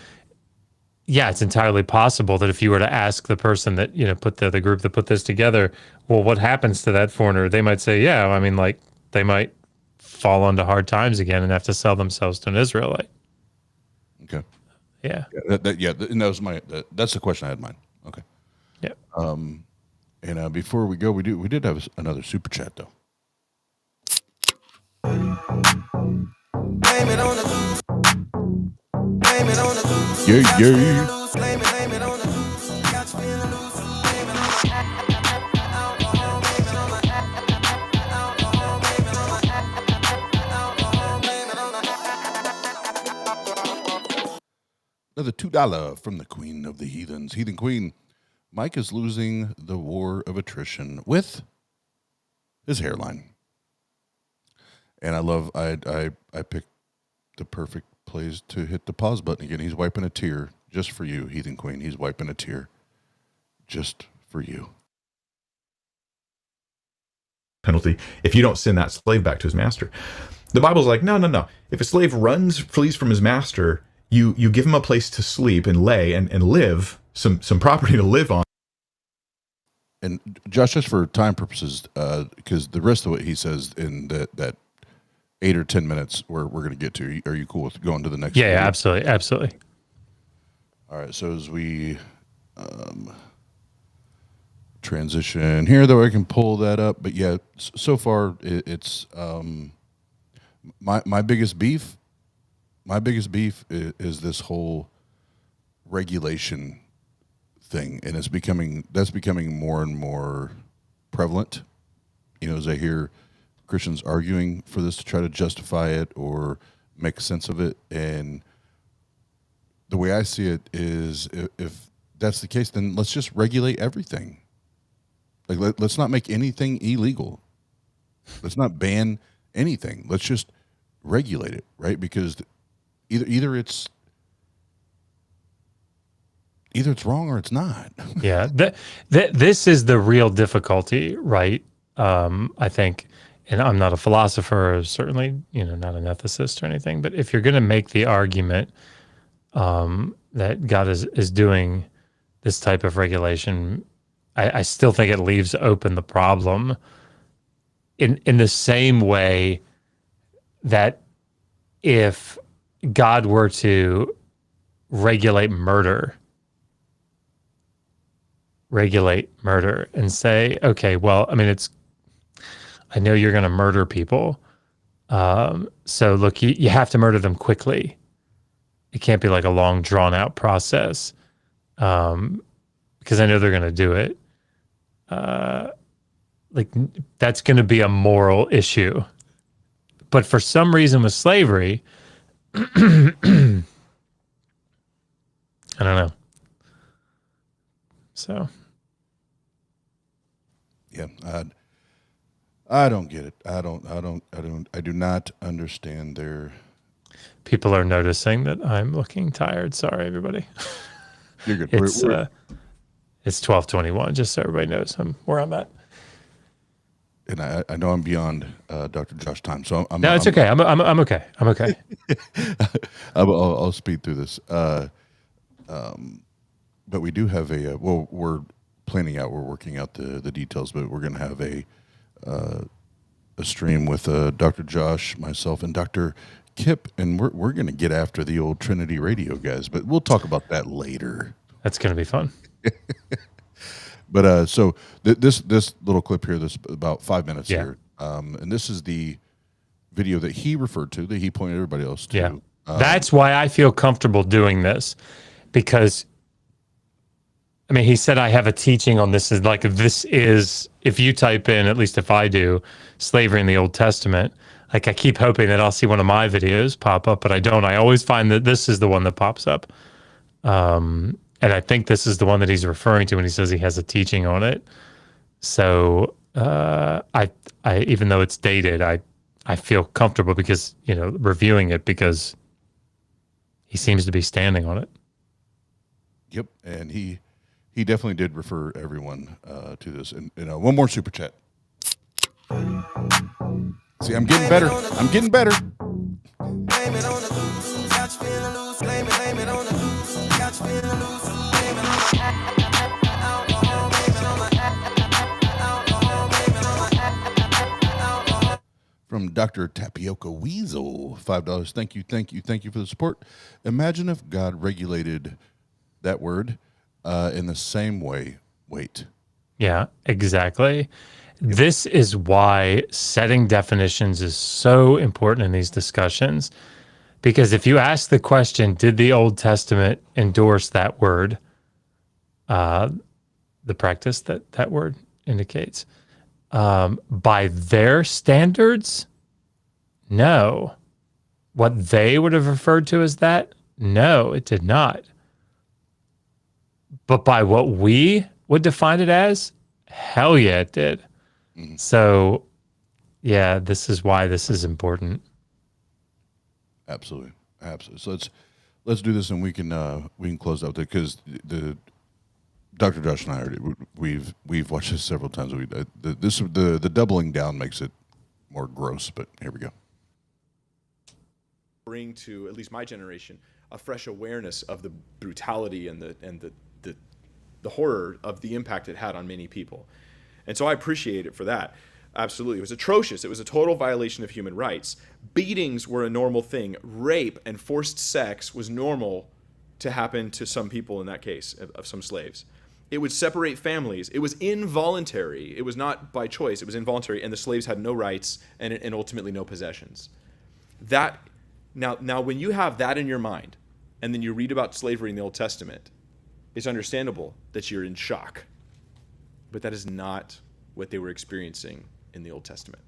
yeah, it's entirely possible that if you were to ask the person that, put the group that put this together, well, what happens to that foreigner? They might say, yeah, I mean, like they might fall into hard times again and have to sell themselves to an Israelite. Okay. Yeah. And that was that's the question I had in mind. Okay. Yeah. And before we go, we did have another super chat though. Blame it on the goose. Blame it on the goose. Yeah. Blame it on the goose. Got you feeling loose. Blame it on the alcohol. Blame it on the alcohol. Blame it on the alcohol. Blame it on the Another $2 from the Queen of the Heathens, Heathen Queen. Mike is losing the war of attrition with his hairline. And I picked the perfect place to hit the pause button again. He's wiping a tear just for you, Heathen Queen. He's wiping a tear just for you. Penalty if you don't send that slave back to his master. The Bible's like, no. If a slave flees from his master, you give him a place to sleep and lay and live, some property to live on. And Josh, just for time purposes, because the rest of what he says in that 8 or 10 minutes we're going to get to, are you cool with going to the next? Yeah, absolutely. All right, so as we transition here, though, I can pull that up. But yeah, so far it's my biggest beef. My biggest beef is this whole regulation thing, and that's becoming more and more prevalent. As I hear Christians arguing for this to try to justify it or make sense of it, and the way I see it is, if that's the case, then let's just regulate everything. Like let's not make anything illegal. Let's not ban anything. Let's just regulate it, right? Because either it's wrong or it's not. Yeah, this is the real difficulty, right? I think, and I'm not a philosopher, or certainly, not an ethicist or anything, but if you're going to make the argument that God is doing this type of regulation, I still think it leaves open the problem in the same way that if God were to regulate murder and say, okay, well, I mean, I know you're going to murder people. So look, you have to murder them quickly. It can't be like a long drawn out process. Because I know they're going to do it. Like that's going to be a moral issue. But for some reason with slavery, I don't know. So, yeah, I don't get it. I do not understand their. People are noticing that I'm looking tired. Sorry, everybody. You're good. It's 12:21. Just so everybody knows where I'm at. And I know I'm beyond Dr. Josh time, so I'm No, it's okay. I'm okay. I'm okay. I'll speed through this. But we do have we're planning out, we're working out the details, but we're going to have a stream with Dr. Josh, myself, and Dr. Kip, and we're going to get after the old Trinity Radio guys, but we'll talk about that later. That's going to be fun. But so this little clip here, this about 5 minutes here, and this is the video that he referred to, that he pointed everybody else to. Yeah, that's why I feel comfortable doing this, because I mean, he said I have a teaching on this. Is like, this is, if you type in, at least if I do, slavery in the Old Testament, like I keep hoping that I'll see one of my videos pop up, but I don't. I always find that this is the one that pops up. And I think this is the one that he's referring to when he says he has a teaching on it. So I even though it's dated, I feel comfortable because, reviewing it, because he seems to be standing on it. Yep, and he definitely did refer everyone to this. And one more super chat. See, I'm getting better. I'm getting better. Blame it on the loose, got you feeling loose. Blame it on the loose, got you feeling loose. Blame it on the alcohol, blame it on the alcohol, blame it on the alcohol. From Dr. Tapiocaweasel, $5. Thank you for the support. Imagine if God regulated that word in the same way. Wait. Yeah, exactly. This is why setting definitions is so important in these discussions, because if you ask the question, did the Old Testament endorse that word, the practice that word indicates, by their standards, no. What they would have referred to as that, no, it did not. But by what we would define it as, hell yeah, it did. Mm-hmm. So, yeah, this is why this is important. Absolutely. So let's do this, and we can close out there, because the Dr. Josh and I we've watched this several times. The doubling down makes it more gross, but here we go. Bring to at least my generation a fresh awareness of the brutality and the horror of the impact it had on many people. And so I appreciate it for that. Absolutely. It was atrocious. It was a total violation of human rights. Beatings were a normal thing. Rape and forced sex was normal to happen to some people, in that case, of some slaves. It would separate families. It was involuntary. It was not by choice. It was involuntary, and the slaves had no rights and ultimately no possessions. Now, when you have that in your mind, and then you read about slavery in the Old Testament, it's understandable that you're in shock. But that is not what they were experiencing in the Old Testament.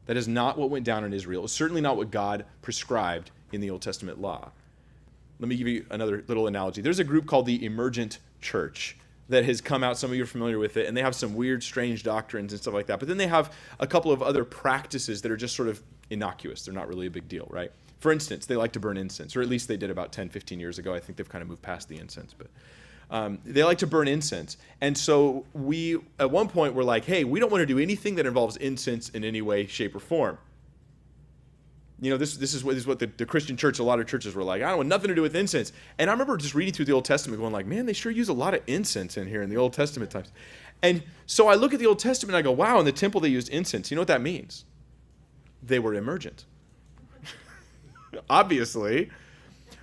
That is not what went down in Israel. It's certainly not what God prescribed in the Old Testament law. Let me give you another little analogy. There's a group called the Emergent Church that has come out. Some of you are familiar with it, and they have some weird, strange doctrines and stuff like that. But then they have a couple of other practices that are just sort of innocuous. They're not really a big deal, right? For instance, they like to burn incense, or at least they did about 10, 15 years ago. I think they've kind of moved past the incense, but they like to burn incense. And so we, at one point, were like, hey, we don't want to do anything that involves incense in any way, shape, or form. This is what the Christian church, a lot of churches were like, I don't want nothing to do with incense. And I remember just reading through the Old Testament going like, man, they sure use a lot of incense in here in the Old Testament times. And so I look at the Old Testament and I go, wow, in the temple they used incense. You know what that means? They were emergent. Obviously.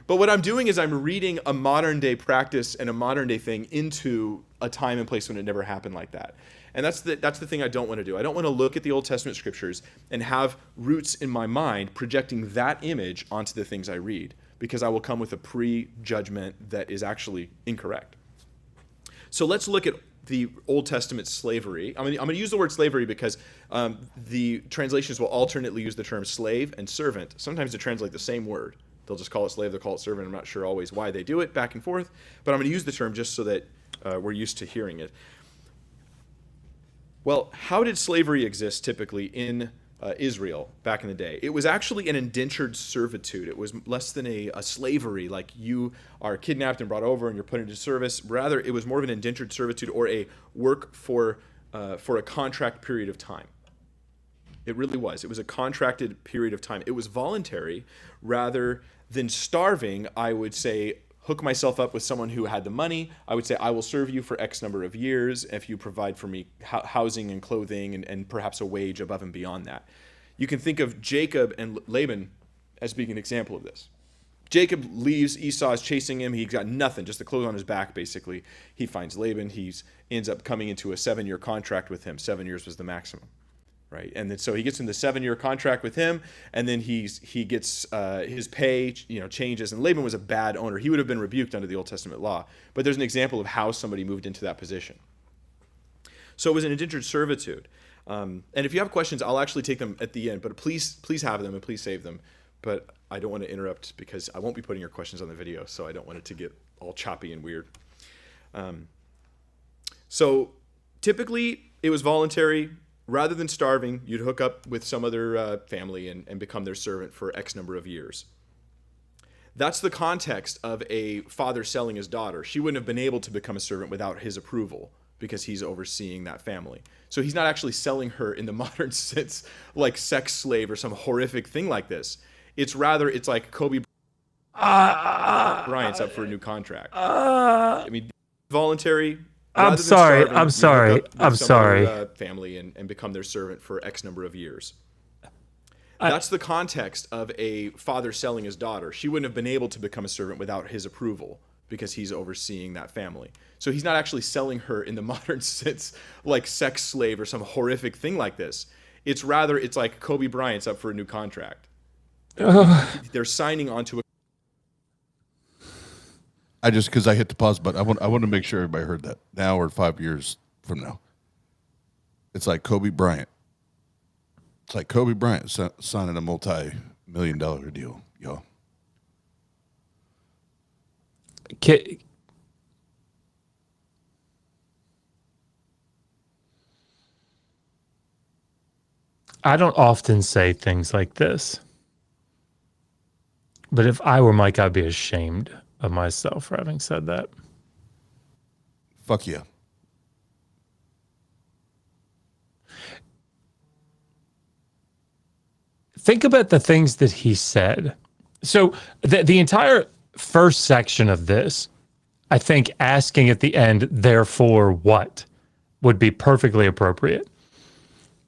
But what I'm doing is I'm reading a modern day practice and a modern day thing into a time and place when it never happened like that. And that's the thing I don't want to do. I don't want to look at the Old Testament scriptures and have roots in my mind projecting that image onto the things I read, because I will come with a prejudgment that is actually incorrect. So let's look at the Old Testament slavery. I'm going to use the word slavery because the translations will alternately use the term slave and servant, sometimes to translate the same word. They'll just call it slave, they'll call it servant. I'm not sure always why they do it, back and forth. But I'm going to use the term just so that we're used to hearing it. Well, how did slavery exist typically in Israel back in the day. It was actually an indentured servitude. It was less than a slavery, like you are kidnapped and brought over and you're put into service. Rather, it was more of an indentured servitude or a work for a contract period of time. It really was. It was a contracted period of time. It was voluntary rather than starving. I would say hook myself up with someone who had the money. I would say, I will serve you for X number of years if you provide for me housing and clothing and perhaps a wage above and beyond that. You can think of Jacob and Laban as being an example of this. Jacob leaves, Esau is chasing him, he's got nothing, just the clothes on his back basically. He finds Laban, he ends up coming into a 7-year contract with him. 7 years was the maximum. Right, and then so he gets in the 7-year contract with him, and then he gets his pay, changes. And Laban was a bad owner; he would have been rebuked under the Old Testament law. But there's an example of how somebody moved into that position. So it was an indentured servitude. And if you have questions, I'll actually take them at the end. But please have them and please save them. But I don't want to interrupt because I won't be putting your questions on the video, so I don't want it to get all choppy and weird. So typically, it was voluntary. Rather than starving, you'd hook up with some other family and become their servant for X number of years. That's the context of a father selling his daughter. She wouldn't have been able to become a servant without his approval because he's overseeing that family. So he's not actually selling her in the modern sense like sex slave or some horrific thing like this. It's like Kobe Bryant's up for a new contract. I mean, voluntary. I'm sorry. Family and become their servant for X number of years. That's the context of a father selling his daughter. She wouldn't have been able to become a servant without his approval because he's overseeing that family. So he's not actually selling her in the modern sense like sex slave or some horrific thing like this. It's like Kobe Bryant's up for a new contract. They're signing onto a because I hit the pause button. I want to make sure everybody heard that now or 5 years from now. It's like Kobe Bryant. It's like Kobe Bryant signing a multi-million-dollar deal, y'all. I don't often say things like this, but if I were Mike, I'd be ashamed of myself for having said that. Fuck yeah. Think about the things that he said. So the entire first section of this, I think asking at the end, therefore what, would be perfectly appropriate,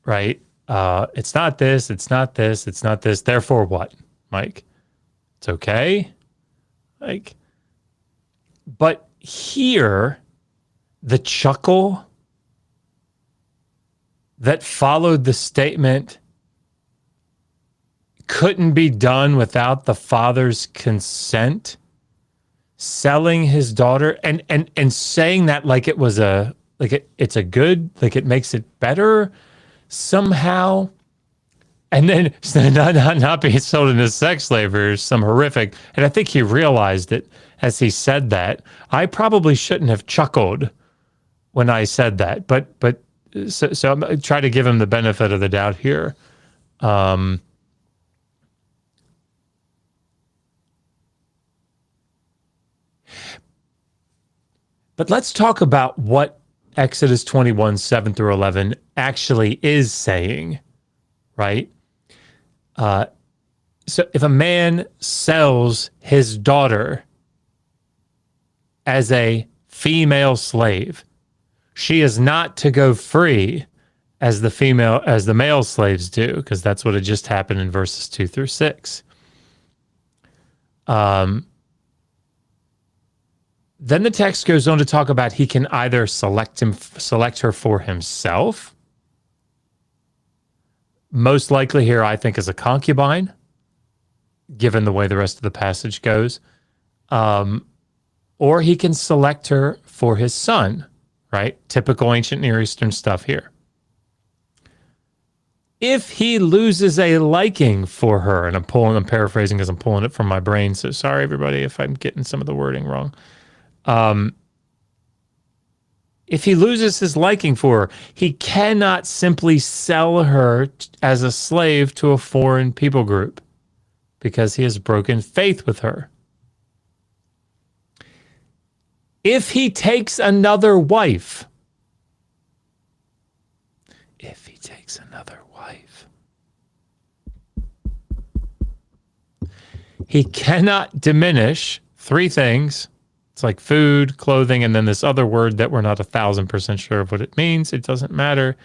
right? It's not this, it's not this, it's not this, therefore what, Mike? It's okay. Like, but here, the chuckle that followed the statement couldn't be done without the father's consent, selling his daughter and saying that like it was it's a good, like it makes it better somehow. And then not being sold into sex slavery or some horrific. And I think he realized it as he said that. I probably shouldn't have chuckled when I said that, but so I'm gonna try to give him the benefit of the doubt here. But let's talk about what Exodus 21, 7 through 11 actually is saying, right? So if a man sells his daughter as a female slave, she is not to go free as the male slaves do, because that's what had just happened in verses 2 through 6. Then the text goes on to talk about he can either select her for himself. Most likely here, I think, is a concubine, given the way the rest of the passage goes. Or he can select her for his son, right? Typical ancient Near Eastern stuff here. If he loses a liking for her, and I'm paraphrasing because I'm pulling it from my brain, so sorry everybody if I'm getting some of the wording wrong. if he loses his liking for her, he cannot simply sell her as a slave to a foreign people group because he has broken faith with her. If he takes another wife, he cannot diminish three things. It's like food, clothing, and then this other word that we're not 1,000% sure of what it means. It doesn't matter.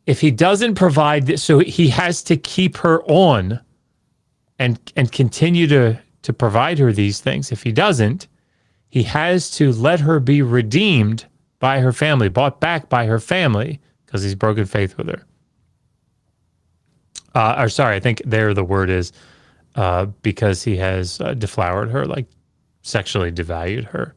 If he doesn't provide this, so he has to keep her on and continue to provide her these things. If he doesn't, he has to let her be redeemed by her family, bought back by her family, because he's broken faith with her. I think there the word is because he has deflowered her, like sexually devalued her.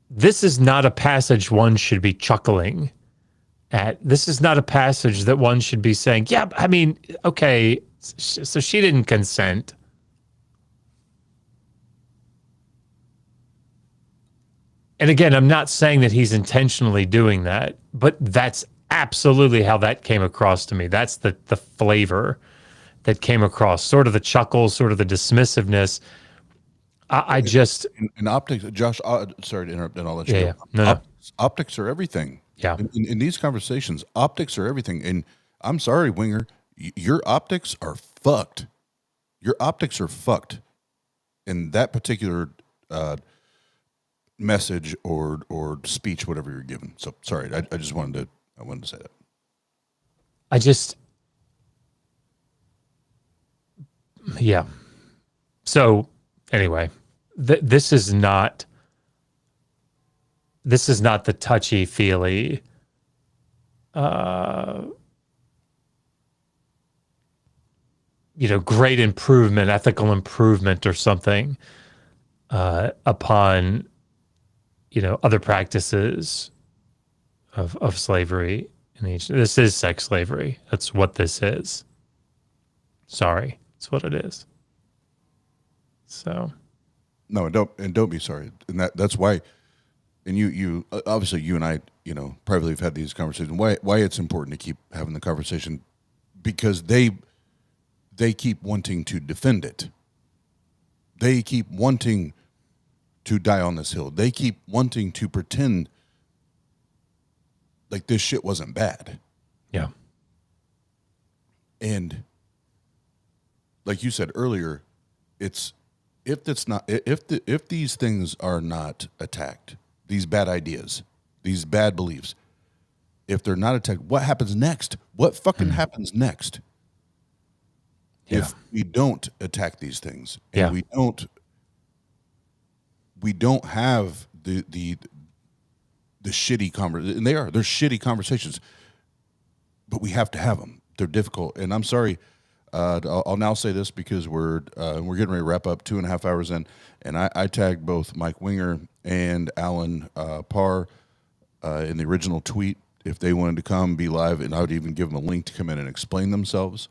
This is not a passage one should be chuckling at. This is not a passage that one should be saying, yeah, I mean, okay, so she didn't consent. And again, I'm not saying that he's intentionally doing that, but that's absolutely how that came across to me. That's the flavor that came across, sort of the chuckle, sort of the dismissiveness. I just... In optics, Josh, sorry to interrupt, and I'll let you Yeah, go. yeah. No. Optics are everything. Yeah. In these conversations, optics are everything. And I'm sorry, Winger, your optics are fucked. Your optics are fucked in that particular message or speech, whatever you're given. So sorry, I just wanted to say that. Yeah. So anyway, this is not the touchy feely great improvement, ethical improvement or something upon other practices of slavery in each. This is sex slavery. That's what this is. Sorry, that's what it is. So, no, don't be sorry, and that's why. And you obviously you and I privately have had these conversations. Why it's important to keep having the conversation, because they keep wanting to defend it. They keep wanting to die on this hill. They keep wanting to pretend like this shit wasn't bad. yeah. And like you said earlier, if these things are not attacked, these bad ideas, these bad beliefs, if they're not attacked, what happens next? What fucking happens next? Yeah. If we don't attack these things, and Yeah. we don't have the shitty conversations, and they're shitty conversations, but we have to have them. They're difficult, and I'm sorry. I'll now say this because we're getting ready to wrap up 2.5 hours in, and I tagged both Mike Winger and Alan Parr in the original tweet if they wanted to come be live, and I would even give them a link to come in and explain themselves.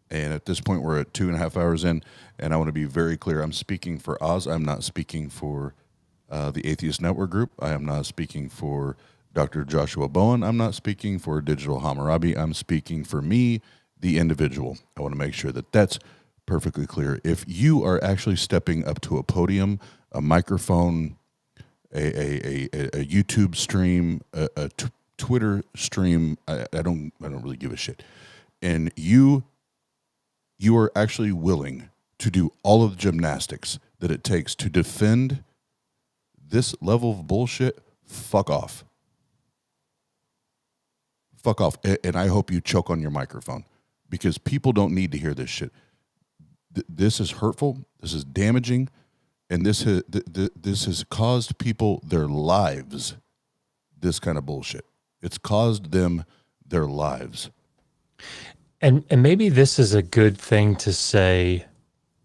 And at this point, we're at 2.5 hours in, and I want to be very clear. I'm speaking for Oz. I'm not speaking for the Atheist Network Group. I am not speaking for Dr. Joshua Bowen. I'm not speaking for Digital Hammurabi. I'm speaking for me, the individual. I want to make sure that that's perfectly clear. If you are actually stepping up to a podium, a microphone, a YouTube stream, a Twitter stream, I don't really give a shit, and you are actually willing to do all of the gymnastics that it takes to defend this level of bullshit, fuck off. Fuck off. And I hope you choke on your microphone, because people don't need to hear this shit. This is hurtful. This is damaging. And this has caused people their lives, this kind of bullshit. It's caused them their lives. And maybe this is a good thing to say,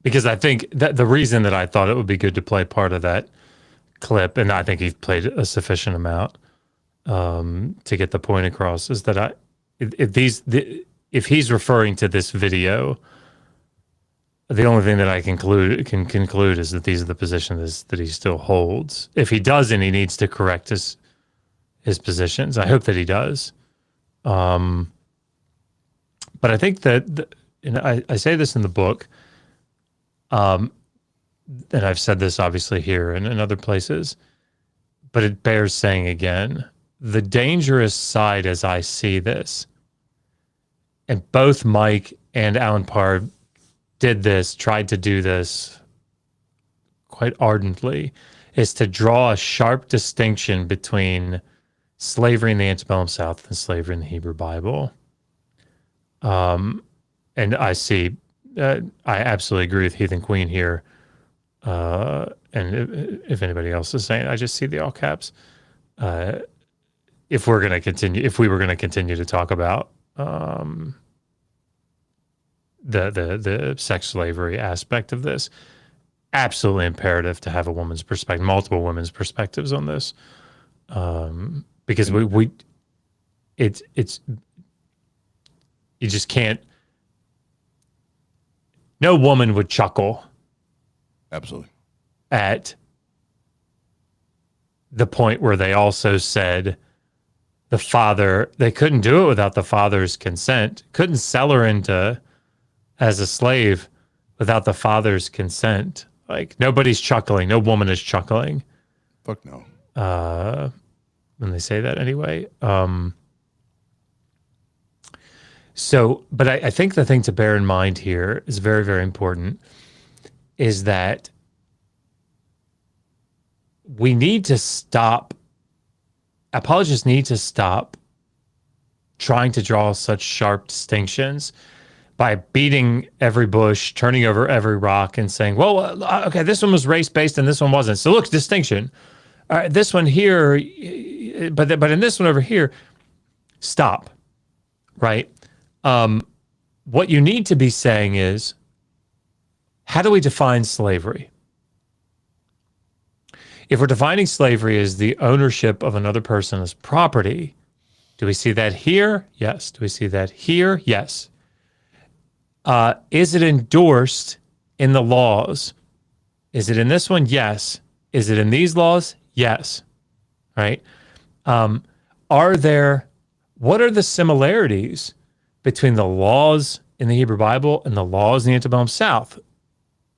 because I think that the reason that I thought it would be good to play part of that clip, and I think you've played a sufficient amount to get the point across, is that if he's referring to this video, The only thing that I can conclude is that these are the positions that he still holds. If he doesn't, he needs to correct his positions. I hope that he does. But I think that, and I say this in the book, and I've said this obviously here and in other places, but it bears saying again, the dangerous side as I see this, and both Mike and Alan Parr tried to do this quite ardently, is to draw a sharp distinction between slavery in the antebellum South and slavery in the Hebrew Bible. And I see, I absolutely agree with Heathen Queen here. And if anybody else is saying, I just see the all caps. If we were going to continue to talk about the sex slavery aspect of this, absolutely imperative to have a woman's perspective, multiple women's perspectives on this, because it's you just can't. No woman would chuckle Absolutely. at the point where they also said the father, they couldn't do it without the father's consent, couldn't sell her into as a slave without the father's consent. Like, nobody's chuckling. No woman is chuckling. Fuck no. When they say that anyway. But I think the thing to bear in mind here is very, very important, is that we need to stop, apologists need to stop trying to draw such sharp distinctions by beating every bush, turning over every rock, and saying, well, okay, this one was race-based and this one wasn't. So look, distinction. All right, this one here, but in this one over here, stop, right? What you need to be saying is, how do we define slavery? If we're defining slavery as the ownership of another person as property, do we see that here? Yes. Do we see that here? Yes. Is it endorsed in the laws? Is it in this one? Yes. Is it in these laws? Yes. Right? What are the similarities between the laws in the Hebrew Bible and the laws in the antebellum South?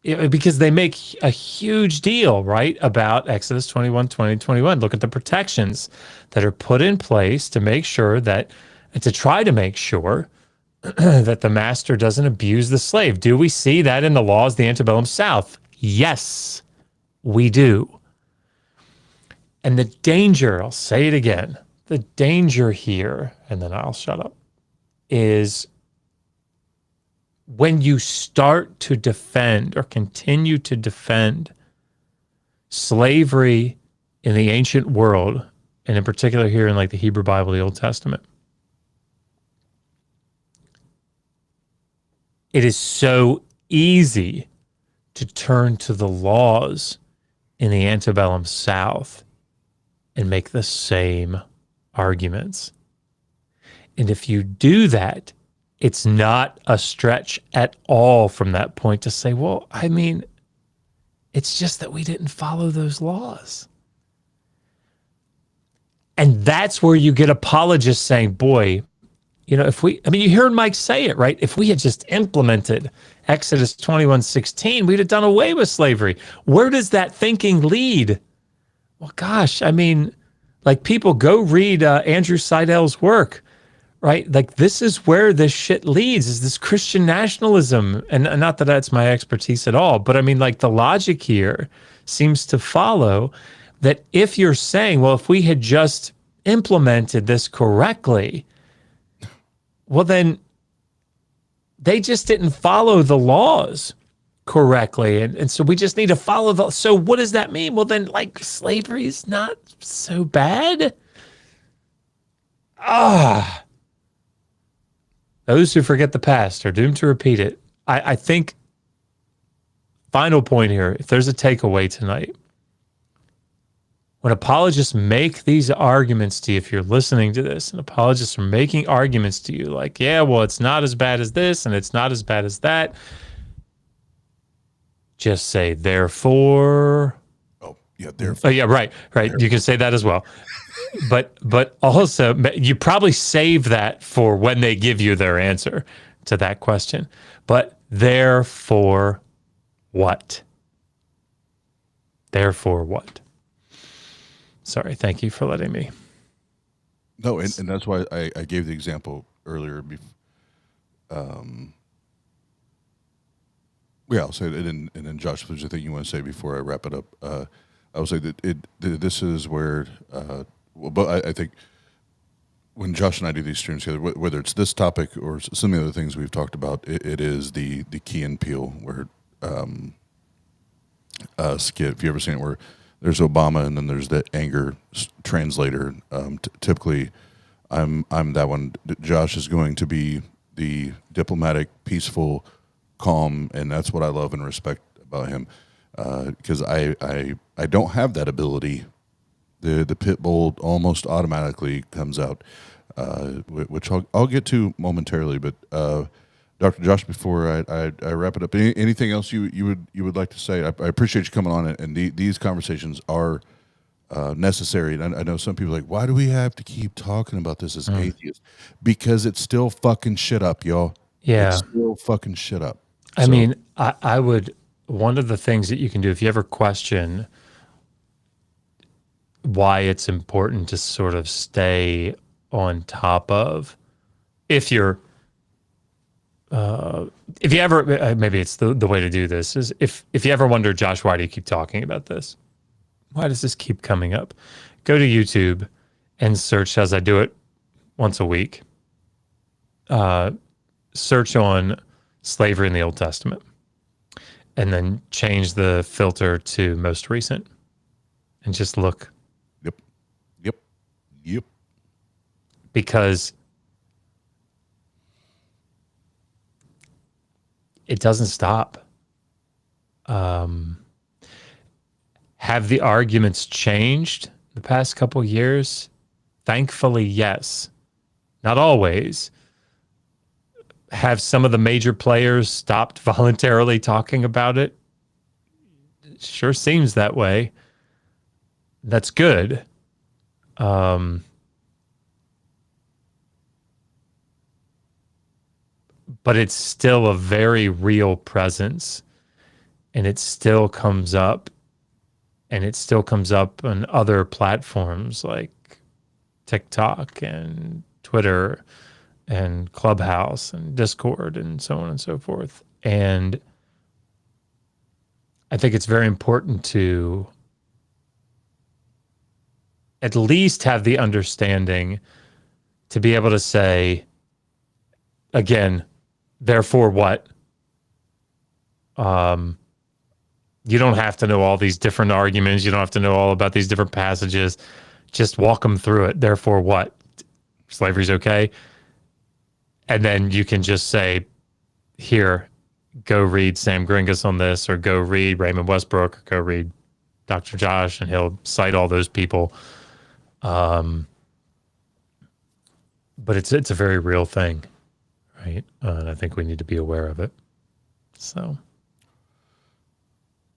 Because they make a huge deal, right, about Exodus 21, 20, 21. Look at the protections that are put in place to make sure that, to try to make sure that the master doesn't abuse the slave. Do we see that in the laws of the antebellum South? Yes, we do. And the danger, I'll say it again, the danger here, and then I'll shut up, is when you start to defend or continue to defend slavery in the ancient world, and in particular here in like the Hebrew Bible, the Old Testament, it is so easy to turn to the laws in the antebellum South and make the same arguments. And if you do that, it's not a stretch at all from that point to say, well, I mean, it's just that we didn't follow those laws. And that's where you get apologists saying, boy, you know, you heard Mike say it, right? If we had just implemented Exodus 21:16, we'd have done away with slavery. Where does that thinking lead? Well, gosh, I mean, like, people go read Andrew Seidel's work, right? Like, this is where this shit leads, is this Christian nationalism. And not that that's my expertise at all, but I mean, like, the logic here seems to follow that if you're saying, well, if we had just implemented this correctly, well, then they just didn't follow the laws correctly. And so we just need to follow the, so what does that mean? Well, then, like, slavery is not so bad. Those who forget the past are doomed to repeat it. I think, final point here, if there's a takeaway tonight, when apologists make these arguments to you, if you're listening to this, and apologists are making arguments to you like, yeah, well, it's not as bad as this, and it's not as bad as that, just say therefore. Oh, yeah, Oh yeah, right. You can say that as well. But also you probably save that for when they give you their answer to that question. But therefore what? Therefore what? Sorry, thank you for letting me. No, and that's why I gave the example earlier. Yeah, I'll say it, and then Josh, if there's anything you want to say before I wrap it up, I will say that this is where, but I think when Josh and I do these streams together, whether it's this topic or some of the other things we've talked about, it is the Key and Peele where skit. If you ever seen it, where there's Obama and then there's the anger translator. Typically, I'm that one. Josh is going to be the diplomatic, peaceful, calm, and that's what I love and respect about him. Because I don't have that ability. The pit bull almost automatically comes out, which I'll get to momentarily. But Dr. Josh, before I wrap it up, anything else you would like to say? I appreciate you coming on, and these conversations are necessary. And I know some people are like, why do we have to keep talking about this as atheists? Because it's still fucking shit up, y'all. Yeah, it's still fucking shit up. I mean, I would. One of the things that you can do if you ever question why it's important to sort of stay on top of, if you ever, maybe it's the way to do this is if you ever wonder, Josh, why do you keep talking about this? Why does this keep coming up? Go to YouTube and search, as I do it once a week, search on slavery in the Old Testament, and then change the filter to most recent and just look. Yep. Because it doesn't stop. Have the arguments changed the past couple of years? Thankfully, yes. Not always. Have some of the major players stopped voluntarily talking about it? It sure seems that way. That's good. But it's still a very real presence, and it still comes up, and it still comes up on other platforms like TikTok and Twitter and Clubhouse and Discord and so on and so forth. And I think it's very important to at least have the understanding to be able to say, again, therefore what? You don't have to know all these different arguments. You don't have to know all about these different passages. Just walk them through it. Therefore what? Slavery's okay. And then you can just say, here, go read Sam Gringus on this, or go read Raymond Westbrook, or go read Dr. Josh, and he'll cite all those people. But it's a very real thing, right? And I think we need to be aware of it. So,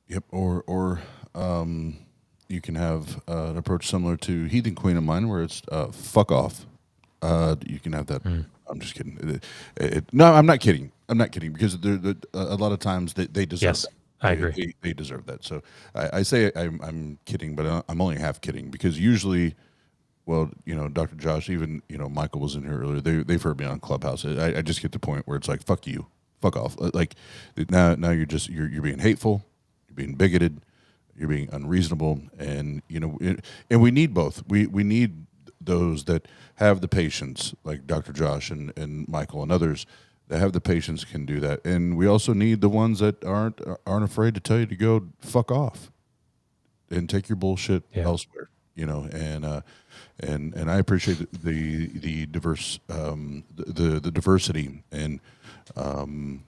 yep. Or you can have an approach similar to Heathen Queen of Mine, where it's fuck off. You can have that. I'm just kidding. No, I'm not kidding. I'm not kidding, because a lot of times they deserve. Yes, that. I agree. They deserve that. So I say I'm kidding, but I'm only half kidding, because usually, well, Dr. Josh, even Michael was in here earlier. They've heard me on Clubhouse. I just get to the point where it's like, fuck you, fuck off. Like now you're being hateful, you're being bigoted, you're being unreasonable, and and we need both. We need those that have the patience, like Dr. Josh and Michael and others that have the patience can do that. And we also need the ones that aren't afraid to tell you to go fuck off and take your bullshit elsewhere. And I appreciate the diverse the diversity and the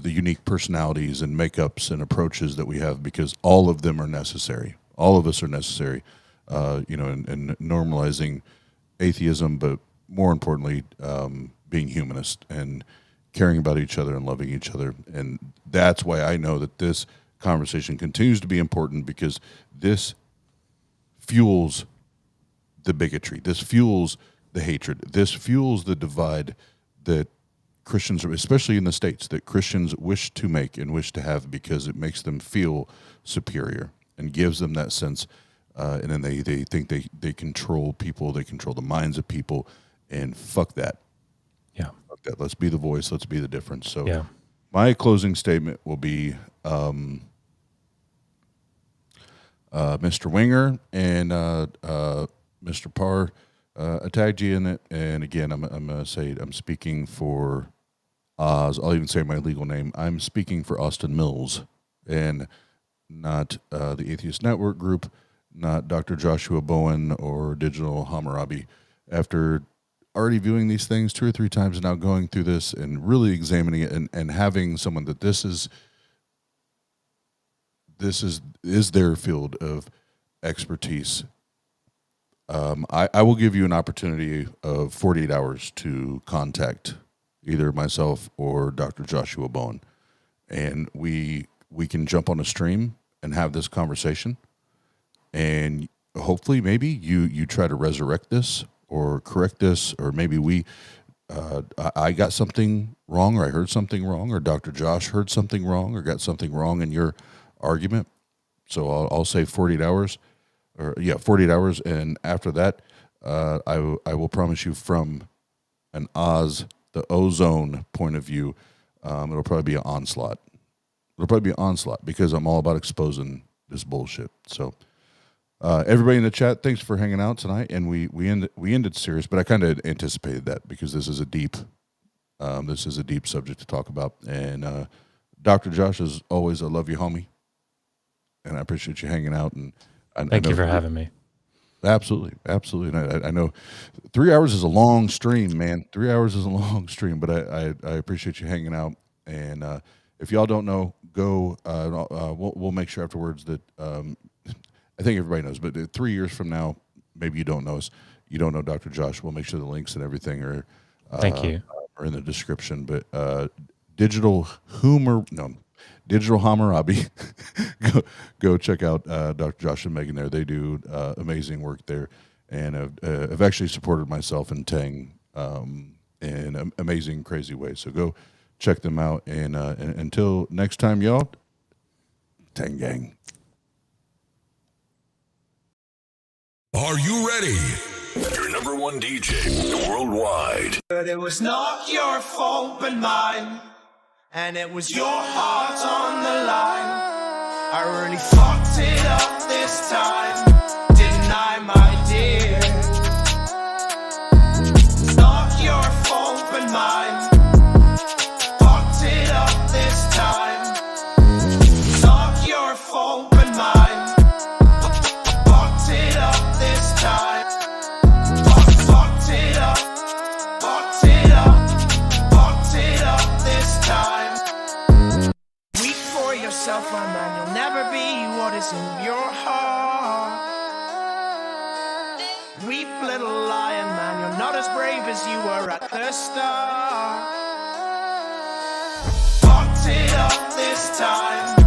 unique personalities and makeups and approaches that we have, because all of them are necessary. All of us are necessary. And normalizing atheism, but more importantly, being humanist and caring about each other and loving each other. And that's why I know that this conversation continues to be important because this fuels the bigotry. This fuels the hatred. This fuels the divide that Christians, especially in the States, that Christians wish to make and wish to have because it makes them feel superior and gives them that sense. And then they think they control people, they control the minds of people, and fuck that. Yeah. Fuck that. Let's be the voice. Let's be the difference. So Yeah. my closing statement will be Mr. Winger and Mr. Parr. I tagged you in it, and again, I'm going to say I'm speaking for Oz. I'll even say my legal name. I'm speaking for Austin Mills, and not the Atheist Network group, not Dr. Joshua Bowen or Digital Hammurabi. After already viewing these things 2 or 3 times and now going through this and really examining it and having someone that this is their field of expertise, I will give you an opportunity of 48 hours to contact either myself or Dr. Joshua Bowen, and we can jump on a stream and have this conversation, and hopefully maybe you try to resurrect this or correct this, or maybe I got something wrong, or I heard something wrong, or Dr. Josh heard something wrong or got something wrong in your argument. So I'll say 48 hours. 48 hours, and after that, I will promise you from an the OZone point of view, it'll probably be an onslaught. It'll probably be an onslaught because I'm all about exposing this bullshit. So, everybody in the chat, thanks for hanging out tonight, and we ended serious, but I kind of anticipated that because this is a deep subject to talk about. And Dr. Josh, as always, I love you, homie, and I appreciate you hanging out. And Thank you for having me. Absolutely. And I know 3 hours is a long stream, man. 3 hours is a long stream, but I appreciate you hanging out. And if y'all don't know, go. We'll make sure afterwards that I think everybody knows. But 3 years from now, maybe you don't know us. You don't know Dr. Josh. We'll make sure the links and everything are Thank you. Are in the description. But Digital Hammurabi, go check out Dr. Josh and Megan there. They do amazing work there, and have actually supported myself and Tang in an amazing, crazy way. So go check them out, and until next time, y'all, Tang Gang. Are you ready? Your number one DJ worldwide. But it was not your fault but mine, and it was your heart on the line. I really fucked it up this time, didn't I, my dear? It's not your fault but mine. Fucked it up this time. It's not your fault but mine. Fucked it up this time. Fucked it up. Fucked it up. Fucked it up this time. Weep for yourself, my man. You'll never be what is in your heart. Weep, little lion, man. You're not as brave as you were at the start. Fucked it up this time.